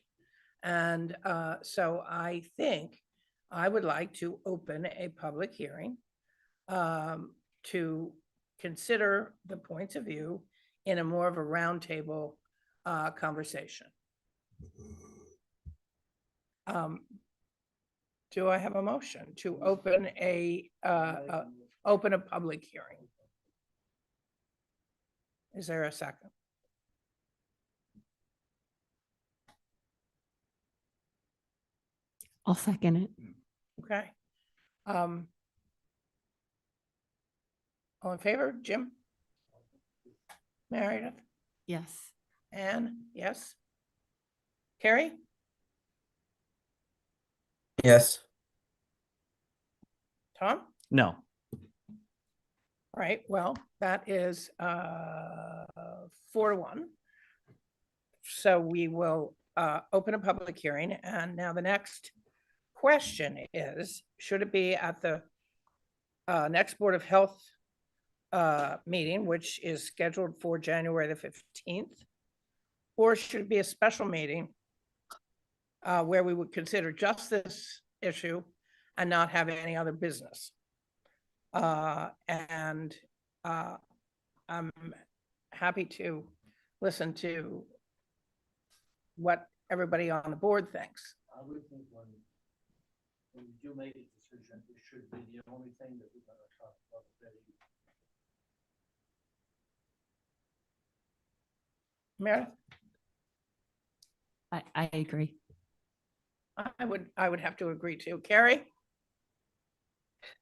And so I think I would like to open a public hearing to consider the points of view in a more of a roundtable conversation. Do I have a motion to open a public hearing? Is there a second? I'll second it. Okay. All in favor, Jim? Meredith? Yes. Anne? Yes. Carrie? Yes. Tom? No. All right, well, that is 4-1. So we will open a public hearing. And now the next question is, should it be at the next Board of Health meeting, which is scheduled for January the 15th? Or should it be a special meeting where we would consider just this issue and not have any other business? And I'm happy to listen to what everybody on the board thinks. I would think when you do make a decision, it should be the only thing that we're going to talk about that evening. Meredith? I agree. I would have to agree too. Carrie?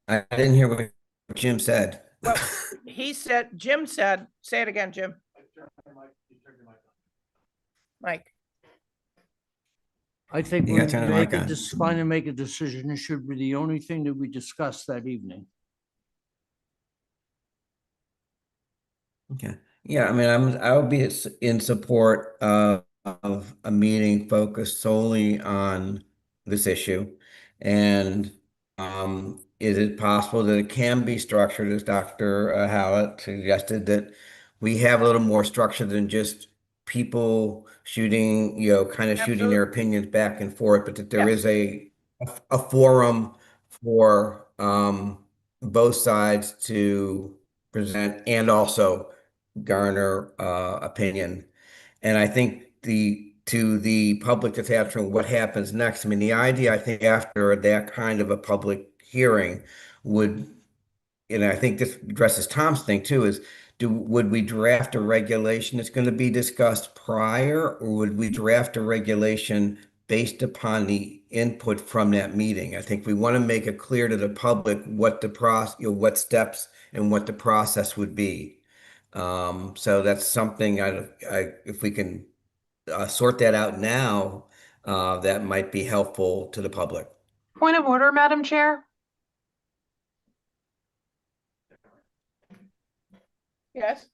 I didn't hear what Jim said. Well, Jim said, say it again, Jim. Mike? I think You when gotta turn we the mic make on. finally make a decision, it should be the only thing that we discuss that evening. Okay. Yeah, I mean, I would be in support of a meeting focused solely on this issue. And is it possible that it can be structured, as Dr. Hallett suggested, that we have a little more structure than just people shooting, kind of shooting their opinions back and forth, but that there is a forum for both sides to present and also garner opinion. And I think to the public that's answering what happens next, I mean, the idea, I think, after that kind of a public hearing would, and I think this addresses Tom's thing too, is would we draft a regulation that's going to be discussed prior, or would we draft a regulation based upon the input from that meeting? I think we want to make it clear to the public what the what steps and what the process would be. So that's something if we can sort that out now, that might be helpful to the public. Point of order, Madam Chair. Yes.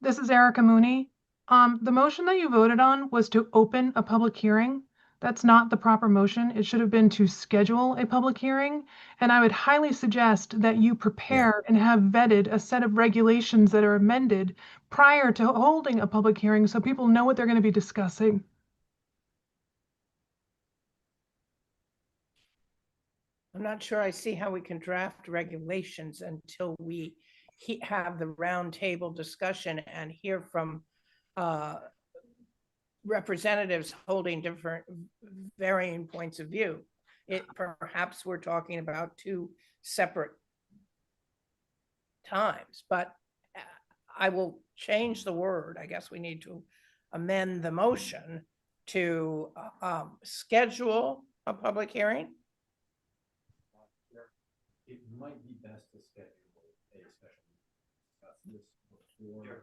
This is Erica Mooney. The motion that you voted on was to open a public hearing. That's not the proper motion. It should have been to schedule a public hearing. And I would highly suggest that you prepare and have vetted a set of regulations that are amended prior to holding a public hearing so people know what they're going to be discussing. I'm not sure I see how we can draft regulations until we have the roundtable discussion and hear from representatives holding different varying points of view. Perhaps we're talking about two separate times, but I will change the word. I guess we need to amend the motion to schedule a public hearing. It might be best to schedule a special meeting.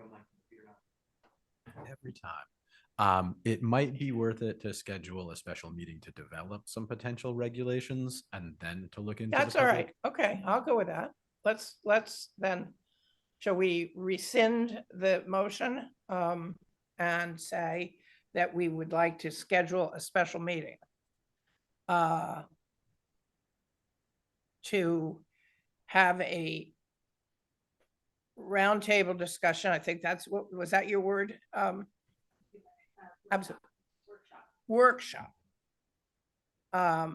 Every time. It might be worth it to schedule a special meeting to develop some potential regulations and then to look into. That's all right. Okay, I'll go with that. Let's then, shall we rescind the motion and say that we would like to schedule a special meeting to have a roundtable discussion. I think that's what, was that your word? Absolutely. Workshop. All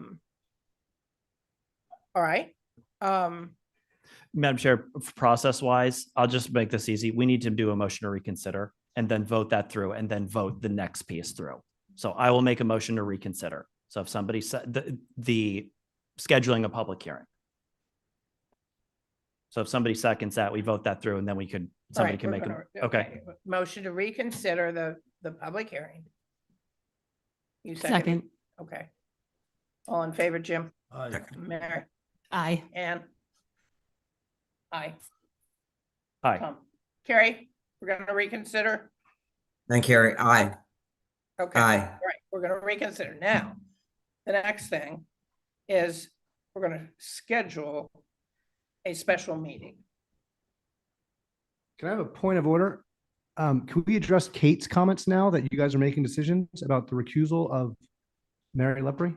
right. Madam Chair, process wise, I'll just make this easy. We need to do a motion to reconsider and then vote that through and then vote the next piece through. So I will make a motion to reconsider. So if somebody said the scheduling a public hearing. So if somebody seconds that, we vote that through and then we could, somebody Right, can we're make gonna- a, okay. Motion to reconsider the public hearing. You Second. Okay. All in favor, Jim? Aye. Mary? Aye. Ann? Aye. Aye. Tom? Carrie, we're gonna reconsider? And Carrie, aye. Okay. Aye. All right, we're gonna reconsider. Now, the next thing is we're gonna schedule a special meeting. Can I have a point of order? Can we address Kate's comments now that you guys are making decisions about the recusal of Mary Lepre?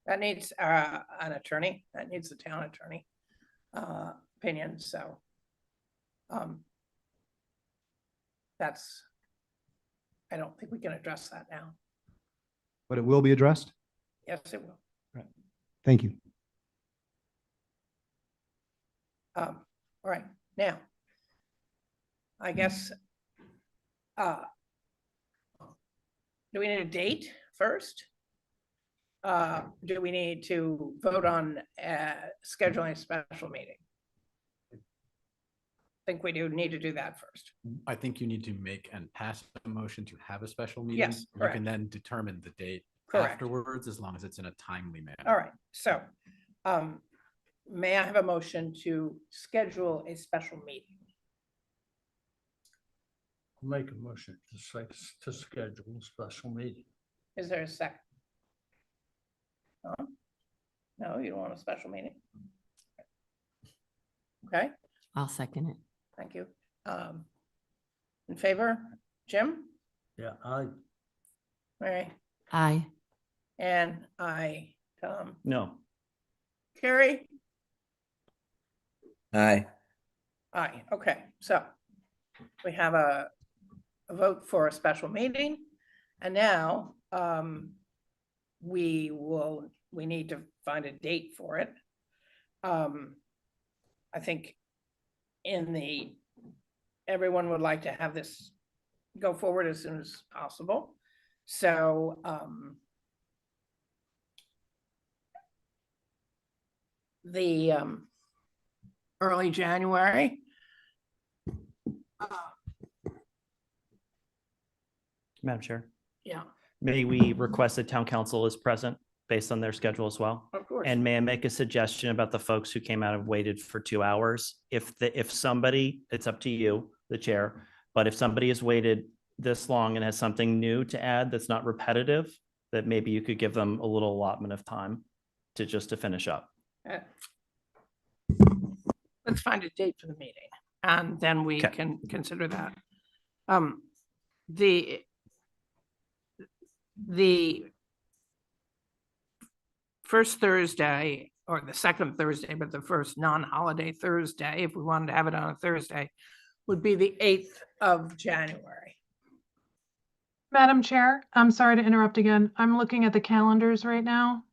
That needs an attorney, that needs the town attorney opinion, so. That's, I don't think we can address that now. But it will be addressed? Yes, it will. Thank you. All right, now. I guess, do we need a date first? Do we need to vote on scheduling a special meeting? I think we do need to do that first. I think you need to make and pass a motion to have a special meeting. Yes, You correct. can then determine the date Correct. afterwards, as long as it's in a timely manner. All right, so may I have a motion to schedule a special meeting? Make a motion to schedule a special meeting. Is there a second? No, you don't want a special meeting? Okay, I'll second it. thank you. In favor, Jim? Yeah, I Mary? Aye. And I, Tom? No. Carrie? Aye. Aye, okay, so we have a vote for a special meeting. And now we need to find a date for it. I think everyone would like to have this go forward as soon as possible. So the early January. Madam Chair, Yeah, may we request that town council is present based on their schedule as well? of course. And may I make a suggestion about the folks who came out and waited for 2 hours? If somebody, it's up to you, the chair, but if somebody has waited this long and has something new to add that's not repetitive, that maybe you could give them a little allotment of time to finish up. Let's find a date for the meeting and then we Okay. can consider that. The first Thursday or the second Thursday, but the first non-holiday Thursday, if we wanted to have it on a Thursday, would be the 8th of January. Madam Chair, I'm sorry to interrupt again. I'm looking at the calendars right now.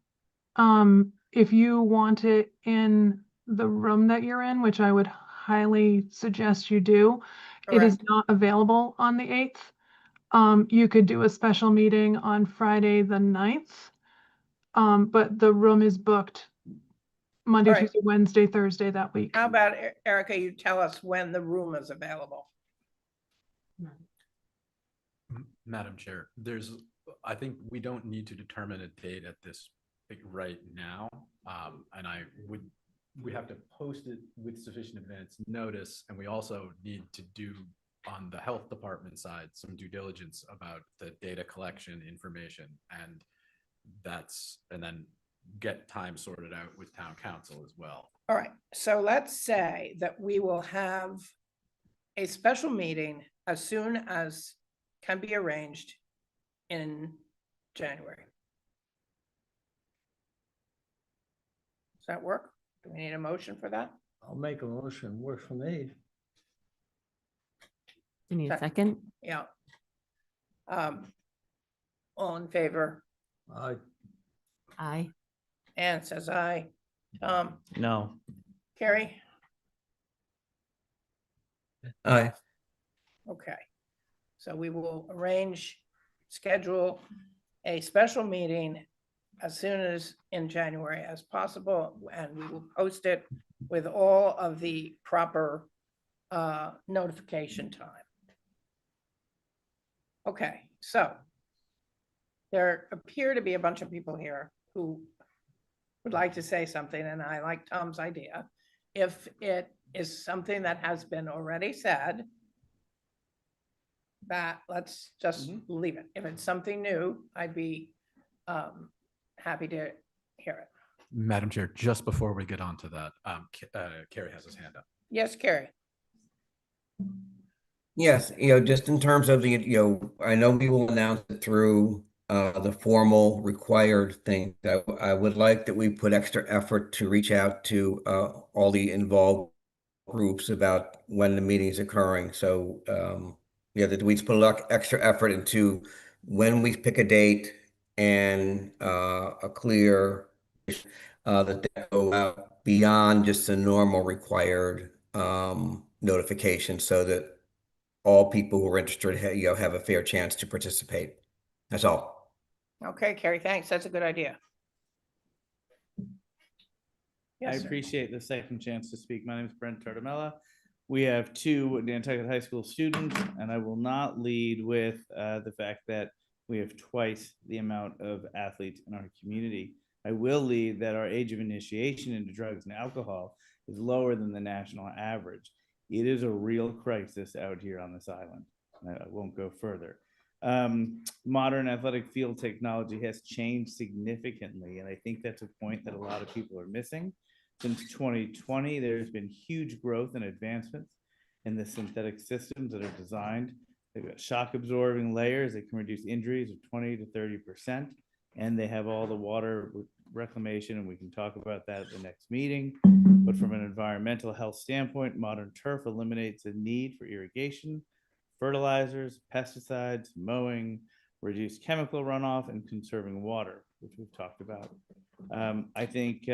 If you want it in the room that you're in, which I would highly suggest you do, it is not available on the 8th. You could do a special meeting on Friday, the 9th. But the room is booked Monday, All right. Tuesday, Wednesday, Thursday that week. How about Erica, you tell us when the room is available? Madam Chair, I think we don't need to determine a date at this right now. And we have to post it with sufficient advance notice, and we also need to do on the health department side, some due diligence about the data collection information, and then get time sorted out with town council as well. All right, so let's say that we will have a special meeting as soon as can be arranged in January. Does that work? Do we need a motion for that? I'll make a motion, works for me. You need a second? Yeah. All in favor? Aye. Aye. Anne says aye. Tom, No. Carrie? Aye. Okay. So we will schedule a special meeting as soon as in January as possible, and we will post it with all of the proper notification time. Okay, so there appear to be a bunch of people here who would like to say something, and I like Tom's idea. If it is something that has been already said, that let's just leave it. If it's something new, I'd be happy to hear it. Madam Chair, just before we get on to that, Carrie has his hand up. Yes, Carrie. Yes, just in terms of I know we will announce it through the formal required thing. I would like that we put extra effort to reach out to all the involved groups about when the meeting is occurring. So that we put a lot extra effort into when we pick a date and a clear that they go out beyond just the normal required notification, so that all people who are interested have a fair chance to participate. That's all. Okay, Carrie, thanks. That's a good idea. I Yes, sir. appreciate the second chance to speak. My name is Brent Tartamella. We have two Nantucket High School students, and I will not lead with the fact that we have twice the amount of athletes in our community. I will lead that our age of initiation into drugs and alcohol is lower than the national average. It is a real crisis out here on this island. I won't go further. Modern athletic field technology has changed significantly, and I think that's a point that a lot of people are missing. Since 2020, there's been huge growth and advancements in the synthetic systems that are designed. They've got shock absorbing layers that can reduce injuries of 20 to 30%, and they have all the water reclamation, and we can talk about that at the next meeting. But from an environmental health standpoint, modern turf eliminates the need for irrigation, fertilizers, pesticides, mowing, reduced chemical runoff, and conserving water, which we've talked about. I think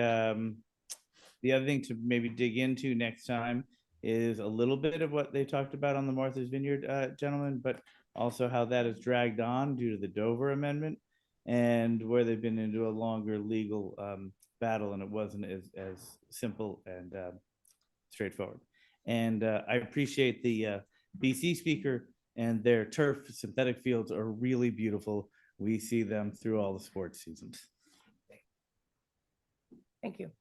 the other thing to maybe dig into next time is a little bit of what they talked about on the Martha's Vineyard gentlemen, but also how that is dragged on due to the Dover Amendment, and where they've been into a longer legal battle, and it wasn't as simple and straightforward. And I appreciate the BC speaker, and their turf synthetic fields are really beautiful. We see them through all the sports seasons. Thank you.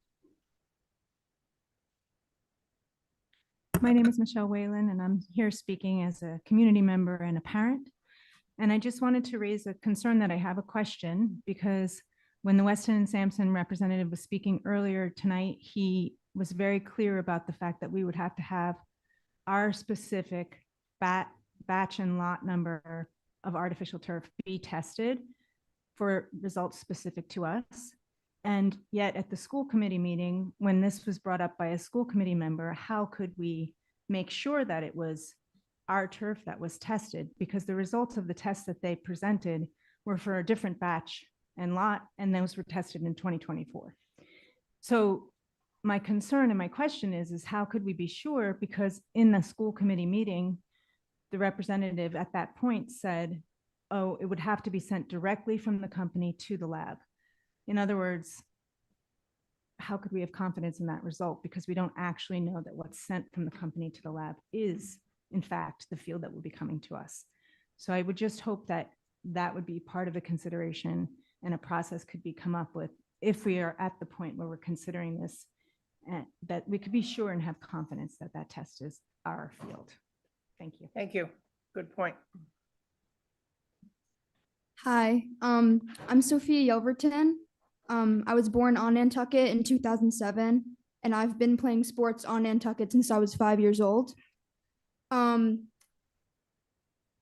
My name is Michelle Whalen, and I'm here speaking as a community member and a parent. And I just wanted to raise a concern that I have a question, because when the Weston and Sampson representative was speaking earlier tonight, he was very clear about the fact that we would have to have our specific batch and lot number of artificial turf be tested for results specific to us. And yet at the school committee meeting, when this was brought up by a school committee member, how could we make sure that it was our turf that was tested? Because the results of the tests that they presented were for a different batch and lot, and those were tested in 2024. So my concern and my question is how could we be sure? Because in the school committee meeting, the representative at that point said, oh, it would have to be sent directly from the company to the lab. In other words, how could we have confidence in that result? Because we don't actually know that what's sent from the company to the lab is, in fact, the field that will be coming to us. So I would just hope that that would be part of a consideration, and a process could be come up with if we are at the point where we're considering this, and that we could be sure and have confidence that that test is our field. Thank you. Thank you. Good point. Hi, I'm Sophia Yelverton. I was born on Nantucket in 2007, and I've been playing sports on Nantucket since I was 5 years old.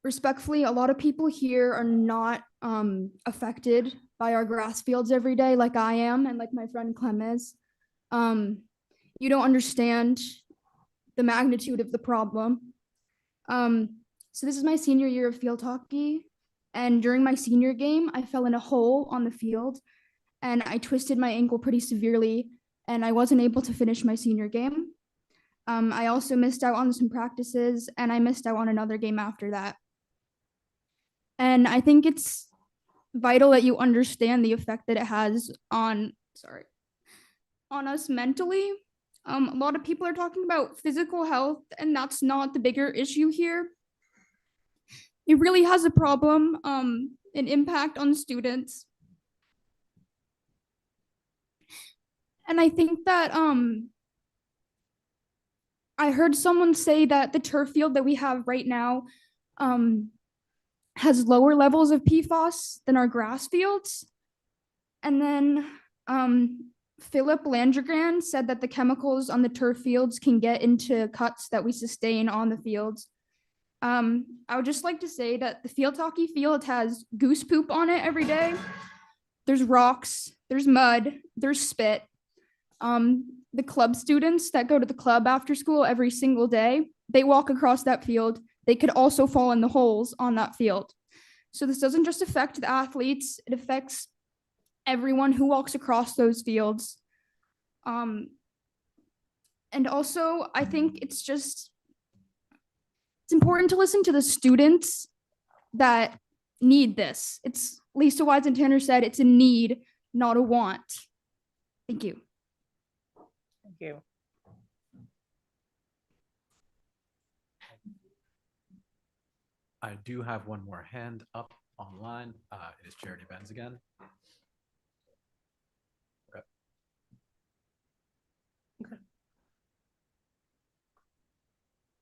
Respectfully, a lot of people here are not affected by our grass fields every day like I am and like my friend Clem is. You don't understand the magnitude of the problem. So this is my senior year of field hockey. And during my senior game, I fell in a hole on the field and I twisted my ankle pretty severely and I wasn't able to finish my senior game. I also missed out on some practices and I missed out on another game after that. And I think it's vital that you understand the effect that it has on us mentally. A lot of people are talking about physical health, and that's not the bigger issue here. It really has a problem, an impact on students. And I think that I heard someone say that the turf field that we have right now has lower levels of PFAS than our grass fields. And then Philip Landrigan said that the chemicals on the turf fields can get into cuts that we sustain on the fields. I would just like to say that the field hockey field has goose poop on it every day. There's rocks, there's mud, there's spit. The club students that go to the club after school every single day, they walk across that field. They could also fall in the holes on that field. So this doesn't just affect the athletes, it affects everyone who walks across those fields. And also, I think it's important to listen to the students that need this. It's Lisa Wides Tanner said, it's a need, not a want. Thank you. Thank you. I do have one more hand up online. It is Charity Benz again.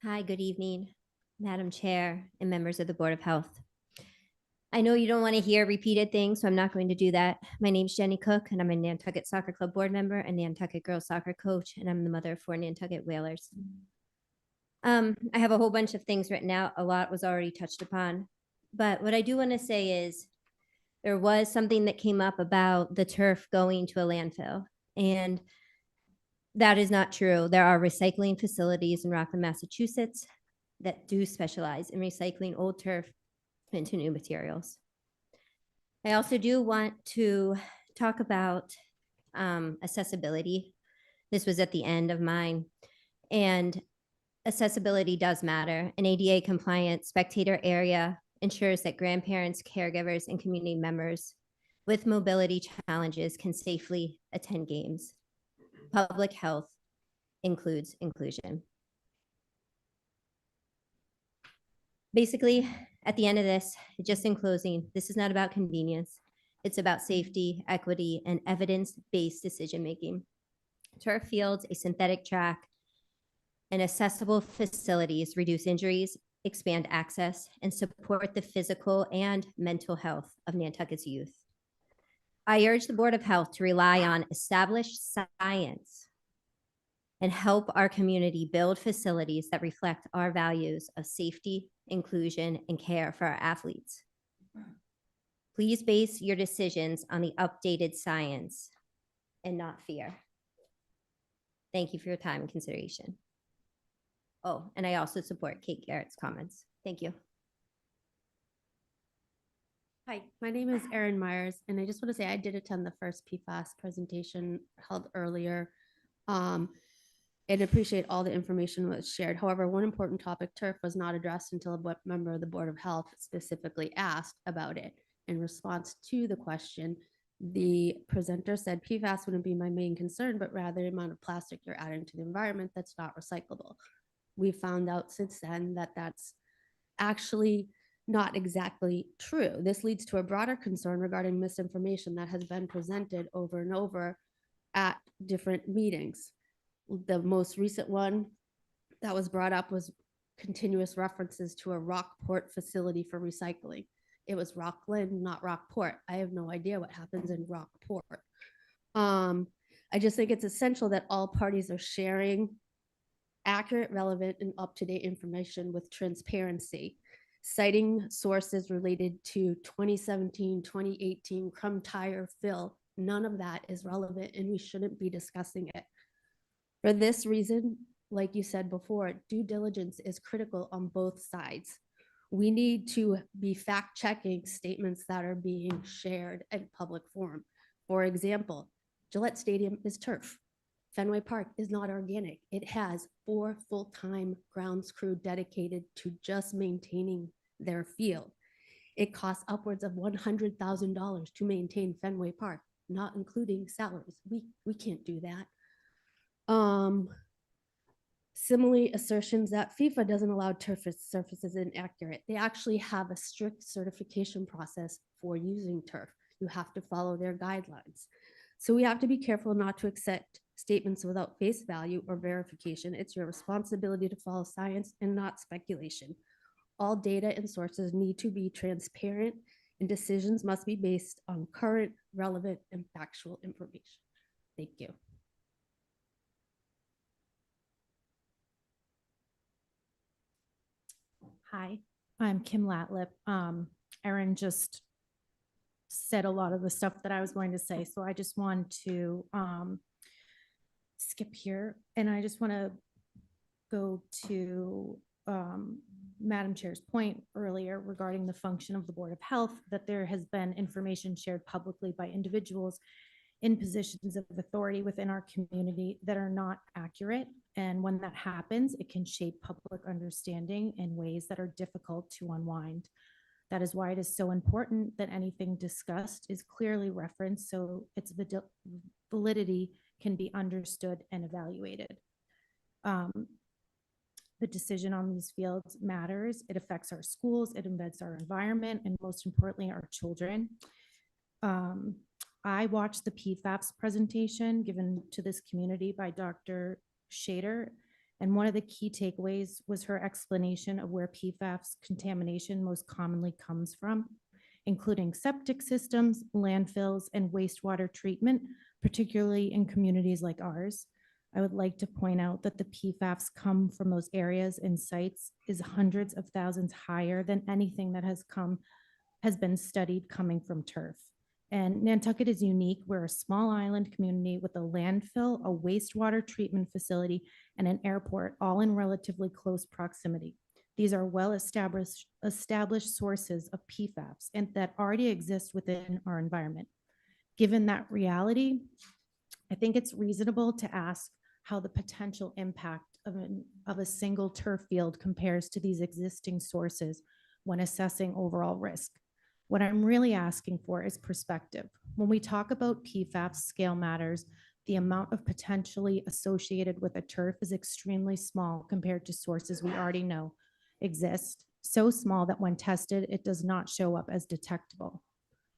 Hi, good evening, Madam Chair and members of the Board of Health. I know you don't want to hear repeated things, so I'm not going to do that. My name's Jenny Cook, and I'm a Nantucket Soccer Club board member and Nantucket girls soccer coach, and I'm the mother of 4 Nantucket Whalers. I have a whole bunch of things written out. A lot was already touched upon, but what I do want to say is there was something that came up about the turf going to a landfill, and that is not true. There are recycling facilities in Rockland, Massachusetts that do specialize in recycling old turf into new materials. I also do want to talk about accessibility. This was at the end of mine, and accessibility does matter. An ADA compliant spectator area ensures that grandparents, caregivers, and community members with mobility challenges can safely attend games. Public health includes inclusion. Basically, at the end of this, just in closing, this is not about convenience. It's about safety, equity, and evidence-based decision-making. Turf fields, a synthetic track, and accessible facilities reduce injuries, expand access, and support the physical and mental health of Nantucket's youth. I urge the Board of Health to rely on established science and help our community build facilities that reflect our values of safety, inclusion, and care for our athletes. Please base your decisions on the updated science and not fear. Thank you for your time and consideration. Oh, and I also support Kate Garrett's comments. Thank you. Hi, my name is Erin Myers, and I just want to say I did attend the first PFAS presentation held earlier, and appreciate all the information that was shared. However, one important topic, turf, was not addressed until a member of the Board of Health specifically asked about it. In response to the question, the presenter said PFAS wouldn't be my main concern, but rather the amount of plastic you're adding to the environment that's not recyclable. We found out since then that that's actually not exactly true. This leads to a broader concern regarding misinformation that has been presented over and over at different meetings. The most recent one that was brought up was continuous references to a Rockport facility for recycling. It was Rockland, not Rockport. I have no idea what happens in Rockport. I just think it's essential that all parties are sharing accurate, relevant, and up-to-date information with transparency, citing sources related to 2017, 2018 crumb tire fill. None of that is relevant, and we shouldn't be discussing it. For this reason, like you said before, due diligence is critical on both sides. We need to be fact-checking statements that are being shared in public forum. For example, Gillette Stadium is turf. Fenway Park is not organic. It has 4 full-time grounds crew dedicated to just maintaining their field. It costs upwards of $100,000 to maintain Fenway Park, not including salaries. We can't do that. Similarly, assertions that FIFA doesn't allow turf surfaces is inaccurate. They actually have a strict certification process for using turf. You have to follow their guidelines. So we have to be careful not to accept statements without face value or verification. It's your responsibility to follow science and not speculation. All data and sources need to be transparent, and decisions must be based on current, relevant, and factual information. Thank you. Hi, I'm Kim Latlip. Erin just said a lot of the stuff that I was going to say, so I just want to skip here, and I just want to go to Madam Chair's point earlier regarding the function of the Board of Health, that there has been information shared publicly by individuals in positions of authority within our community that are not accurate. And when that happens, it can shape public understanding in ways that are difficult to unwind. That is why it is so important that anything discussed is clearly referenced so its validity can be understood and evaluated. The decision on these fields matters. It affects our schools, it embeds our environment, and most importantly, our children. I watched the PFAS presentation given to this community by Dr. Shader, and one of the key takeaways was her explanation of where PFAS contamination most commonly comes from, including septic systems, landfills, and wastewater treatment, particularly in communities like ours. I would like to point out that the PFAS come from those areas and sites is hundreds of thousands higher than anything that has been studied coming from turf. And Nantucket is unique. We're a small island community with a landfill, a wastewater treatment facility, and an airport, all in relatively close proximity. These are well-established sources of PFAS and that already exist within our environment. Given that reality, I think it's reasonable to ask how the potential impact of a single turf field compares to these existing sources when assessing overall risk. What I'm really asking for is perspective. When we talk about PFAS scale matters, the amount of potentially associated with a turf is extremely small compared to sources we already know exist, so small that when tested, it does not show up as detectable.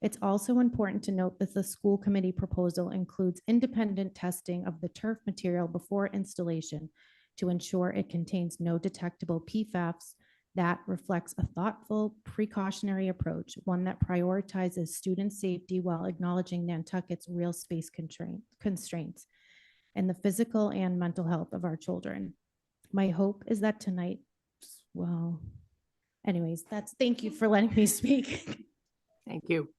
It's also important to note that the school committee proposal includes independent testing of the turf material before installation to ensure it contains no detectable PFAS. That reflects a thoughtful, precautionary approach, one that prioritizes student safety while acknowledging Nantucket's real space constraints and the physical and mental health of our children. My hope is that tonight, well, anyways, thank you for letting me speak. Thank you.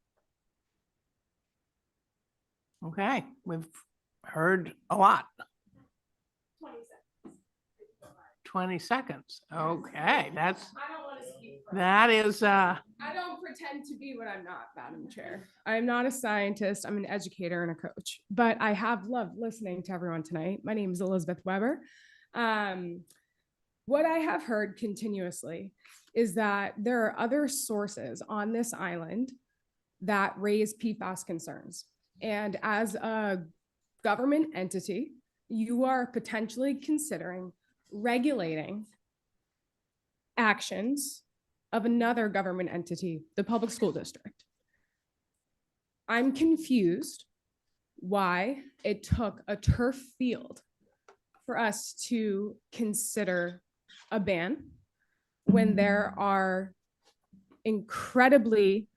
Okay, we've heard a lot. 20 seconds. Okay, that is I don't pretend to be what I'm not, Madam Chair. I'm not a scientist. I'm an educator and a coach, but I have loved listening to everyone tonight. My name is Elizabeth Weber. What I have heard continuously is that there are other sources on this island that raise PFAS concerns. And as a government entity, you are potentially considering regulating actions of another government entity, the public school district. I'm confused why it took a turf field for us to consider a ban. when there are incredibly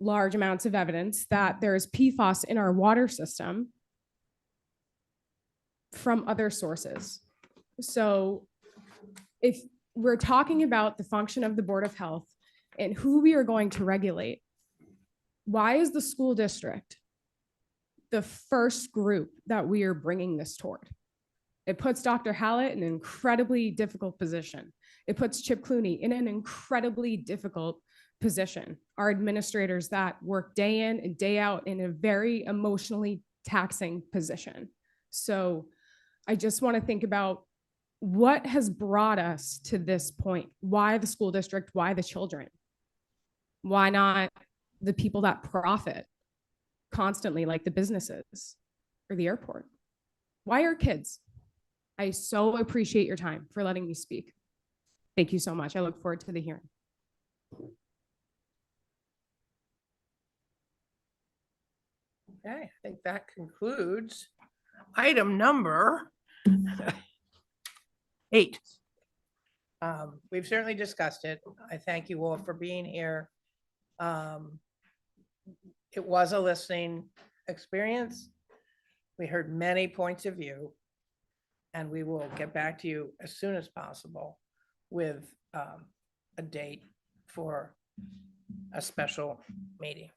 large amounts of evidence that there is PFAS in our water system from other sources. So if we're talking about the function of the Board of Health and who we are going to regulate, why is the school district the first group that we are bringing this toward? It puts Dr. Hallett in an incredibly difficult position. It puts Chip Clooney in an incredibly difficult position. Our administrators that work day in and day out in a very emotionally taxing position. So I just want to think about what has brought us to this point. Why the school district? Why the children? Why not the people that profit constantly, like the businesses or the airport? Why our kids? I so appreciate your time for letting me speak. Thank you so much. I look forward to the hearing. Okay, I think that concludes item number 8. We've certainly discussed it. I thank you all for being here. It was a listening experience. We heard many points of view, and we will get back to you as soon as possible with a date for a special meeting.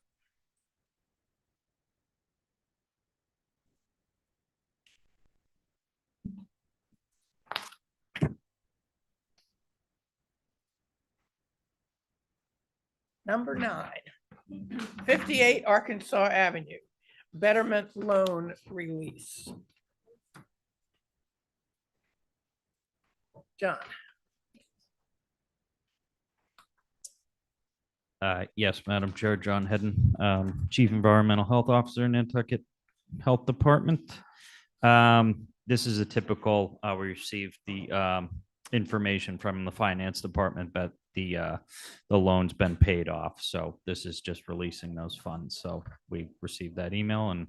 Number 9, 58 Arkansas Avenue, Betterment Loan Release. John. Yes, Madam Chair, John Hedden, Chief Environmental Health Officer, Nantucket Health Department. This is a typical, we received the information from the Finance Department, but the loan's been paid off. So this is just releasing those funds. So we received that email and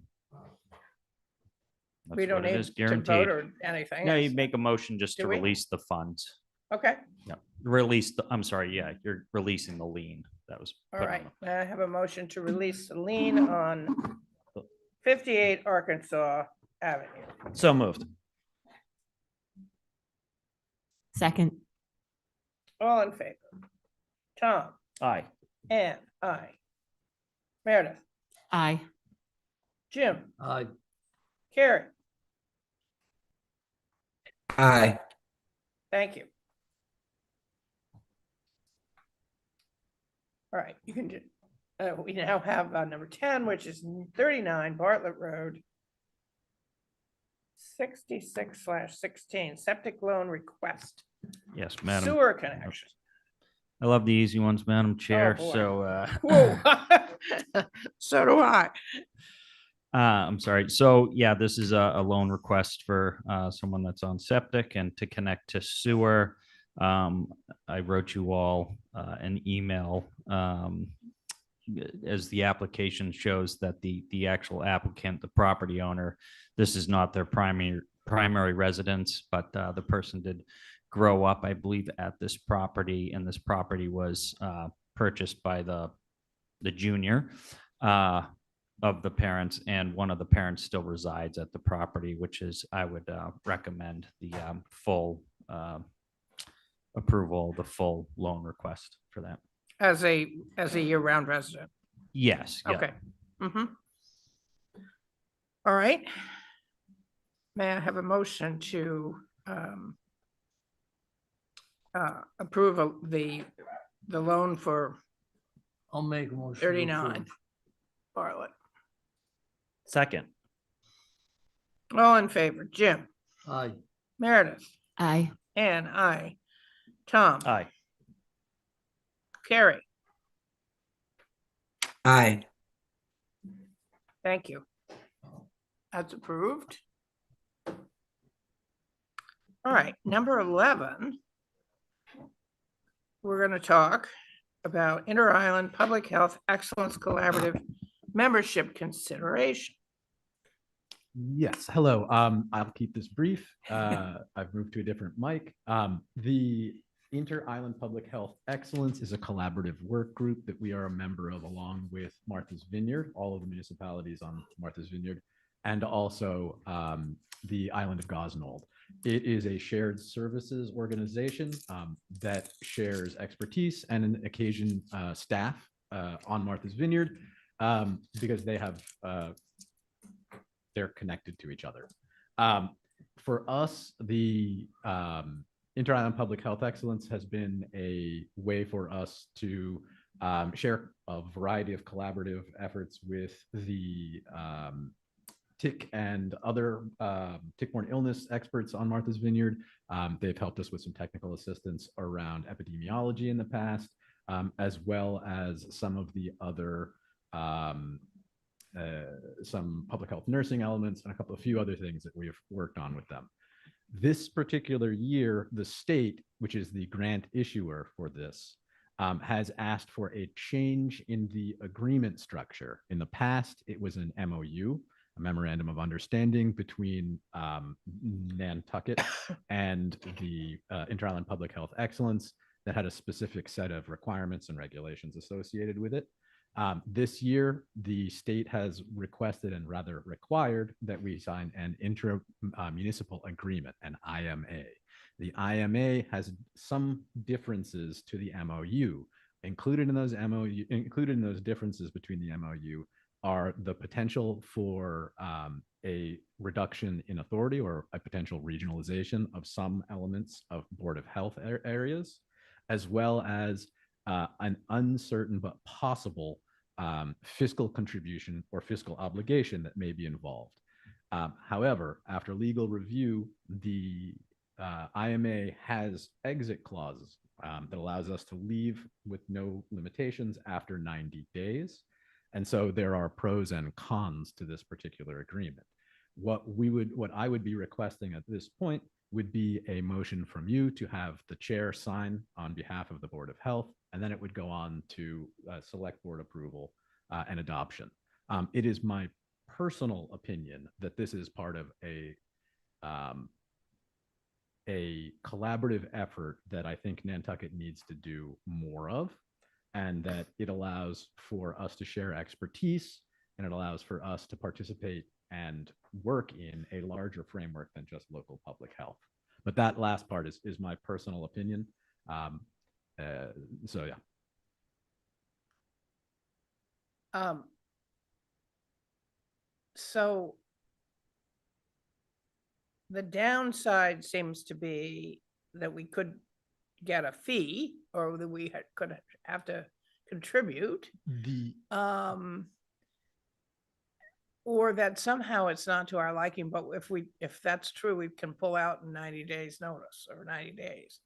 We don't what it need is, to guaranteed. vote or anything. No, you make a motion just Do to we? release the funds. Okay, Yeah, release the, I'm sorry, yeah, you're releasing the lien that was all put on right. the- May I have a motion to release the lien on 58 Arkansas Avenue? So moved. Second. All in favor? Tom? Aye. Ann? Aye. Meredith? Aye. Jim? Aye. Carrie? Aye. Thank you. All right, you can do, we now have number 10, which is 39 Bartlett Road, 66/16, septic loan request, Yes, Madam. sewer connection. I love the easy ones, Madam Chair. boy. So, Whoa. So do I. I'm sorry. So yeah, this is a loan request for someone that's on septic and to connect to sewer. I wrote you all an email as the application shows that the actual applicant, the property owner, this is not their primary residence, but the person did grow up, I believe, at this property, and this property was purchased by the junior of the parents, and one of the parents still resides at the property, which is, I would recommend the full approval, the full loan request for that. As a year-round resident. Yes. Yeah. Okay. All right. May I have a motion to approve the loan for I'll make a motion. to 39 approve. Bartlett? Second. All in favor? Jim? Aye. Meredith? Aye. Ann? Aye. Tom? Aye. Carrie? Aye. Thank you. That's approved. All right, number 11. We're going to talk about Inter-Island Public Health Excellence Collaborative membership consideration. Yes, hello. I'll keep this brief. I've moved to a different mic. The Inter-Island Public Health Excellence is a collaborative work group that we are a member of, along with Martha's Vineyard, all of the municipalities on Martha's Vineyard, and also the island of Gosnold. It is a shared services organization that shares expertise and an occasion staff on Martha's Vineyard because they have they're connected to each other. For us, the Inter-Island Public Health Excellence has been a way for us to share a variety of collaborative efforts with the tick and other tick-borne illness experts on Martha's Vineyard. They've helped us with some technical assistance around epidemiology in the past, as well as some of the other some public health nursing elements and a few other things that we've worked on with them. This particular year, the state, which is the grant issuer for this, has asked for a change in the agreement structure. In the past, it was an MOU, a memorandum of understanding between Nantucket and the Inter-Island Public Health Excellence that had a specific set of requirements and regulations associated with it. This year, the state has requested and rather required that we sign an intra-municipal agreement, an IMA. The IMA has some differences to the MOU. Included in those differences between the MOU are the potential for a reduction in authority or a potential regionalization of some elements of Board of Health areas, as well as an uncertain but possible fiscal contribution or fiscal obligation that may be involved. However, after legal review, the IMA has exit clauses that allows us to leave with no limitations after 90 days. And so there are pros and cons to this particular agreement. What I would be requesting at this point would be a motion from you to have the chair sign on behalf of the Board of Health, and then it would go on to select board approval and adoption. It is my personal opinion that this is part of a collaborative effort that I think Nantucket needs to do more of, and that it allows for us to share expertise, and it allows for us to participate and work in a larger framework than just local public health. But that last part is my personal opinion. So yeah. So the downside seems to be that we could get a fee, or that we could have to contribute, or that somehow it's not to our liking. But if that's true, we can pull out in 90 days notice, or 90 days.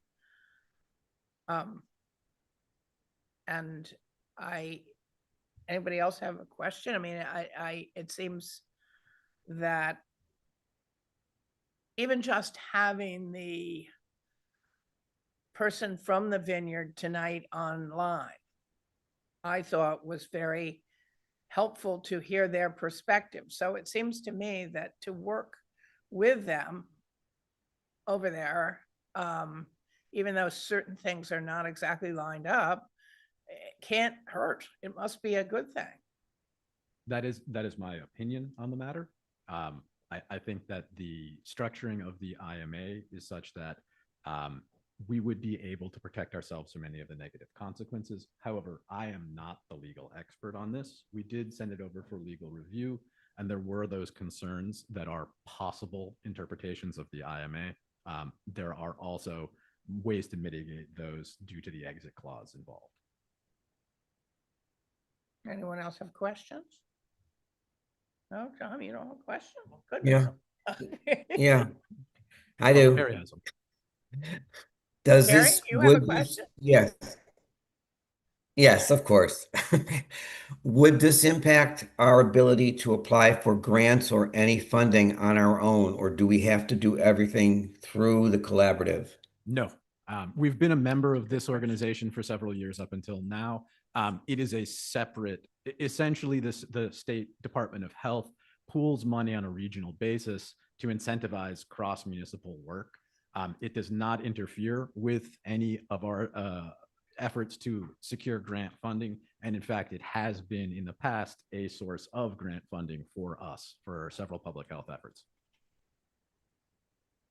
And anybody else have a question? I mean, it seems that even just having the person from the vineyard tonight online, I thought was very helpful to hear their perspective. So it seems to me that to work with them over there, even though certain things are not exactly lined up, it can't hurt. It must be a good thing. That is my opinion on the matter. I think that the structuring of the IMA is such that we would be able to protect ourselves from any of the negative consequences. However, I am not the legal expert on this. We did send it over for legal review, and there were those concerns that are possible interpretations of the IMA. There are also ways to mitigate those due to the exit clause involved. Anyone else have questions? No, Tom, you don't have a question? Goodness. Yeah, I do. Harry has them. Does Harry, this, you have a would this, question? yes. Yes, of course. Would this impact our ability to apply for grants or any funding on our own, or do we have to do everything through the collaborative? No. We've been a member of this organization for several years up until now. It is a separate, essentially the State Department of Health pools money on a regional basis to incentivize cross-municipal work. It does not interfere with any of our efforts to secure grant funding. And in fact, it has been in the past a source of grant funding for us for several public health efforts.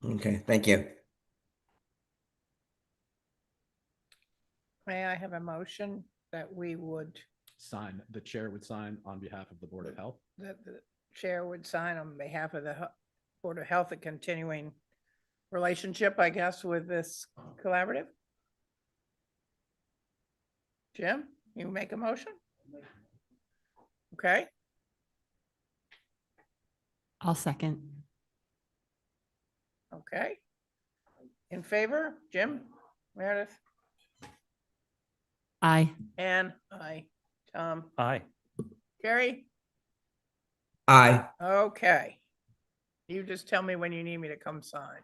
Okay, thank you. May I have a motion that we would, The chair would sign on behalf of the Board of Health. that the chair would sign on behalf of the Board of Health, a continuing relationship, I guess, with this collaborative? Jim, you make a motion? Okay, I'll second. okay. In favor, Jim, Meredith, Aye. Ann, aye. Tom, Aye. Carrie? Aye. Okay. You just tell me when you need me to come sign.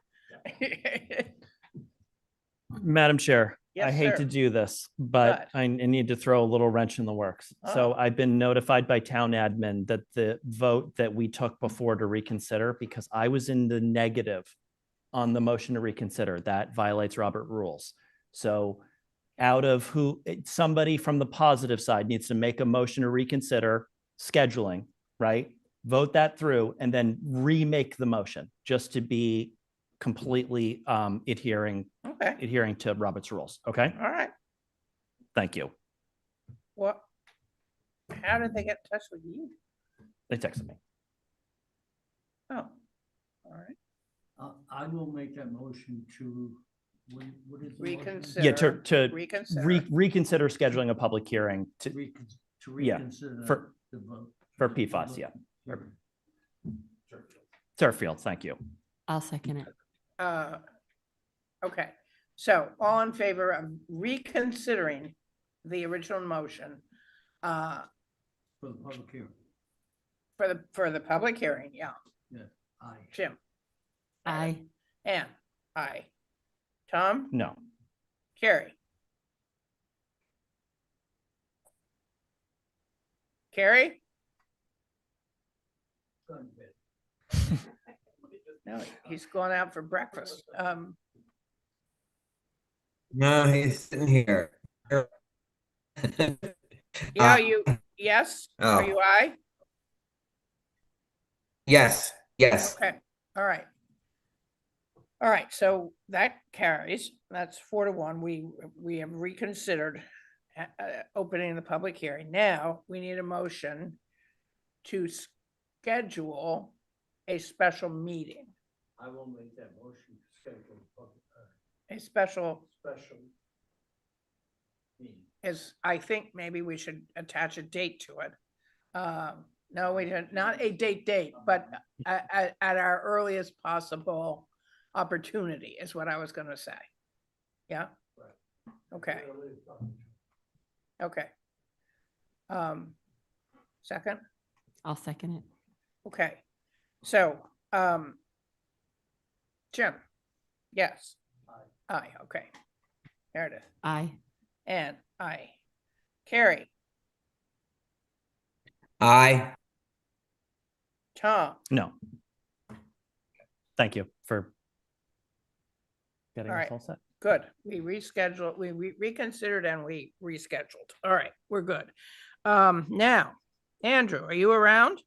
Madam Chair, I Yes, hate sir. to do this, but I need to throw a little wrench in the works. So Oh. I've been notified by town admin that the vote that we took before to reconsider, because I was in the negative on the motion to reconsider, that violates Robert rules. So out of somebody from the positive side needs to make a motion to reconsider scheduling, right? Vote that through and then remake the motion just to be completely adhering to Robert's rules. Okay, All right. thank you. What? How did they get in touch with you? They texted me. Oh, all right. I will make that motion to, what is the motion? Reconsider. Yeah, to Reconsider. reconsider scheduling a public hearing to To yeah, reconsider for the vote. for PFAS. Yeah, Turfield. Thank you. I'll second it. Okay, so all in favor of reconsidering the original motion For the public hearing. for the public hearing, yeah. Yeah, aye. Jim, Aye. Ann, aye. Tom, No. Carrie. Carrie? No, he's going out for breakfast. No, he's sitting here. Yeah, you, yes, are Oh. you aye? Yes, yes. Okay, all right. All right, so that carries. That's 4-1. We have reconsidered opening the public hearing. Now, we need a motion to schedule a special meeting, I will make that motion to schedule a public, a special meeting. is, I think maybe we should attach a date to it. No, we didn't, not a date, but at our earliest possible opportunity is what I was gonna say. Yeah? Okay, okay. Second? I'll second it. Okay, so, Jim? Yes. Aye, okay. Meredith? Aye. And aye. Carrie? Aye. Tom? No. Thank you for getting All us right. all set. Good. We rescheduled, we reconsidered and we rescheduled. All right, we're good. Now, Andrew, are you around?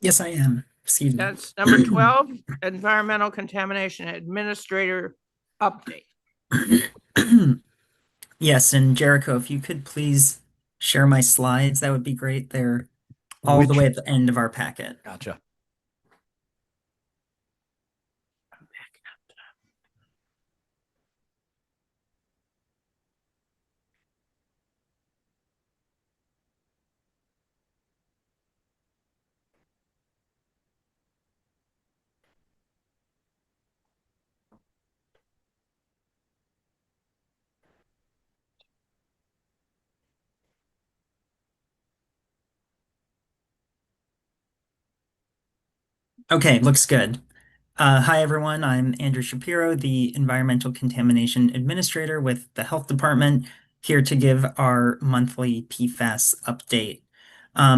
Yes, I am. Excuse me. That's number 12, Environmental Contamination Administrator update. Yes, and Jericho, if you could please share my slides, that would be great. They're all the way at the end of our packet. Gotcha. Okay, looks good. Hi, everyone. I'm Andrew Shapiro, the Environmental Contamination Administrator with the Health Department, here to give our monthly PFAS update.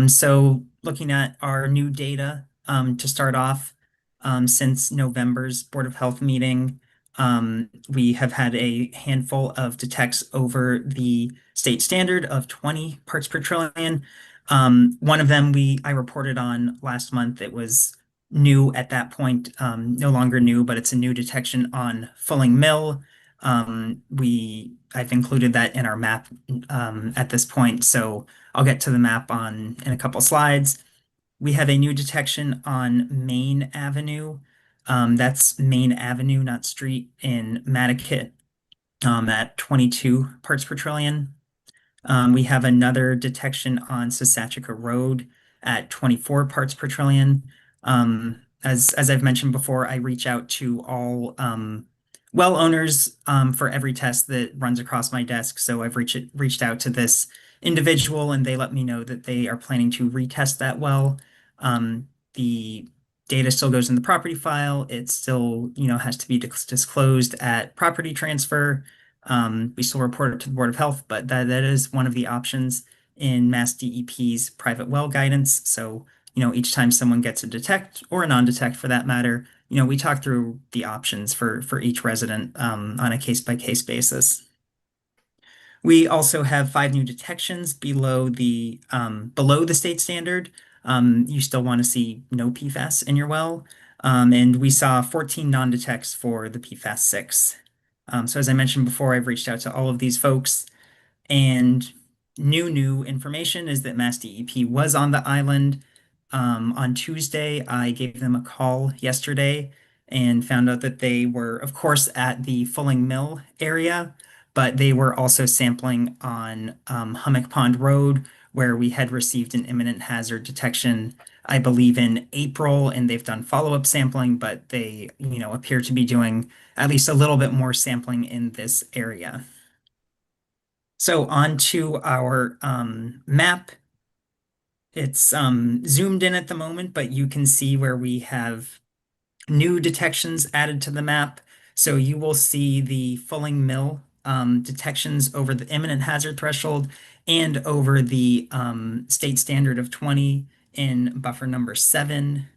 So looking at our new data to start off, since November's Board of Health meeting, We have had a handful of detects over the state standard of 20 parts per trillion. One of them I reported on last month. It was new at that point, no longer new, but it's a new detection on Fulling Mill. I've included that in our map at this point, so I'll get to the map in a couple slides. We have a new detection on Main Avenue. That's Main Avenue, not street, in Nantucket at 22 parts per trillion. We have another detection on Sasachica Road at 24 parts per trillion. As I've mentioned before, I reach out to all well owners for every test that runs across my desk. So I've reached out to this individual, and they let me know that they are planning to retest that well. The data still goes in the property file. It still, has to be disclosed at property transfer. We still report it to the Board of Health, but that is one of the options in Mass DEP's private well guidance. So, each time someone gets a detect or a non-detect for that matter, we talk through the options for each resident on a case-by-case basis. We also have 5 new detections below the state standard. You still want to see no PFAS in your well. And we saw 14 non-detects for the PFAS 6. So as I mentioned before, I've reached out to all of these folks, and new information is that Mass DEP was on the island. On Tuesday, I gave them a call yesterday and found out that they were, of course, at the Fulling Mill area, but they were also sampling on Hummock Pond Road, where we had received an imminent hazard detection, I believe, in April, and they've done follow-up sampling, but they, appear to be doing at least a little bit more sampling in this area. So on to our map. It's zoomed in at the moment, but you can see where we have new detections added to the map. So you will see the Fulling Mill detections over the imminent hazard threshold and over the state standard of 20 in buffer number 7.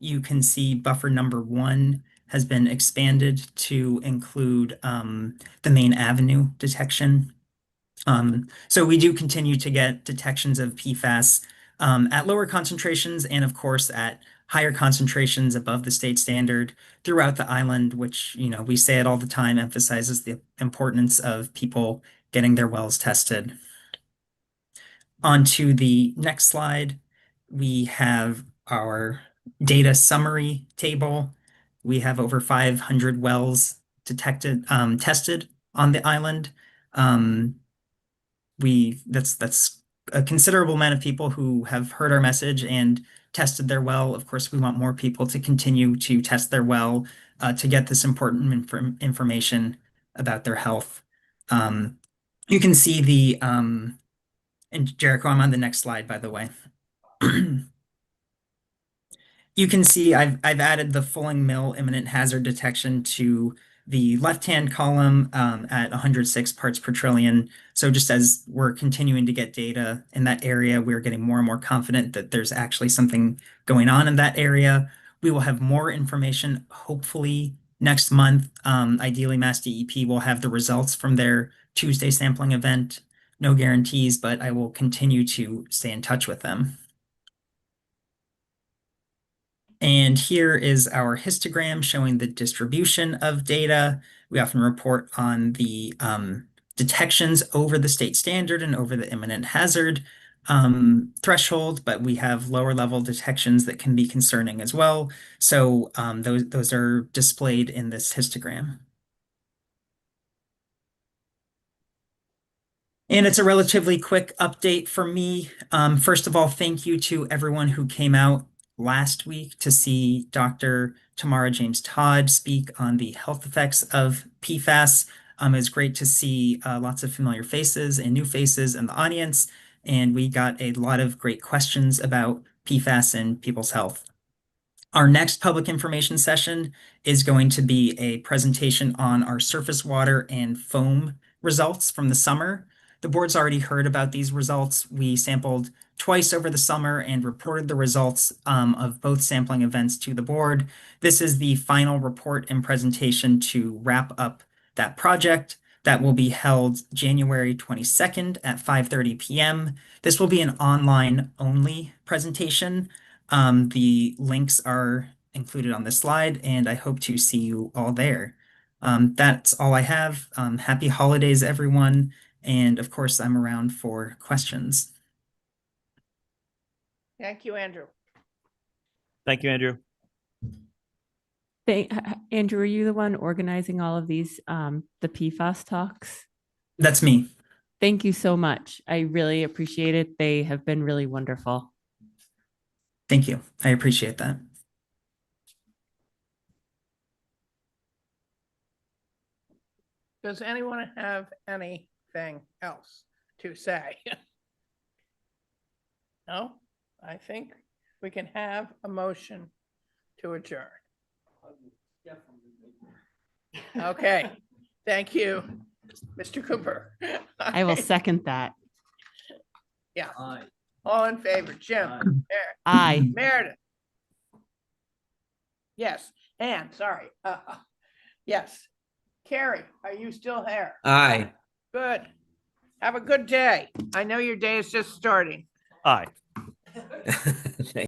You can see buffer number 1 has been expanded to include the Main Avenue detection. So we do continue to get detections of PFAS at lower concentrations and, of course, at higher concentrations above the state standard throughout the island, which, we say it all the time, emphasizes the importance of people getting their wells tested. On to the next slide, we have our data summary table. We have over 500 wells tested on the island. That's a considerable amount of people who have heard our message and tested their well. Of course, we want more people to continue to test their well to get this important information about their health. You can see the, and Jericho, I'm on the next slide, by the way. You can see I've added the Fulling Mill imminent hazard detection to the left-hand column at 106 parts per trillion. So just as we're continuing to get data in that area, we're getting more and more confident that there's actually something going on in that area. We will have more information, hopefully next month. Ideally, Mass DEP will have the results from their Tuesday sampling event. No guarantees, but I will continue to stay in touch with them. And here is our histogram showing the distribution of data. We often report on the detections over the state standard and over the imminent hazard threshold, but we have lower level detections that can be concerning as well. So those are displayed in this histogram. And it's a relatively quick update for me. First of all, thank you to everyone who came out last week to see Dr. Tamara James Todd speak on the health effects of PFAS. It was great to see lots of familiar faces and new faces in the audience, and we got a lot of great questions about PFAS and people's health. Our next public information session is going to be a presentation on our surface water and foam results from the summer. The board's already heard about these results. We sampled twice over the summer and reported the results of both sampling events to the board. This is the final report and presentation to wrap up that project. That will be held January 22nd at 5:30 p.m. This will be an online only presentation. The links are included on this slide, and I hope to see you all there. That's all I have. Happy holidays, everyone. And of course, I'm around for questions. Thank you, Andrew. Thank you, Andrew. Andrew, are you the one organizing all of these, the PFAS talks? That's me. Thank you so much. I really appreciate it. They have been really wonderful. Thank you. I appreciate that. Does anyone have anything else to say? No? I think we can have a motion to adjourn. Okay, thank you, Mr. Cooper. I will second that. Yeah. All in favor, Jim? Meredith? Aye. Meredith? Yes, Ann, sorry. Yes. Carrie, are you still there? Aye. Good. Have a good day. I know your day is just starting. Aye.